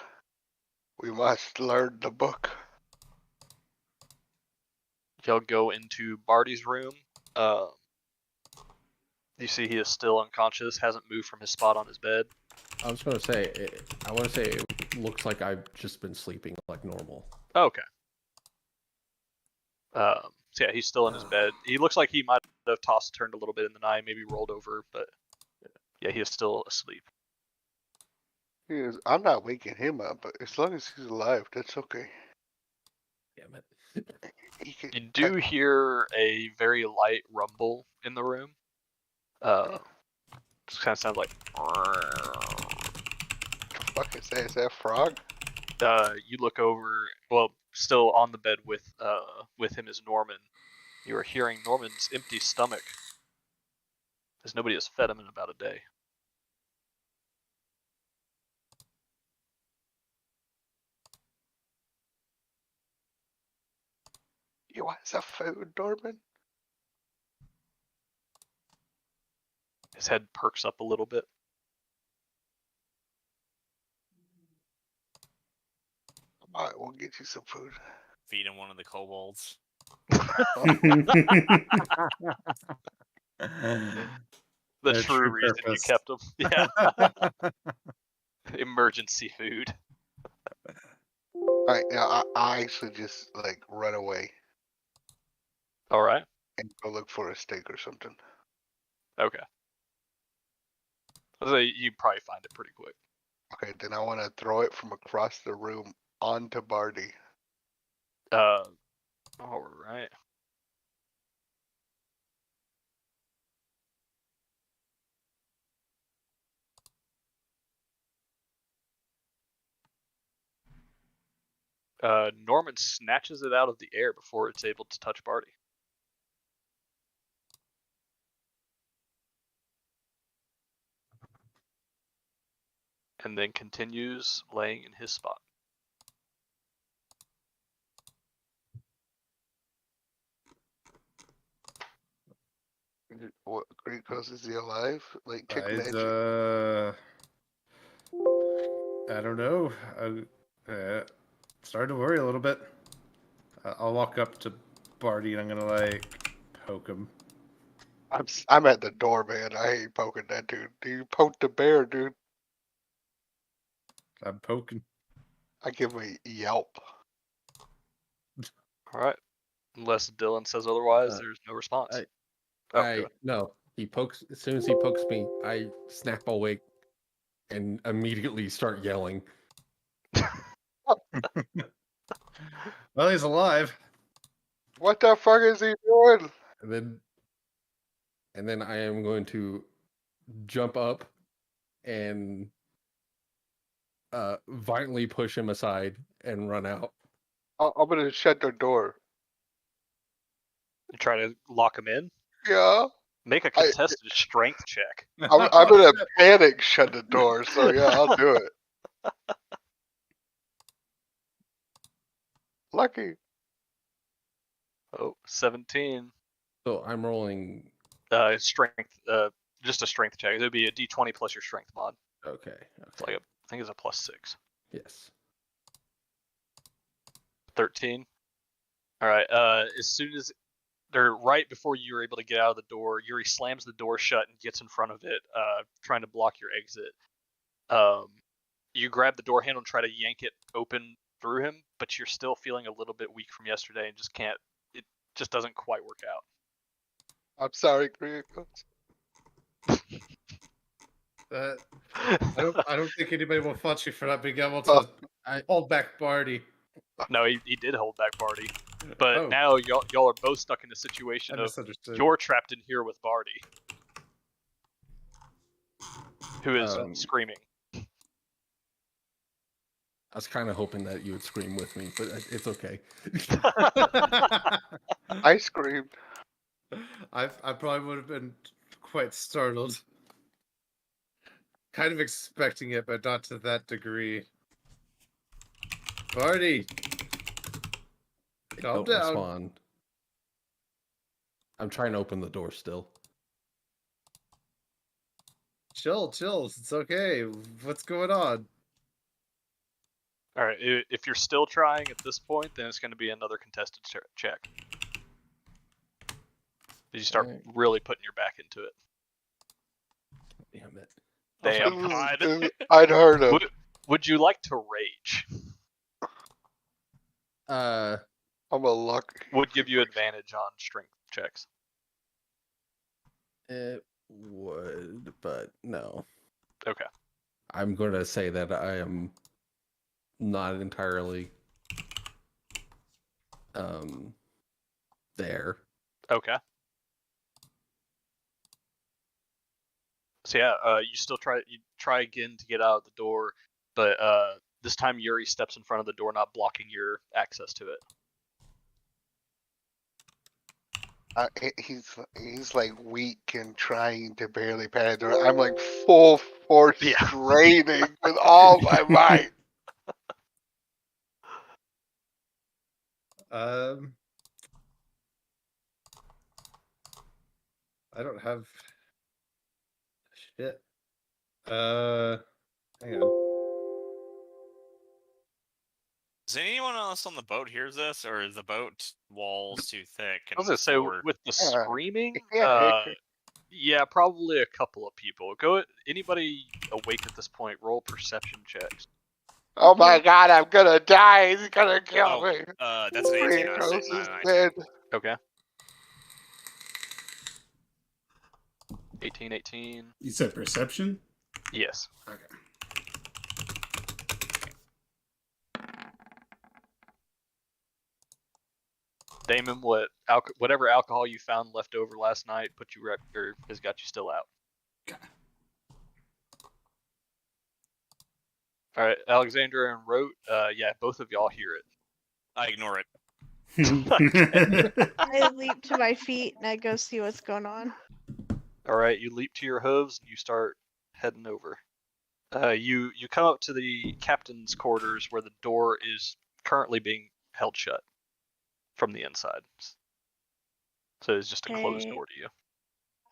We must learn the book. Y'all go into Barty's room. You see he is still unconscious, hasn't moved from his spot on his bed. I was going to say, it looks like I've just been sleeping like normal. Okay. So yeah, he's still in his bed. He looks like he might have tossed turned a little bit in the night, maybe rolled over, but yeah, he is still asleep. I'm not waking him up, but as long as he's alive, that's okay. Damn it. You do hear a very light rumble in the room. Just kind of sounds like. What the fuck is that? Is that a frog? You look over. Well, still on the bed with him is Norman. You are hearing Norman's empty stomach, as nobody has fed him in about a day. You want some food, Norman? His head perks up a little bit. Alright, we'll get you some food. Feed him one of the kobolds. The true reason you kept him. Yeah. Emergency food. Alright, now I actually just like run away. Alright. And go look for a steak or something. Okay. So you probably find it pretty quick. Okay, then I want to throw it from across the room onto Barty. Alright. Norman snatches it out of the air before it's able to touch Barty. And then continues laying in his spot. What, Kratos, is he alive? Like, check magic. I don't know. I'm starting to worry a little bit. I'll walk up to Barty and I'm gonna like poke him. I'm at the door, man. I ain't poking that dude. You poked the bear, dude. I'm poking. I give him a yelp. All right. Unless Dylan says otherwise, there's no response. No. He pokes. As soon as he pokes me, I snap awake and immediately start yelling. Well, he's alive. What the fuck is he doing? And then I am going to jump up and violently push him aside and run out. I'm gonna shut the door. You try to lock him in? Yeah. Make a contested strength check. I'm gonna panic shut the door, so yeah, I'll do it. Lucky. Oh, 17. So I'm rolling. Strength. Just a strength check. It would be a d20 plus your strength mod. Okay. It's like I think it's a +6. Yes. 13. All right. As soon as they're right before you were able to get out of the door, Yuri slams the door shut and gets in front of it, trying to block your exit. You grab the door handle and try to yank it open through him, but you're still feeling a little bit weak from yesterday and just can't. It just doesn't quite work out. I'm sorry, Kratos. I don't think anybody will fault you for not being able to hold back Barty. No, he did hold back Barty, but now y'all are both stuck in a situation of you're trapped in here with Barty, who is screaming. I was kind of hoping that you would scream with me, but it's okay. I screamed. I probably would have been quite startled. Kind of expecting it, but not to that degree. Barty! Calm down. Respond. I'm trying to open the door still. Chill. It's okay. What's going on? All right. If you're still trying at this point, then it's going to be another contested check. You start really putting your back into it. Damn it. Damn God. I'd heard him. Would you like to rage? I'm a luck. Would give you advantage on strength checks. It would, but no. Okay. I'm going to say that I am not entirely there. Okay. So yeah, you still try again to get out of the door, but this time Yuri steps in front of the door, not blocking your access to it. He's like weak and trying to barely pass the door. I'm like full force straining with all my might. I don't have shit. Hang on. Does anyone else on the boat hear this, or is the boat walls too thick? I was gonna say with the screaming, yeah, probably a couple of people. Anybody awake at this point? Roll perception checks. Oh my God, I'm gonna die. He's gonna kill me. That's an 18. Kratos is dead. Okay. 18. You said perception? Yes. Okay. Damon, whatever alcohol you found left over last night has got you still out. Okay. All right, Alexandra and Rote, yeah, both of y'all hear it. I ignore it. I leap to my feet and I go see what's going on. All right, you leap to your hooves and you start heading over. You come up to the captain's quarters where the door is currently being held shut from the inside. So it's just a closed door to you.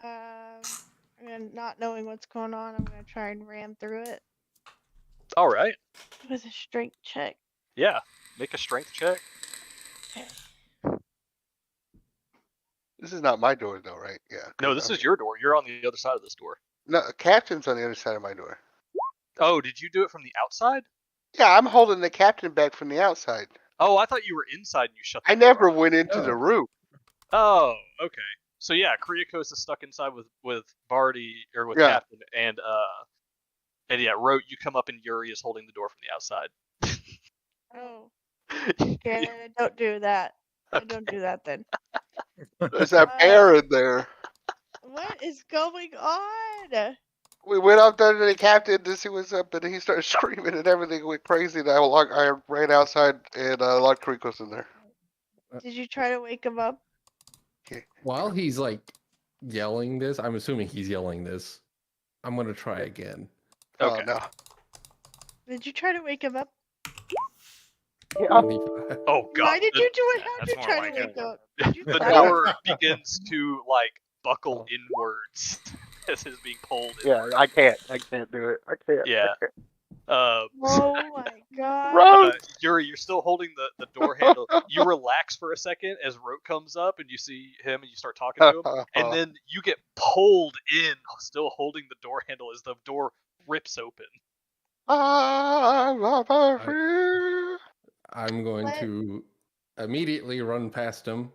And not knowing what's going on, I'm gonna try and ram through it All right. with a strength check. Yeah. Make a strength check. Okay. This is not my door, though, right? Yeah. No, this is your door. You're on the other side of this door. No, captain's on the other side of my door. Oh, did you do it from the outside? Yeah, I'm holding the captain back from the outside. Oh, I thought you were inside and you shut the I door never on. went into the room. Oh, okay. So yeah, Kriakos is stuck inside with Barty or with Yeah. Captain, and yeah, Rote, you come up and Yuri is holding the door from the outside. Oh. Okay, I don't do that. I don't do that then. There's that bear in there. What is going on? We went up there to the captain to see what's up, and he started screaming and everything went crazy. And I ran outside, and Lord Creek was in there. Did you try to wake him up? While he's like yelling this, I'm assuming he's yelling this. I'm gonna try again. Okay. Oh, no. Did you try to wake him up? Yeah. Oh god. Why did you do it? How did you more try like to it. wake up? Did you The try- door begins to like buckle inwards as it's being pulled. Yeah, I can't do it. I can't. Yeah. Oh my god. Rose! Yuri, you're still holding the door handle. You relax for a second as Rote comes up and you see him and you start talking to him. And then you get pulled in, still holding the door handle as the door rips open. I'm going What? to immediately run past him,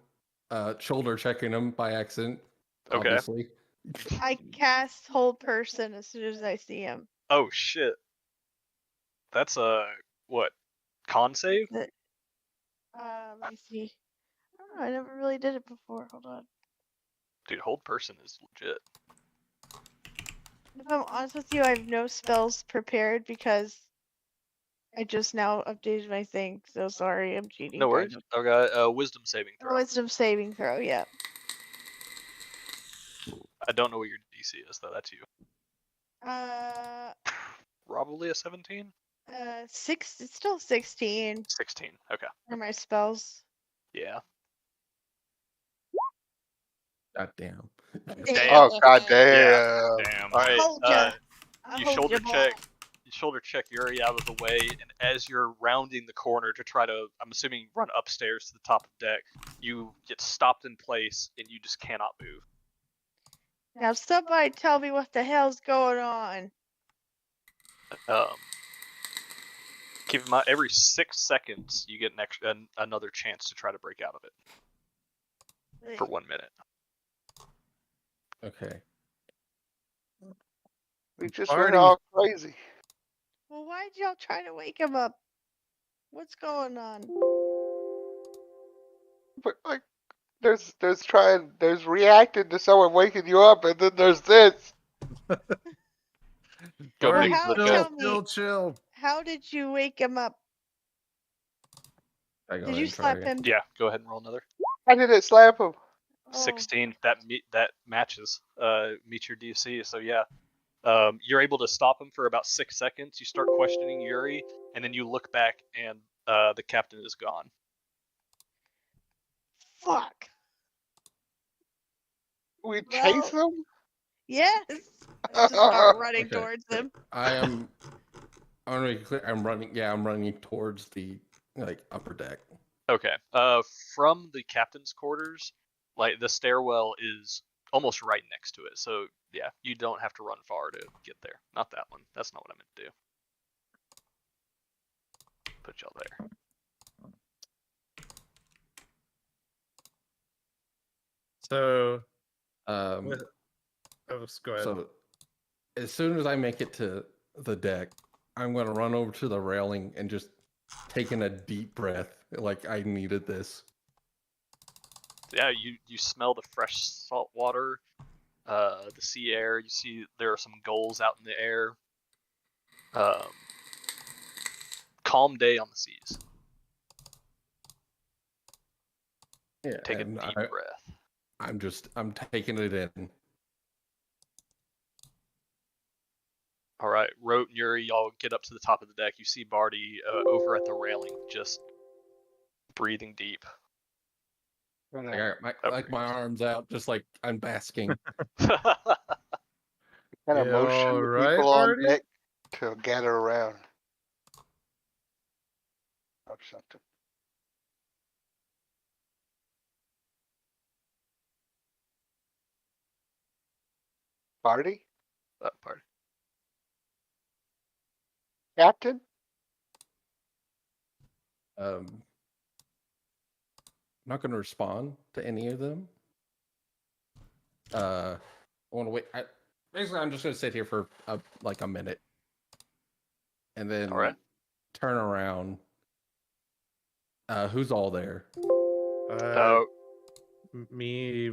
shoulder checking him by accident. Okay. Obviously. I cast hold person as soon as I see him. Oh shit. That's a what? Con save? Let me see. I never really did it before. Hold on. Dude, hold person is legit. If I'm honest with you, I have no spells prepared because I just now updated my thing. So sorry, I'm cheating. No kind worries. of. Okay, wisdom saving throw. Wisdom saving throw, yeah. I don't know what your DC is though. That's you. Uh, Probably a 17. it's still 16 16. Okay. for my spells. Yeah. God damn. Oh, god damn. Damn. All right. Hold ya. I You hold shoulder ya, boy. check. You shoulder check Yuri out of the way, and as you're rounding the corner to try to, I'm assuming, run upstairs to the top of deck, you get stopped in place and you just cannot move. Now somebody tell me what the hell's going on. Keep in mind, every 6 seconds you get another chance to try to break out of it for 1 minute. Okay. We just Already- went all crazy. Well, why'd y'all try to wake him up? What's going on? But like, there's reacting to someone waking you up, and then there's this. Go Well, make how- the tell check. me. chill. How did you wake him up? I go Did ahead you and try slap again. him? Yeah, go ahead and roll another. I didn't slap him. Oh. 16. That matches. Meet your DC. So yeah. You're able to stop him for about 6 seconds. You start questioning Yuri, and then you look back, and the captain is gone. Fuck. We chase Well- him? Yes. I just start running Okay, towards him. I want to make it clear. I'm running towards the upper deck. Okay. From the captain's quarters, like the stairwell is almost right next to it. So yeah, you don't have to run far to get there. Not that one. That's not what I meant to do. Put y'all there. So, Um, go ahead. so as soon as I make it to the deck, I'm going to run over to the railing and just taking a deep breath. Like I needed this. Yeah, you smell the fresh salt water, the sea air. You see there are some gulls out in the air. Calm day on the seas. Yeah, Take a and deep breath. I'm taking it in. All right, Rote and Yuri, y'all get up to the top of the deck. You see Barty over at the railing, just breathing deep. Like my arms out, just like I'm basking. Kind of motion the right, people on Marty? deck to gather around. Or something. Party? That part. Captain? I'm not going to respond to any of them. I want to wait. Basically, I'm just going to sit here for like a minute, and then turn around. Who's all there? Me,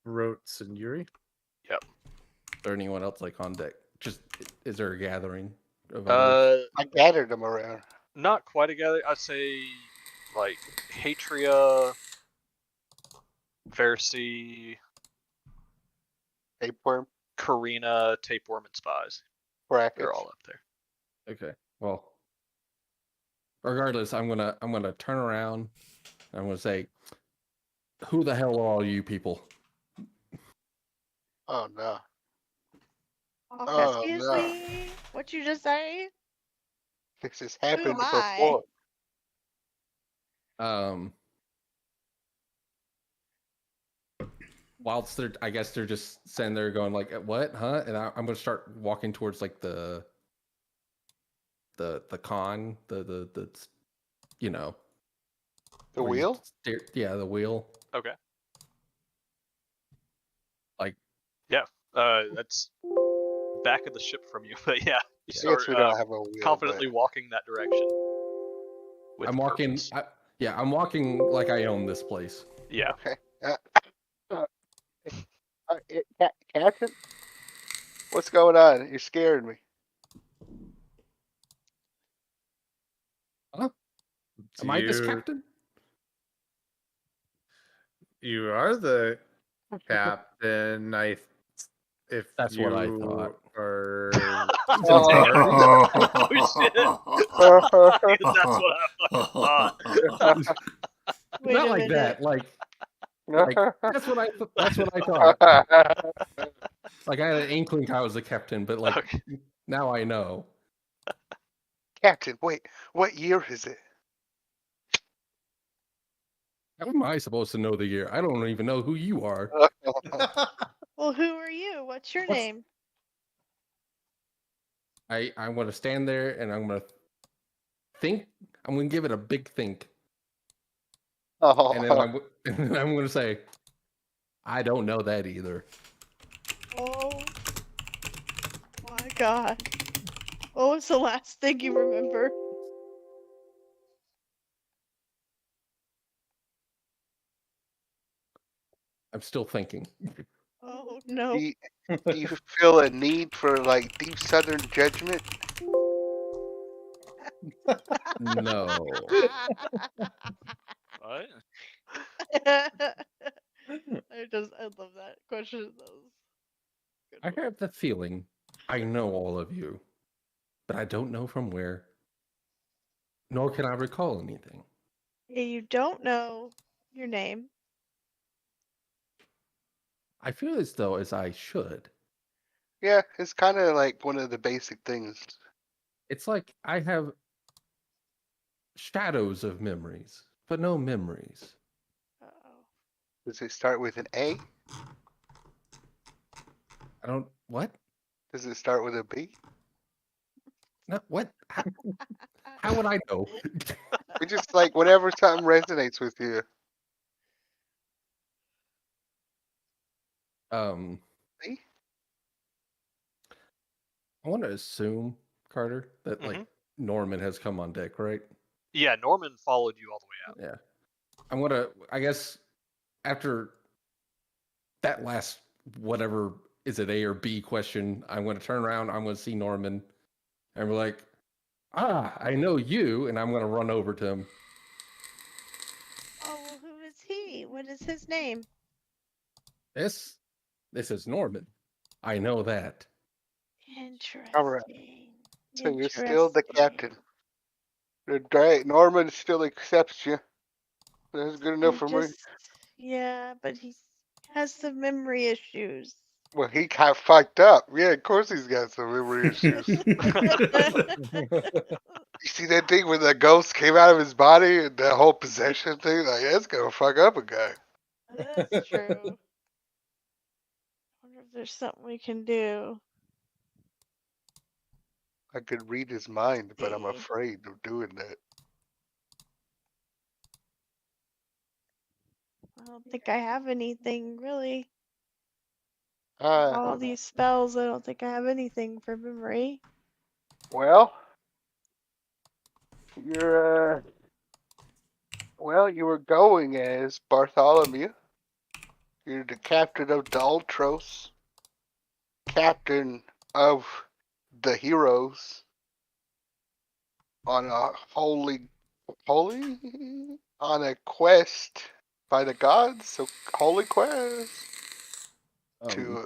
Rotes, and Yuri. Yep. Is there anyone else like on deck? Just is there a gathering of others? I gathered them around. Not quite a gathering. I'd say like Hatria, Versi, Tapeworm, Karina, Tapeworm, and Spies. Brackets. They're all up there. Okay. Well, regardless, I'm gonna turn around. And I'm gonna say, "Who the hell are all you people?" Oh no. Excuse me. What you just say? This has happened Who am I? before. Whilst I guess they're just sitting there going like, "What, huh?" And I'm gonna start walking towards like the con, the you know, the wheel. Yeah, the wheel. Okay. Like, yeah, that's back of the ship from you, but yeah, you start we don't have a wheel, confidently walking that direction. I'm walking. I'm walking like I own this place. Yeah. Okay. Captain, what's going on? You're scaring me. Huh? Am I this captain? You are the captain. If that's what I thought. Are oh shit! That's what I thought. Not like that. Like that's what I thought. Like I had an inkling I was the captain, but like now I know. Captain, wait, what year is it? How am I supposed to know the year? I don't even know who you are. Well, who are you? What's your name? I'm going to stand there and I'm going to think. I'm going to give it a big think. And then I'm going to say, I don't know that either. Oh my god. What was the last thing you remember? I'm still thinking. Oh no. Do you feel a need for like deep Southern judgment? No. What? I love that question. I have the feeling I know all of you, but I don't know from where, nor can I recall anything. You don't know your name. I feel as though as I should. Yeah, it's kind of like one of the basic things. It's like I have shadows of memories, but no memories. Does it start with an A? I don't. What? Does it start with a B? No. What? How would I know? It's just like whenever something resonates with you. I want to assume, Carter, that like Norman has come on deck, right? Yeah, Norman followed you all the way out. Yeah. I'm gonna. I guess after that last whatever is it A or B question, I'm gonna turn around. I'm gonna see Norman, and we're like, I know you, and I'm gonna run over to him. Oh, well, who is he? What is his name? This is Norman. I know that. Interesting. All right. So you're still the captain. Norman still accepts you. That's good enough for me. Yeah, but he has some memory issues. Well, he got fucked up. Yeah, of course he's got some memory issues. You see that thing when the ghost came out of his body and that whole possession thing? Like, that's gonna fuck up a guy. That's true. I wonder if there's something we can do. I could read his mind, but I'm afraid of doing that. I don't think I have anything really. All these spells, I don't think I have anything for memory. Well, you were going as Bartholomew. You're the captain of the Ultros, captain of the heroes on a on a quest by the gods, so holy quest to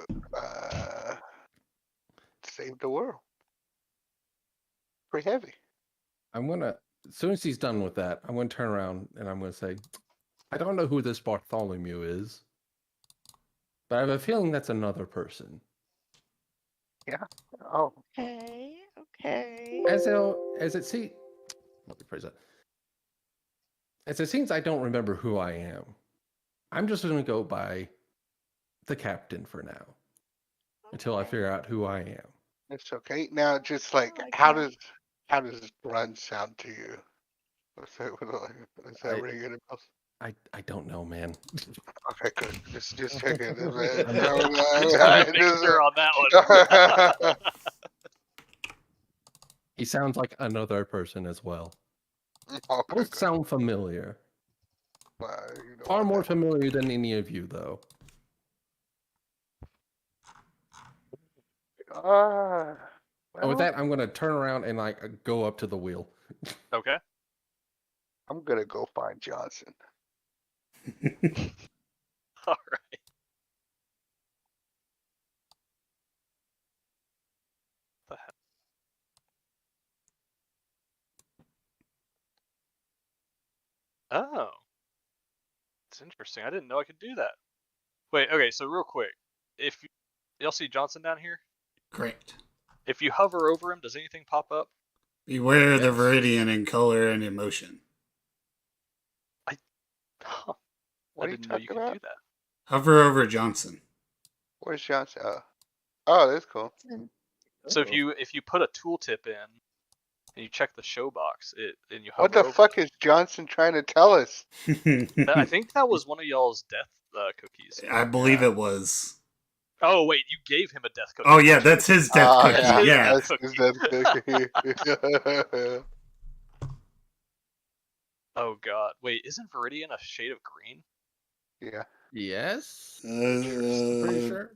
save the world. Pretty heavy. I'm gonna, as soon as he's done with that, I'm gonna turn around and I'm gonna say, I don't know who this Bartholomew is, but I have a feeling that's another person. Yeah. Oh. Okay. As it seems, let me phrase that. As it seems, I don't remember who I am. I'm just gonna go by the captain for now, until I figure out who I am. It's okay. Now, just like, how does run sound to you? What's that ring any bells? I don't know, man. Okay, good. Just checking. Just making sure on that one. He sounds like another person as well. Okay, Both sound familiar. Far more familiar than any of you, though. And with that, I'm going to turn around and go up to the wheel. Okay. I'm going to go find Johnson. All right. Oh. It's interesting. I didn't know I could do that. Wait, okay, so real quick. If y'all see Johnson down here? Correct. If you hover over him, does anything pop up? Beware the Viridian in color and emotion. I didn't know you could do that. Hover over Johnson. Where's Johnson? Oh, that's cool. So if you put a tooltip in and you check the show box, and you hover what the over fuck is Johnson trying to tell us? I think that was one of y'all's death cookies. I believe it was. Oh wait, you gave him a death cookie. Oh yeah, that's his death cookie. Yeah. That's his death cookie. Oh god, wait, isn't Viridian a shade of green? Yeah. Yes. Pretty sure.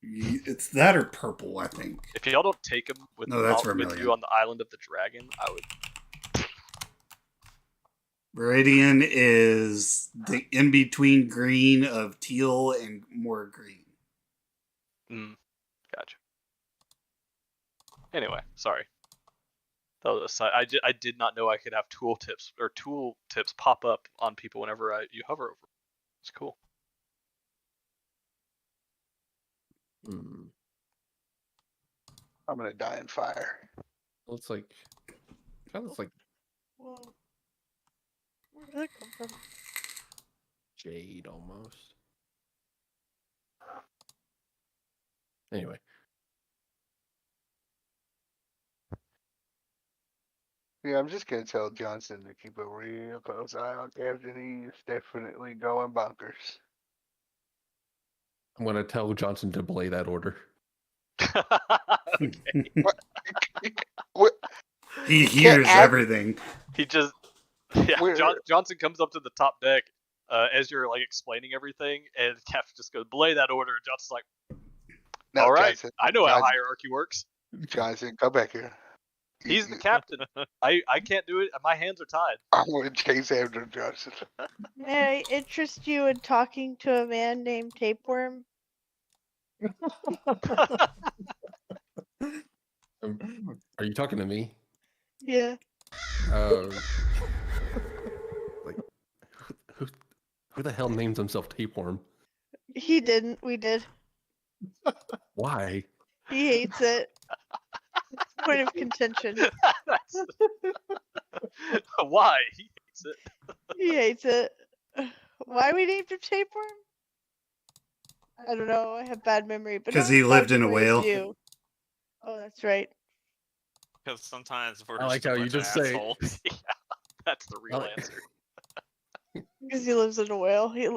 It's that or purple, I think. If y'all don't take him with, that's with you on the island of the dragon, I would. Viridian is the in-between green of teal and more green. Gotcha. Anyway, sorry. That was a side. I did not know I could have tooltips pop up on people whenever you hover over. It's cool. I'm gonna die in fire. Looks like. Kind of looks like. Whoa. Where did that come from? Jade almost. Anyway. Yeah, I'm just gonna tell Johnson to keep a real close eye on Captain. He's definitely going bonkers. I'm gonna tell Johnson to belay that order. Okay. What? He hears everything. He just Johnson comes up to the top deck as you're like explaining everything, and Captain just goes, belay that order. And Johnson's like, No, all right, Johnson, I know how hierarchy works. Johnson, come back here. He's the captain. I can't do it. My hands are tied. I'm gonna chase after Johnson. May I interest you in talking to a man named Tapeworm? Are you talking to me? Yeah. Like, Who the hell names himself Tapeworm? He didn't. We did. Why? He hates it. Point of contention. Why? He hates it. He hates it. Why we named him Tapeworm? I don't know. I have bad memory. Because he lived in a whale. You. Oh, that's right. Because sometimes we're I like how you just say. Yeah, that's the real answer. Because he lives in a whale. He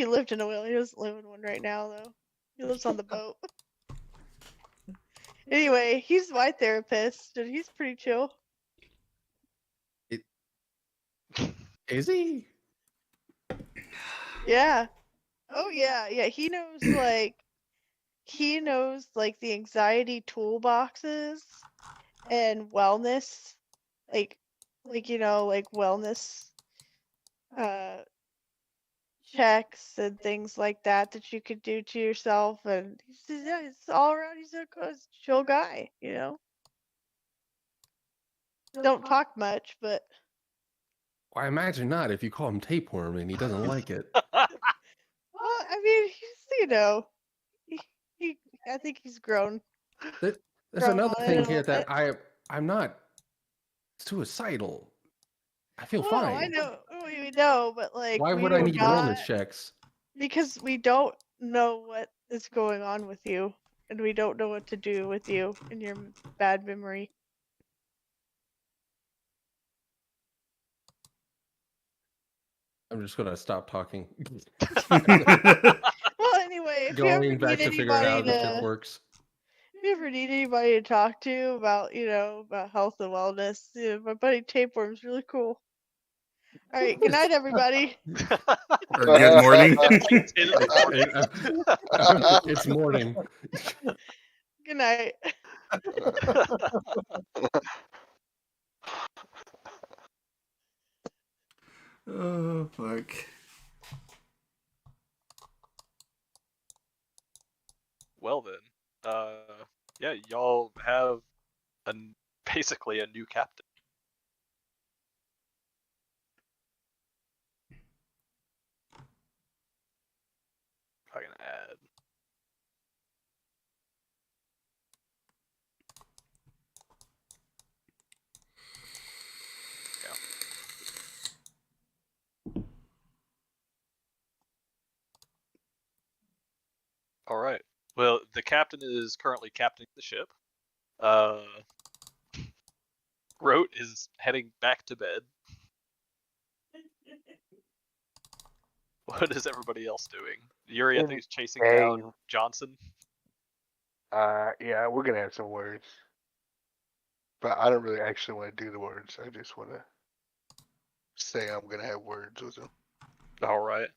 lived in a whale. He doesn't live in one right now, though. He lives on the boat. Anyway, he's my therapist, and he's pretty chill. Is he? Yeah. Oh yeah, yeah. He knows the anxiety toolboxes and wellness, like wellness checks and things like that you could do to yourself. And he's all around. He's a chill guy, Don't talk much, but. Well, I imagine not if you call him Tapeworm and he doesn't like it. Well, I mean, I think he's grown. There's another thing here that I'm not suicidal. I feel fine. I know, we know, but like, why would I need wellness checks? Because we don't know what is going on with you, and we don't know what to do with you and your bad memory. I'm just gonna stop talking. Well, anyway, if going back to figure out if it works. If you ever need anybody to talk to about, about health and wellness, my buddy Tapeworm's really cool. All right, good night, everybody. Or good morning. It's morning. Good night. Oh, fuck. Well then, yeah, y'all have basically a new captain. If I can add. All right. Well, the captain is currently captaining the ship. Grote is heading back to bed. What is everybody else doing? Yuri, I think, is chasing down Johnson. Yeah, we're gonna have some words, but I don't really actually want to do the words. I just want to say I'm gonna have words with him. All right.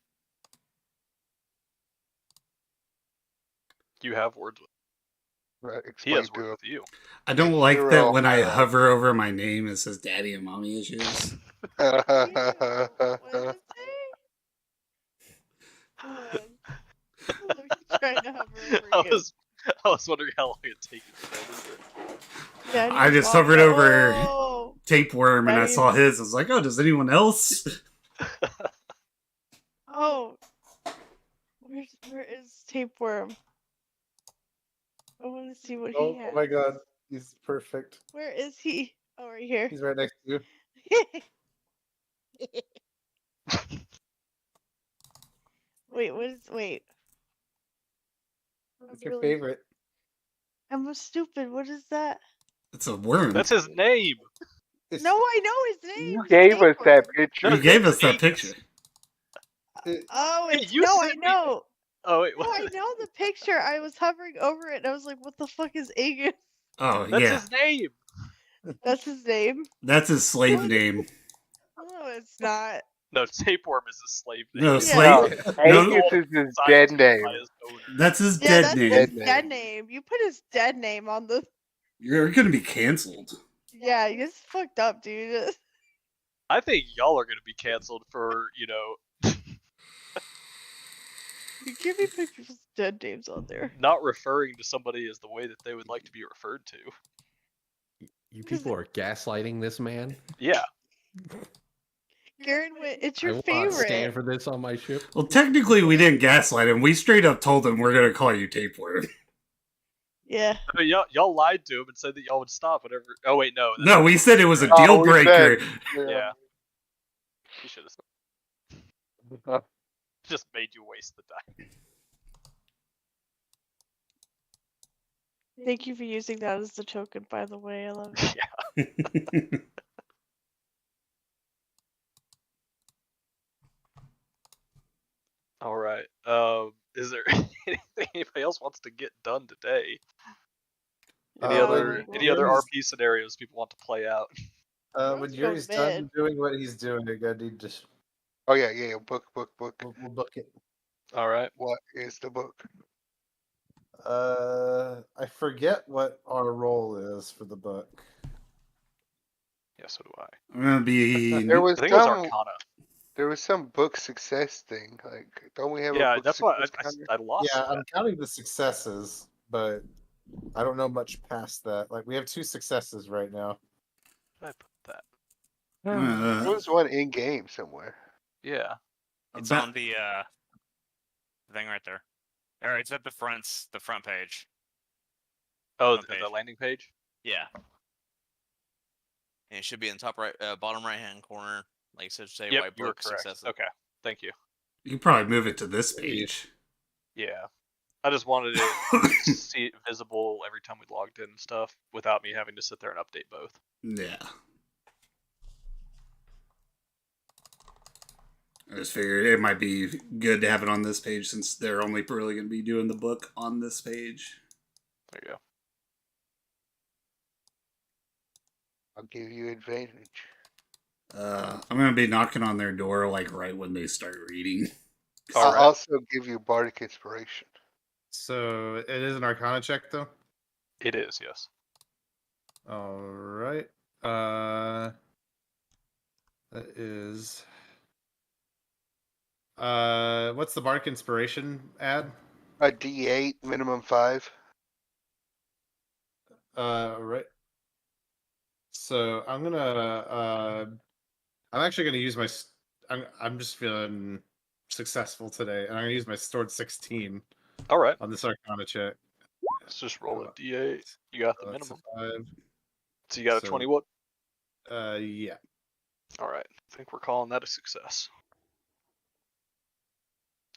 You have words with him. Right, he has words with you. I don't like that when I hover over my name, it says "Daddy and Mommy Issues." I was wondering how long it'd take you. I just hovered over Tapeworm and I saw his. I was like, "Oh, does anyone else?" Oh, where is Tapeworm? I want to see what he has. Oh my god, he's perfect. Where is he? Oh, right here. He's right next to you. Wait. What's your favorite? I'm stupid. What is that? It's a worm. That's his name. No, I know his name. You gave us that picture. You gave us that picture. Oh, I know. Oh wait, what? No, I know the picture. I was hovering over it and I was like, what the fuck is Agus? Oh, That's yeah. his name. That's his name? That's his slave name. No, it's not. No, Tapeworm is his slave name. No, slave. Agus is his dead name. That's his dead name. His dead name. You put his dead name on the. You're gonna be canceled. Yeah, you just fucked up, dude. I think y'all are gonna be canceled for, You give me people's dead names on there. Not referring to somebody as the way that they would like to be referred to. You people are gaslighting this man? Yeah. Garen, it's I your will not stand favorite. for this on my ship. Well, technically, we didn't gaslight him. We straight up told him we're gonna call you tapeworm. Yeah. I mean, y'all lied to him and said that y'all would stop whatever. Oh wait, no. that's No, not we what said it you was a said, right? deal we breaker. said, Yeah. You should have just made you waste the time. Thank you for using that as the token, by the way. I love it. Yeah. All right. Is there anything anybody else wants to get done today? Any other RP scenarios people want to play out? When Yuri's done doing what he's doing, I need to. Oh yeah. Book. We'll book it. All right. What is the book? I forget what our role is for the book. Yeah, so do I. I'm gonna be. There was I think it was some. Arcana. There was some book success thing. Like, don't we have? Yeah, a book that's why success I lost. Yeah, that. I'm counting the successes, but I don't know much past that. Like, we have 2 successes right now. Where did I put that? There was one in game somewhere. Yeah. It's on the thing right there. All right, it's at the front page. Oh, Front the page. landing page. Yeah. And it should be in the top right, bottom right hand corner. Like it says, say Yep, white you were book correct. successes. Okay, thank you. You can probably move it to this page. Yeah, I just wanted it to see it visible every time we logged in and stuff without me having to sit there and update both. Yeah. I just figured it might be good to have it on this page since they're only really going to be doing the book on this page. There you go. I'll give you advantage. I'm going to be knocking on their door like right when they start reading. I'll also give you bardic inspiration. So it is an Arcana check, though. It is, yes. All right. That is. What's the bardic inspiration add? A D8, minimum 5. Right. So I'm gonna. I'm actually gonna use my. I'm just feeling successful today, and I'm gonna use my stored 16. All right. On this Arcana check. Let's just roll a D8. You got the minimum. 5. So you got a 20 what? Yeah. All right. I think we're calling that a success.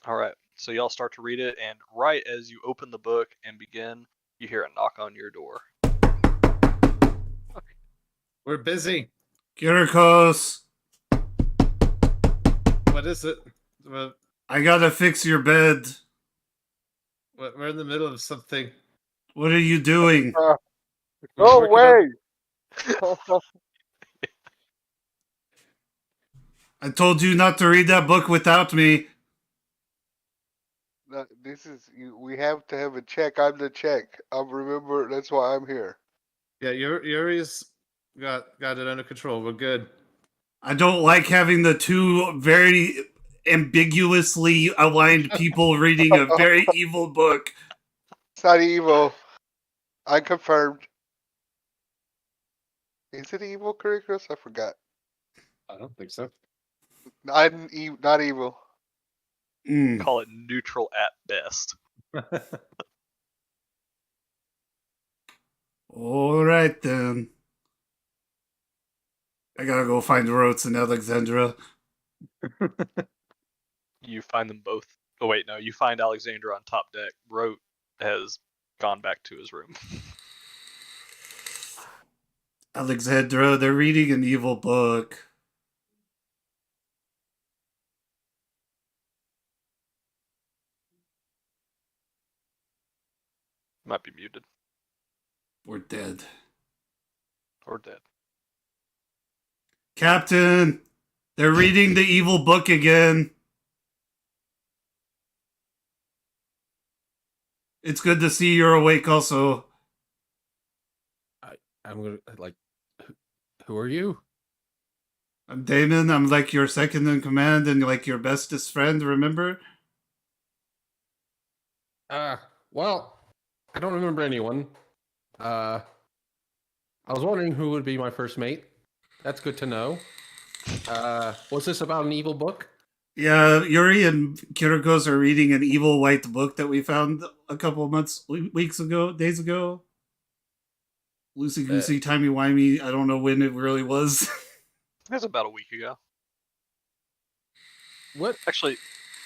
All right. So y'all start to read it, and right as you open the book and begin, you hear a knock on your door. We're busy. Kirikos! What is it? What, I gotta fix your bed. we're in the middle of something. What are you doing? Go away! I told you not to read that book without me. No, this is we have to have a check. I'm the check. Remember, that's why I'm here. Yeah, Yuri's got it under control. We're good. I don't like having the two very ambiguously aligned people reading a very evil book. It's not evil. I confirmed. Is it evil, Kirikos? I forgot. I don't think so. Not evil. Call it neutral at best. All right, then. I gotta go find Rhodes and Alexandra. You find them both. Oh, wait, no. You find Alexandra on top deck. Rote has gone back to his room. Alexandra, they're reading an evil book. Might be muted. We're dead. Or dead. Captain, they're reading the evil book again. It's good to see you're awake also. I'm gonna, like, who are you? I'm Damon. I'm like your second in command and like your bestest friend, remember? Well, I don't remember anyone. I was wondering who would be my first mate. That's good to know. Was this about an evil book? Yeah, Yuri and Kiriko's are reading an evil white book that we found a couple of days ago. Loosey goosey, timey wimey. I don't know when it really was. It was about a week ago. What? Actually,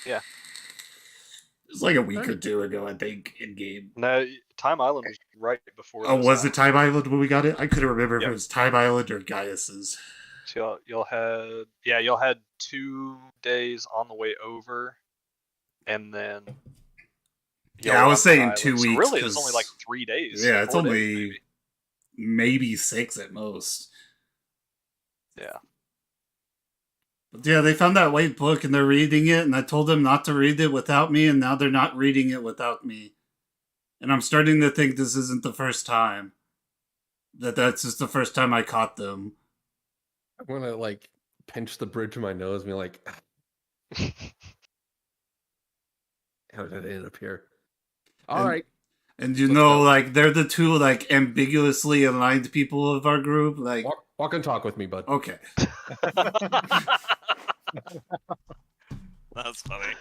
yeah. It was like a week or two ago, I think, in game. No, Time Island was right before. Oh, was it Time Island when we got it? I couldn't remember Yep. if it was Time Island or Gaius's. So y'all had 2 days on the way over, and then. Yeah, I was saying 2 weeks. So really, it's only like 3 days. Yeah, it's 4 days, only maybe 6 at most. Yeah. But yeah, they found that white book and they're reading it, and I told them not to read it without me, and now they're not reading it without me. And I'm starting to think this isn't the first time. That's just the first time I caught them. I'm gonna like pinch the bridge of my nose and be like, how did it end up here? All right. And you know, like, they're the two, like, ambiguously aligned people of our group. Like, walk and talk with me, bud. Okay. That's funny.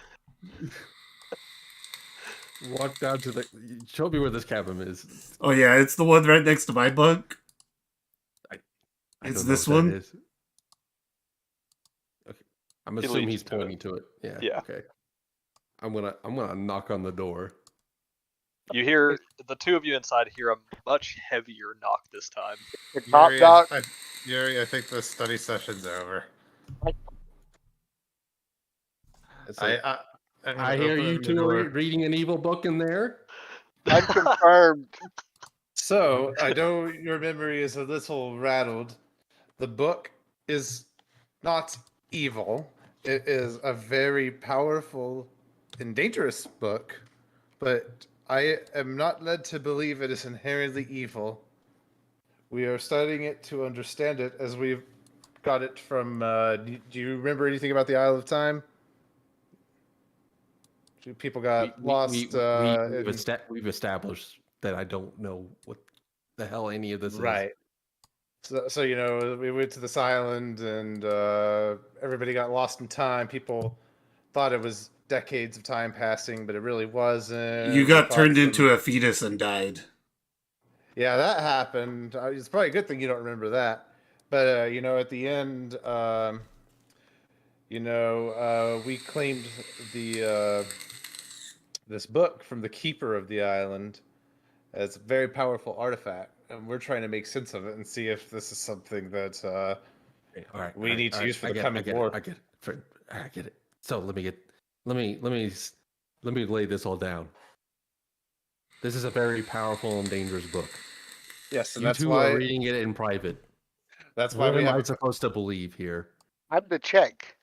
Walk down to the... Show me where this cabin is. Oh, yeah, it's the one right next to my bunk. It's this one? Is. Okay. I'm assuming he's pointing to it. Yeah. Okay. I'm gonna knock on the door. You hear the two of you inside hear a much heavier knock this time. Yuri, I think the study session's over. I hear you two are reading an evil book in there. Unconfirmed. So, I know your memory is a little rattled. The book is not evil. It is a very powerful and dangerous book, but I am not led to believe it is inherently evil. We are studying it to understand it as we've got it from... do you remember anything about the Isle of Time? People got lost. We've established that I don't know what the hell any of this is. Right. So you know, we went to this island and everybody got lost in time. People thought it was decades of time passing, but it really wasn't. You got turned into a fetus and died. Yeah, that happened. It's probably a good thing you don't remember that. But you know, at the end, we claimed the this book from the keeper of the island as a very powerful artifact, and we're trying to make sense of it and see if this is something that we need to use for the coming war. I get it. So let me lay this all down. This is a very powerful and dangerous book. Yes, and you two are reading it in private. That's why what am I supposed to believe here? I'm the check.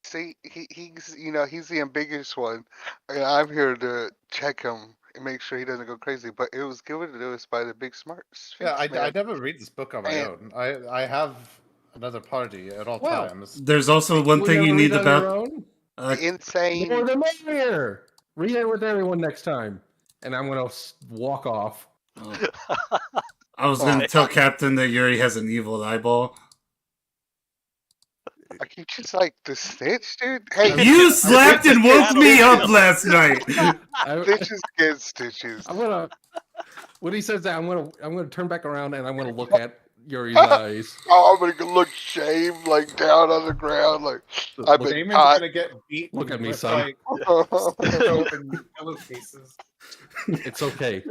See, he's the ambiguous one, and I'm here to check him and make sure he doesn't go crazy. But it was given to us by the big smart Sphinx. Yeah, I never read this book on my own. I have another party at all times. There's also one thing you need about insane. More the merrier. Read it with everyone next time, and I'm gonna walk off. I was gonna tell Captain that Yuri has an evil eyeball. Are you just like the snitch, dude? Hey, you slapped and woke me up last night. Stitches get stitches. When he says that, I'm gonna turn back around and I'm gonna look at Yuri's eyes. Oh, I'm gonna look shamed, like down on the ground, like I've been caught. Gonna get beat. Look at me, son. It's okay.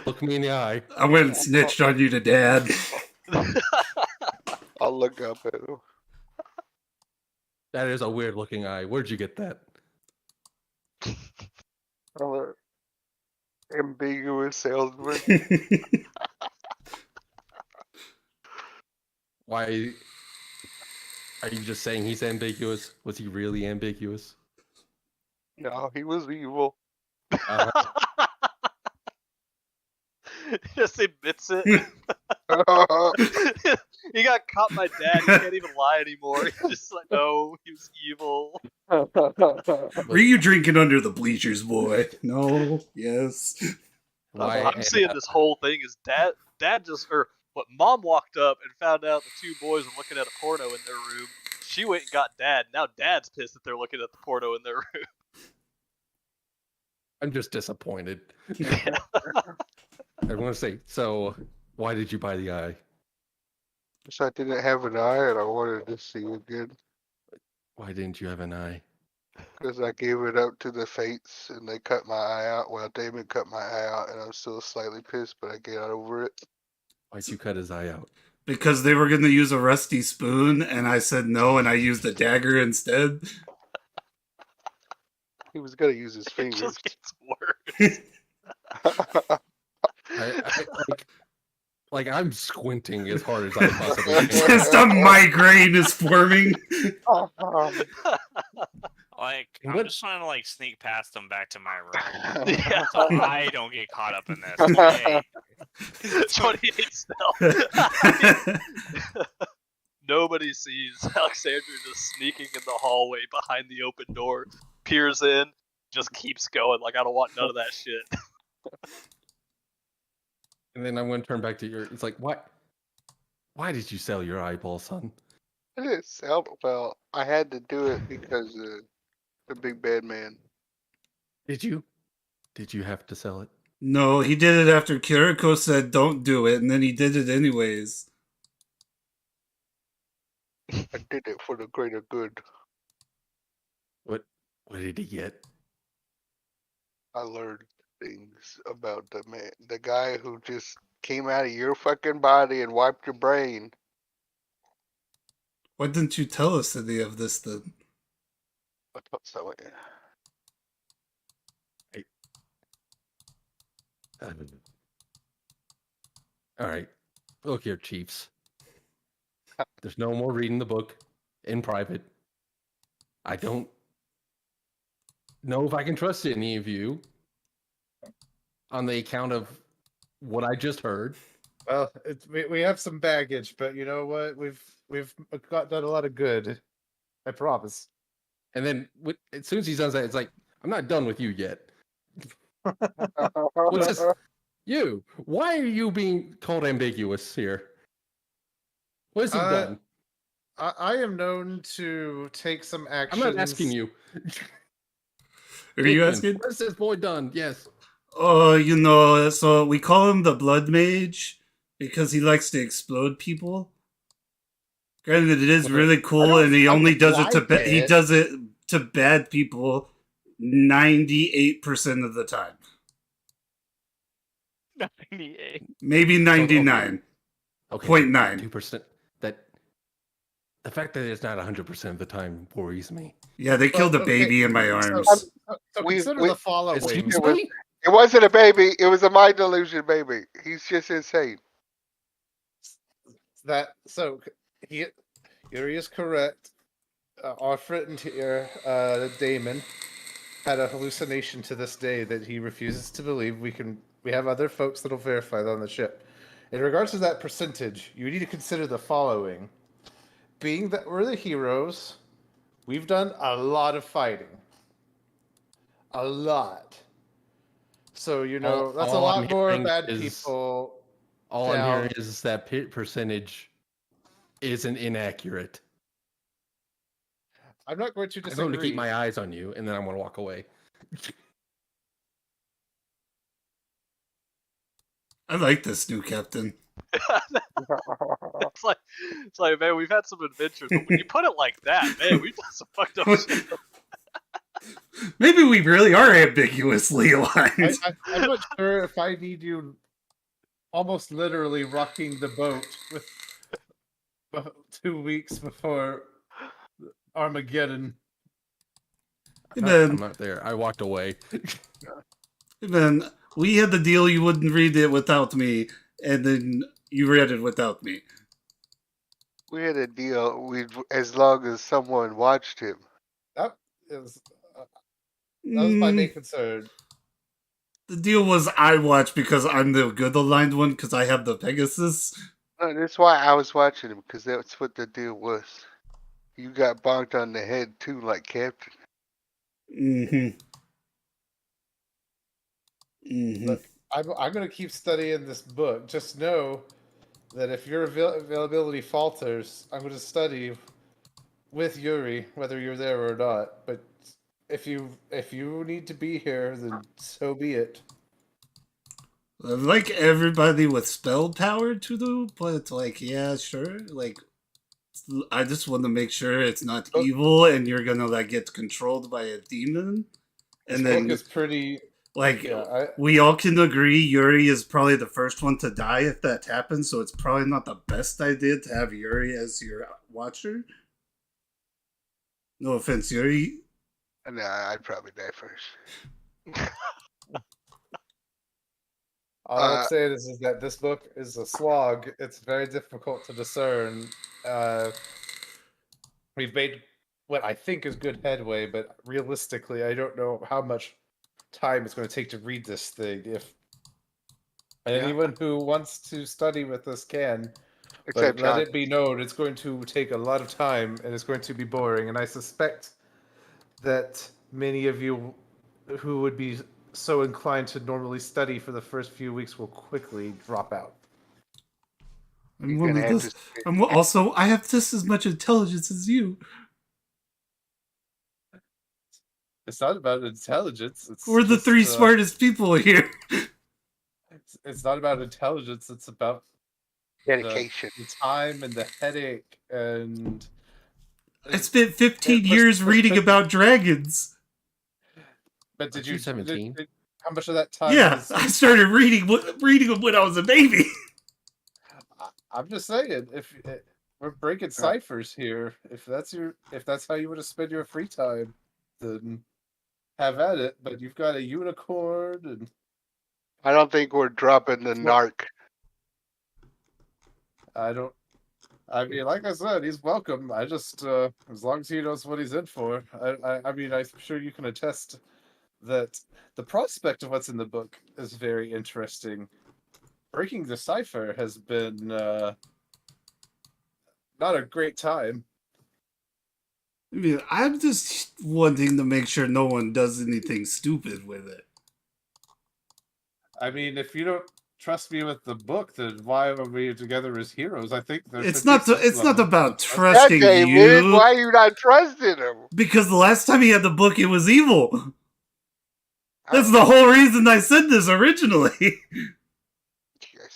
Look me in the eye. I went and snitched on you to Dad. I'll look up at him. That is a weird looking eye. Where'd you get that? Ambiguous salesman. Why are you just saying he's ambiguous? Was he really ambiguous? No, he was evil. Just admits it. He got caught by Dad. He can't even lie anymore. He's just like, no, he was evil. Were you drinking under the bleachers, boy? No. Yes. I'm seeing this whole thing is Dad just, or what? Mom walked up and found out the two boys were looking at a porno in their room. She went and got Dad. Now Dad's pissed that they're looking at the porno in their room. I'm just disappointed. I want to say, so why did you buy the eye? So I didn't have an eye and I wanted to see again. Why didn't you have an eye? Because I gave it up to the fates and they cut my eye out. Well, Damon cut my eye out and I'm still slightly pissed, but I get over it. Why'd you cut his eye out? Because they were going to use a rusty spoon, and I said no, and I used a dagger instead. He was going to use his fingers. It just gets worse. I'm squinting as hard as I possibly can. Just a migraine is forming. I'm just trying to sneak past them back to my room. So I don't get caught up in this. Hey. 28 stealth. Nobody sees Alexandria just sneaking in the hallway behind the open door, peers in, just keeps going. I don't want none of that shit. And then I'm going to turn back to your. It's like, what? Why did you sell your eyeball, son? I didn't sell. Well, I had to do it because the big bad man. Did you? Did you have to sell it? No, he did it after Kiriko said don't do it, and then he did it anyways. I did it for the greater good. What did he get? I learned things about the guy who just came out of your fucking body and wiped your brain. Why didn't you tell us any of this then? I thought so. All right. Look here, Chiefs. There's no more reading the book in private. I don't know if I can trust any of you on the account of what I just heard. Well, we have some baggage, but you know what? We've done a lot of good. I promise. And then as soon as he's done that, it's like, I'm not done with you yet. What's this? You? Why are you being called ambiguous here? What has he done? I am known to take some action. I'm not asking you. Are you asking? What has this boy done? Yes. Oh, so we call him the Blood Mage because he likes to explode people. Granted, it is really cool, and he only does it to he does it to bad people 98% of the time. 98. Maybe 99. Okay. 0.9. 2%. The fact that it's not 100% of the time worries me. Yeah, they killed a baby in my arms. So consider the following. It wasn't a baby. It was a mind delusion baby. He's just insane. Yuri is correct. Our friend here, Damon, had a hallucination to this day that he refuses to believe. We have other folks that'll verify that on the ship. In regards to that percentage, you need to consider the following. Being that we're the heroes, we've done a lot of fighting. A lot. So, that's a lot more bad people. All I'm hearing is that percentage isn't inaccurate. I'm not going to disagree. I'm going to keep my eyes on you, and then I'm going to walk away. I like this new captain. It's like, man, we've had some adventures, but when you put it like that, man, we've done some fucked up shit. Maybe we really are ambiguously aligned. I'm not sure if I need you almost literally rocking the boat with 2 weeks before Armageddon. I'm not there. I walked away. Then we had the deal you wouldn't read it without me, and then you read it without me. We had a deal as long as someone watched him. That was my main concern. The deal was I watch because I'm the good aligned one because I have the Pegasus. No, that's why I was watching him, because that's what the deal was. You got bonked on the head too, like Captain. Look, I'm going to keep studying this book. Just know that if your availability falters, I'm going to study with Yuri, whether you're there or not. But if you need to be here, then so be it. I'd like everybody with spell power to do, but like, yeah, sure. Like, I just want to make sure it's not evil, and you're gonna like get controlled by a demon. And then it's pretty. Like, yeah, we all can agree Yuri is probably the first one to die if that happens, so it's probably not the best idea to have Yuri as your watcher. No offense, Yuri. Nah, I'd probably die first. All I'm saying is that this book is a slog. It's very difficult to discern. We've made what I think is good headway, but realistically, I don't know how much time it's going to take to read this thing. If anyone who wants to study with us can, but let it be known, it's going to take a lot of time and it's going to be boring. And I suspect that many of you who would be so inclined to normally study for the first few weeks will quickly drop out. I have just as much intelligence as you. It's not about intelligence. We're the three smartest people here. It's not about intelligence. It's about dedication, the time, and the headache. And I spent 15 years reading about dragons. But did you 17? How much of that time? Yeah, I started reading them when I was a baby. I'm just saying, if we're breaking ciphers here, if that's how you want to spend your free time, then have at it. But you've got a unicorn, and I don't think we're dropping the narc. I mean, like I said, he's welcome. I just, as long as he knows what he's in for. I mean, I'm sure you can attest that the prospect of what's in the book is very interesting. Breaking the cipher has been not a great time. I mean, I'm just wanting to make sure no one does anything stupid with it. I mean, if you don't trust me with the book, then why are we together as heroes? I think it's not about trusting you. Why are you not trusting him? Because the last time he had the book, it was evil. That's the whole reason I said this originally.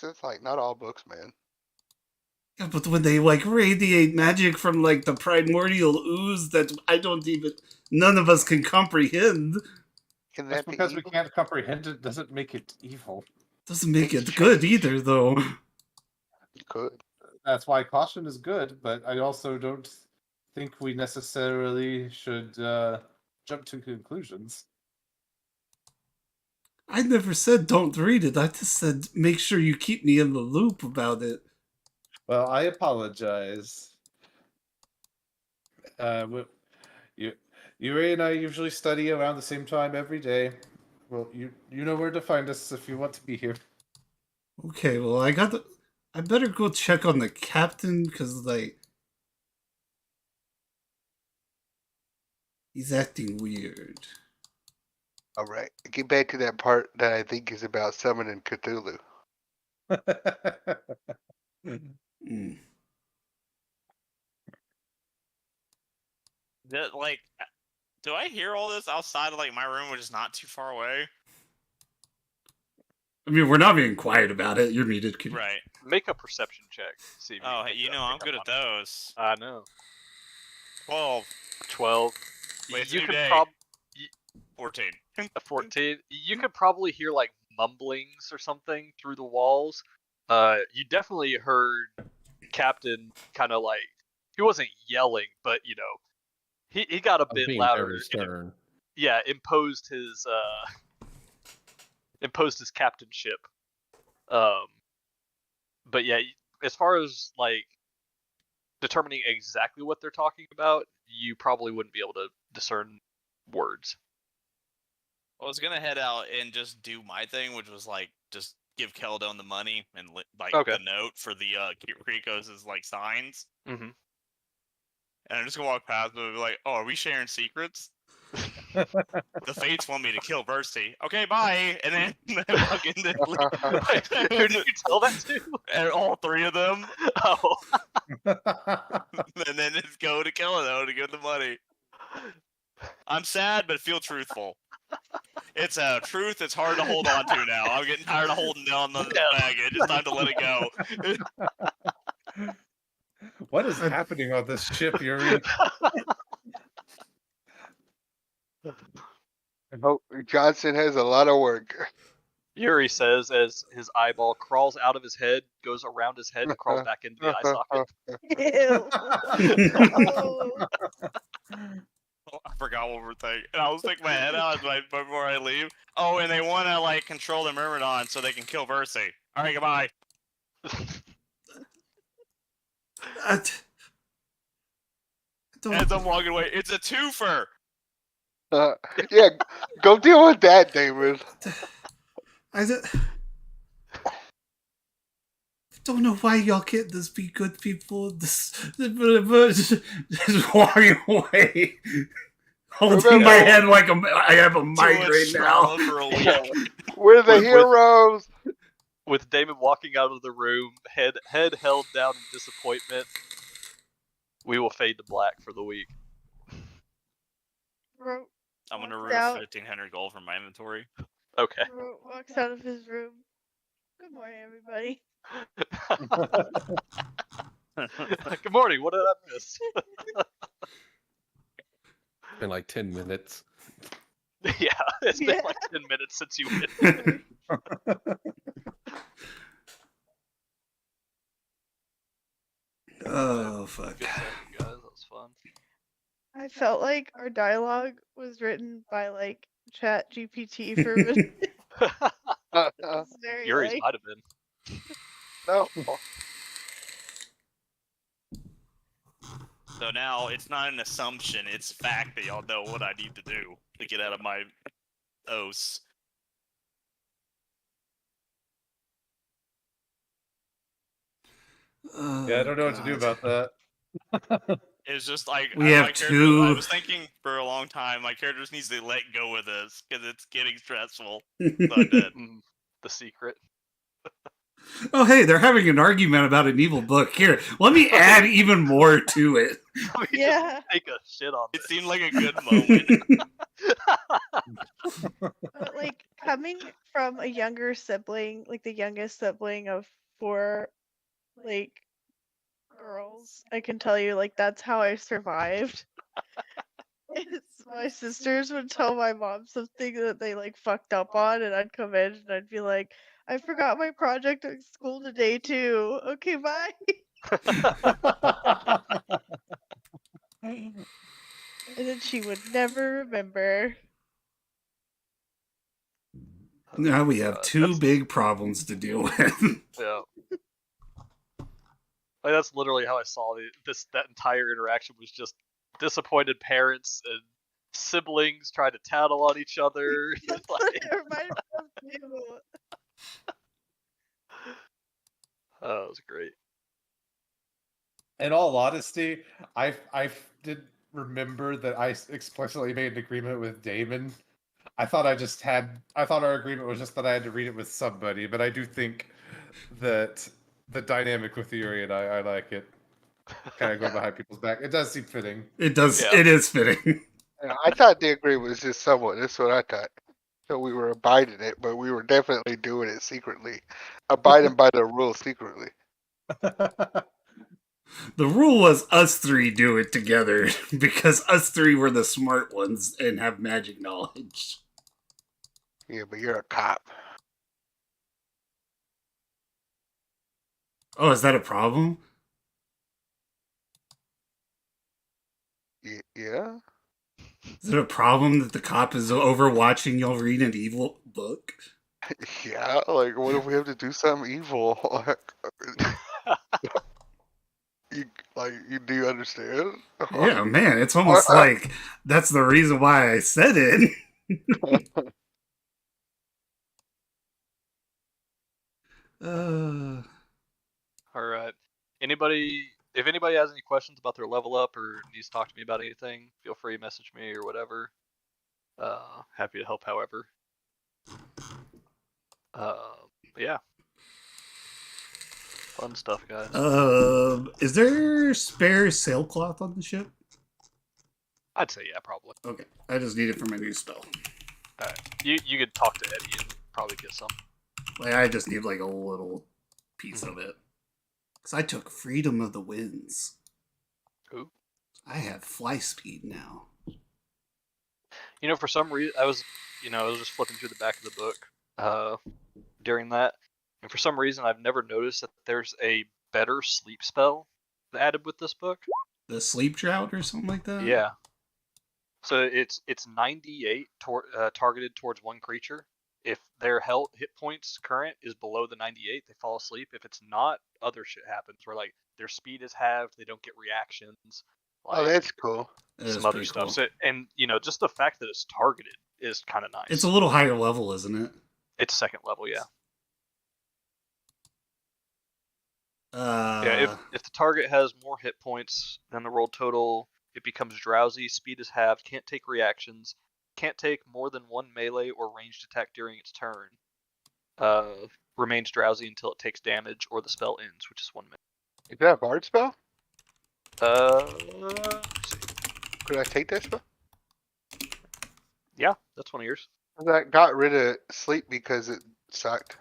It's like not all books, man. Yeah, but when they like radiate magic from like the primordial ooze that none of us can comprehend. That's because we can't comprehend it doesn't make it evil. Doesn't make it good either, though. It could. That's why caution is good, but I also don't think we necessarily should jump to conclusions. I never said don't read it. I just said make sure you keep me in the loop about it. Well, I apologize. Yuri and I usually study around the same time every day. Well, you know where to find us if you want to be here. Okay, well, I better go check on the captain, because, like, he's acting weird. Alright, get back to that part that I think is about summoning Cthulhu. Like, do I hear all this outside of like my room, which is not too far away? I mean, we're not being quiet about it. You're muted. Right. Make a perception check. See if you know, I'm good at those. I know. 12. 12. Wait, you could 14. 14. You could probably hear like mumblings or something through the walls. You definitely heard Captain kind of like, he wasn't yelling, but you know, he got a bit louder. Yeah, imposed his captainship. But yeah, as far as like determining exactly what they're talking about, you probably wouldn't be able to discern words. I was gonna head out and just do my thing, which was like just give Keldon the money and like the note for the Krikos' like signs. Mm-hmm. And I'm just gonna walk past them and be like, "Oh, are we sharing secrets?" The Fates want me to kill Bursty. Okay, bye. And then fucking who did you tell that to? And all three of them. Oh. And then just go to kill it though to get the money. I'm sad, but feel truthful. It's a truth that's hard to hold on to now. I'm getting tired of holding down the baggage. It's time to let it go. What is happening on this ship, Yuri? Johnson has a lot of work. Yuri says as his eyeball crawls out of his head, goes around his head, and crawls back into the eye socket. Ew. I forgot what we're thinking. And I'll stick my head out before I leave. Oh, and they want to like control the Myrmidon so they can kill Versi. All right, goodbye. As I'm walking away, it's a twofer. Yeah, go deal with that, David. I don't know why y'all can't just be good people. Just walking away, holding my head like I have a migraine now. We're the heroes. With Damon walking out of the room, head held down in disappointment, we will fade to black for the week. I'm gonna remove 1,500 gold from my inventory. Okay. Walks out of his room. Good morning, everybody. Good morning. What did I miss? It's been like 10 minutes. Yeah, it's been like 10 minutes since you went. Oh fuck! Good stuff, you guys. That was fun. I felt like our dialogue was written by like Chat GPT for a minute. Yuri's might have been. No. So now it's not an assumption; it's fact that y'all know what I need to do to get out of my OS. Yeah, I don't know what to do about that. It's just like we have two. I was thinking for a long time. My character just needs to let go of this because it's getting stressful. So I did. The secret. Oh, hey, they're having an argument about an evil book. Here, let me add even more to it. Yeah. Take a shit on It this. seemed like a good moment. But like coming from a younger sibling, like the youngest sibling of 4 like girls, I can tell you like that's how I survived. It's my sisters would tell my mom something that they like fucked up on, and I'd come in and I'd be like, I forgot my project at school today too. Okay, bye. And then she would never remember. Now we have two big problems to deal with. Yeah. Like, that's literally how I saw that entire interaction was just disappointed parents and siblings trying to tattle on each other. That's what it reminded me of too. Oh, it was great. In all honesty, I did remember that I explicitly made an agreement with Damon. I thought our agreement was just that I had to read it with somebody, but I do think that the dynamic with Yuri and I like it. Kind of going behind people's back. It does seem fitting. It does. Yeah. It is fitting. Yeah, I thought the agreement was just somewhat. That's what I thought. So we were abiding it, but we were definitely doing it secretly. Abiding by the rules secretly. The rule was us three do it together because us three were the smart ones and have magic knowledge. Yeah, but you're a cop. Oh, is that a problem? Yeah. Is it a problem that the cop is overwatching y'all read an evil book? Yeah, like what if we have to do something evil? Do you understand? Yeah, man, it's almost like that's the reason why I said it. All right. If anybody has any questions about their level up or needs to talk to me about anything, feel free to message me or whatever. Happy to help however. Yeah. Fun stuff, guys. Is there spare sailcloth on the ship? I'd say yeah, probably. Okay, I just need it for my new spell. Alright. You could talk to Eddie and probably get some. Like, I just need like a little piece of it. Because I took Freedom of the Winds. Ooh. I have fly speed now. For some reason, I was just flipping through the back of the book during that, and for some reason, I've never noticed that there's a better sleep spell added with this book. The Sleep Drought or something like that? Yeah. So it's 98 targeted towards one creature. If their hit points current is below the 98, they fall asleep. If it's not, other shit happens where like their speed is halved, they don't get reactions. Like, that's cool. Some other stuff. Cool. So, and just the fact that it's targeted is kind of nice. It's a little higher level, isn't it? It's second level, yeah. If the target has more hit points than the roll total, it becomes drowsy, speed is halved, can't take reactions, can't take more than one melee or ranged attack during its turn, remains drowsy until it takes damage or the spell ends, which is 1 minute. Is that a bard spell? Let's see. Could I take that spell? Yeah, that's one of yours. That got rid of sleep because it sucked.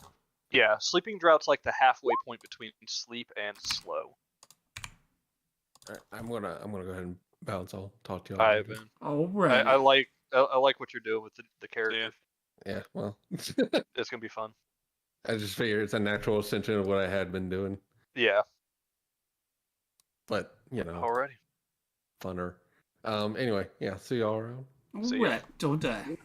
Yeah, sleeping drought's like the halfway point between sleep and slow. Alright, I'm gonna go ahead and bounce. I'll talk to you. Alright, man. Alright. I like what you're doing with the character. Yeah, well, It's gonna be fun. I just figured it's a natural extension of what I had been doing. Yeah. But Alrighty. funner. Anyway, yeah. See y'all around. Alright, don't die.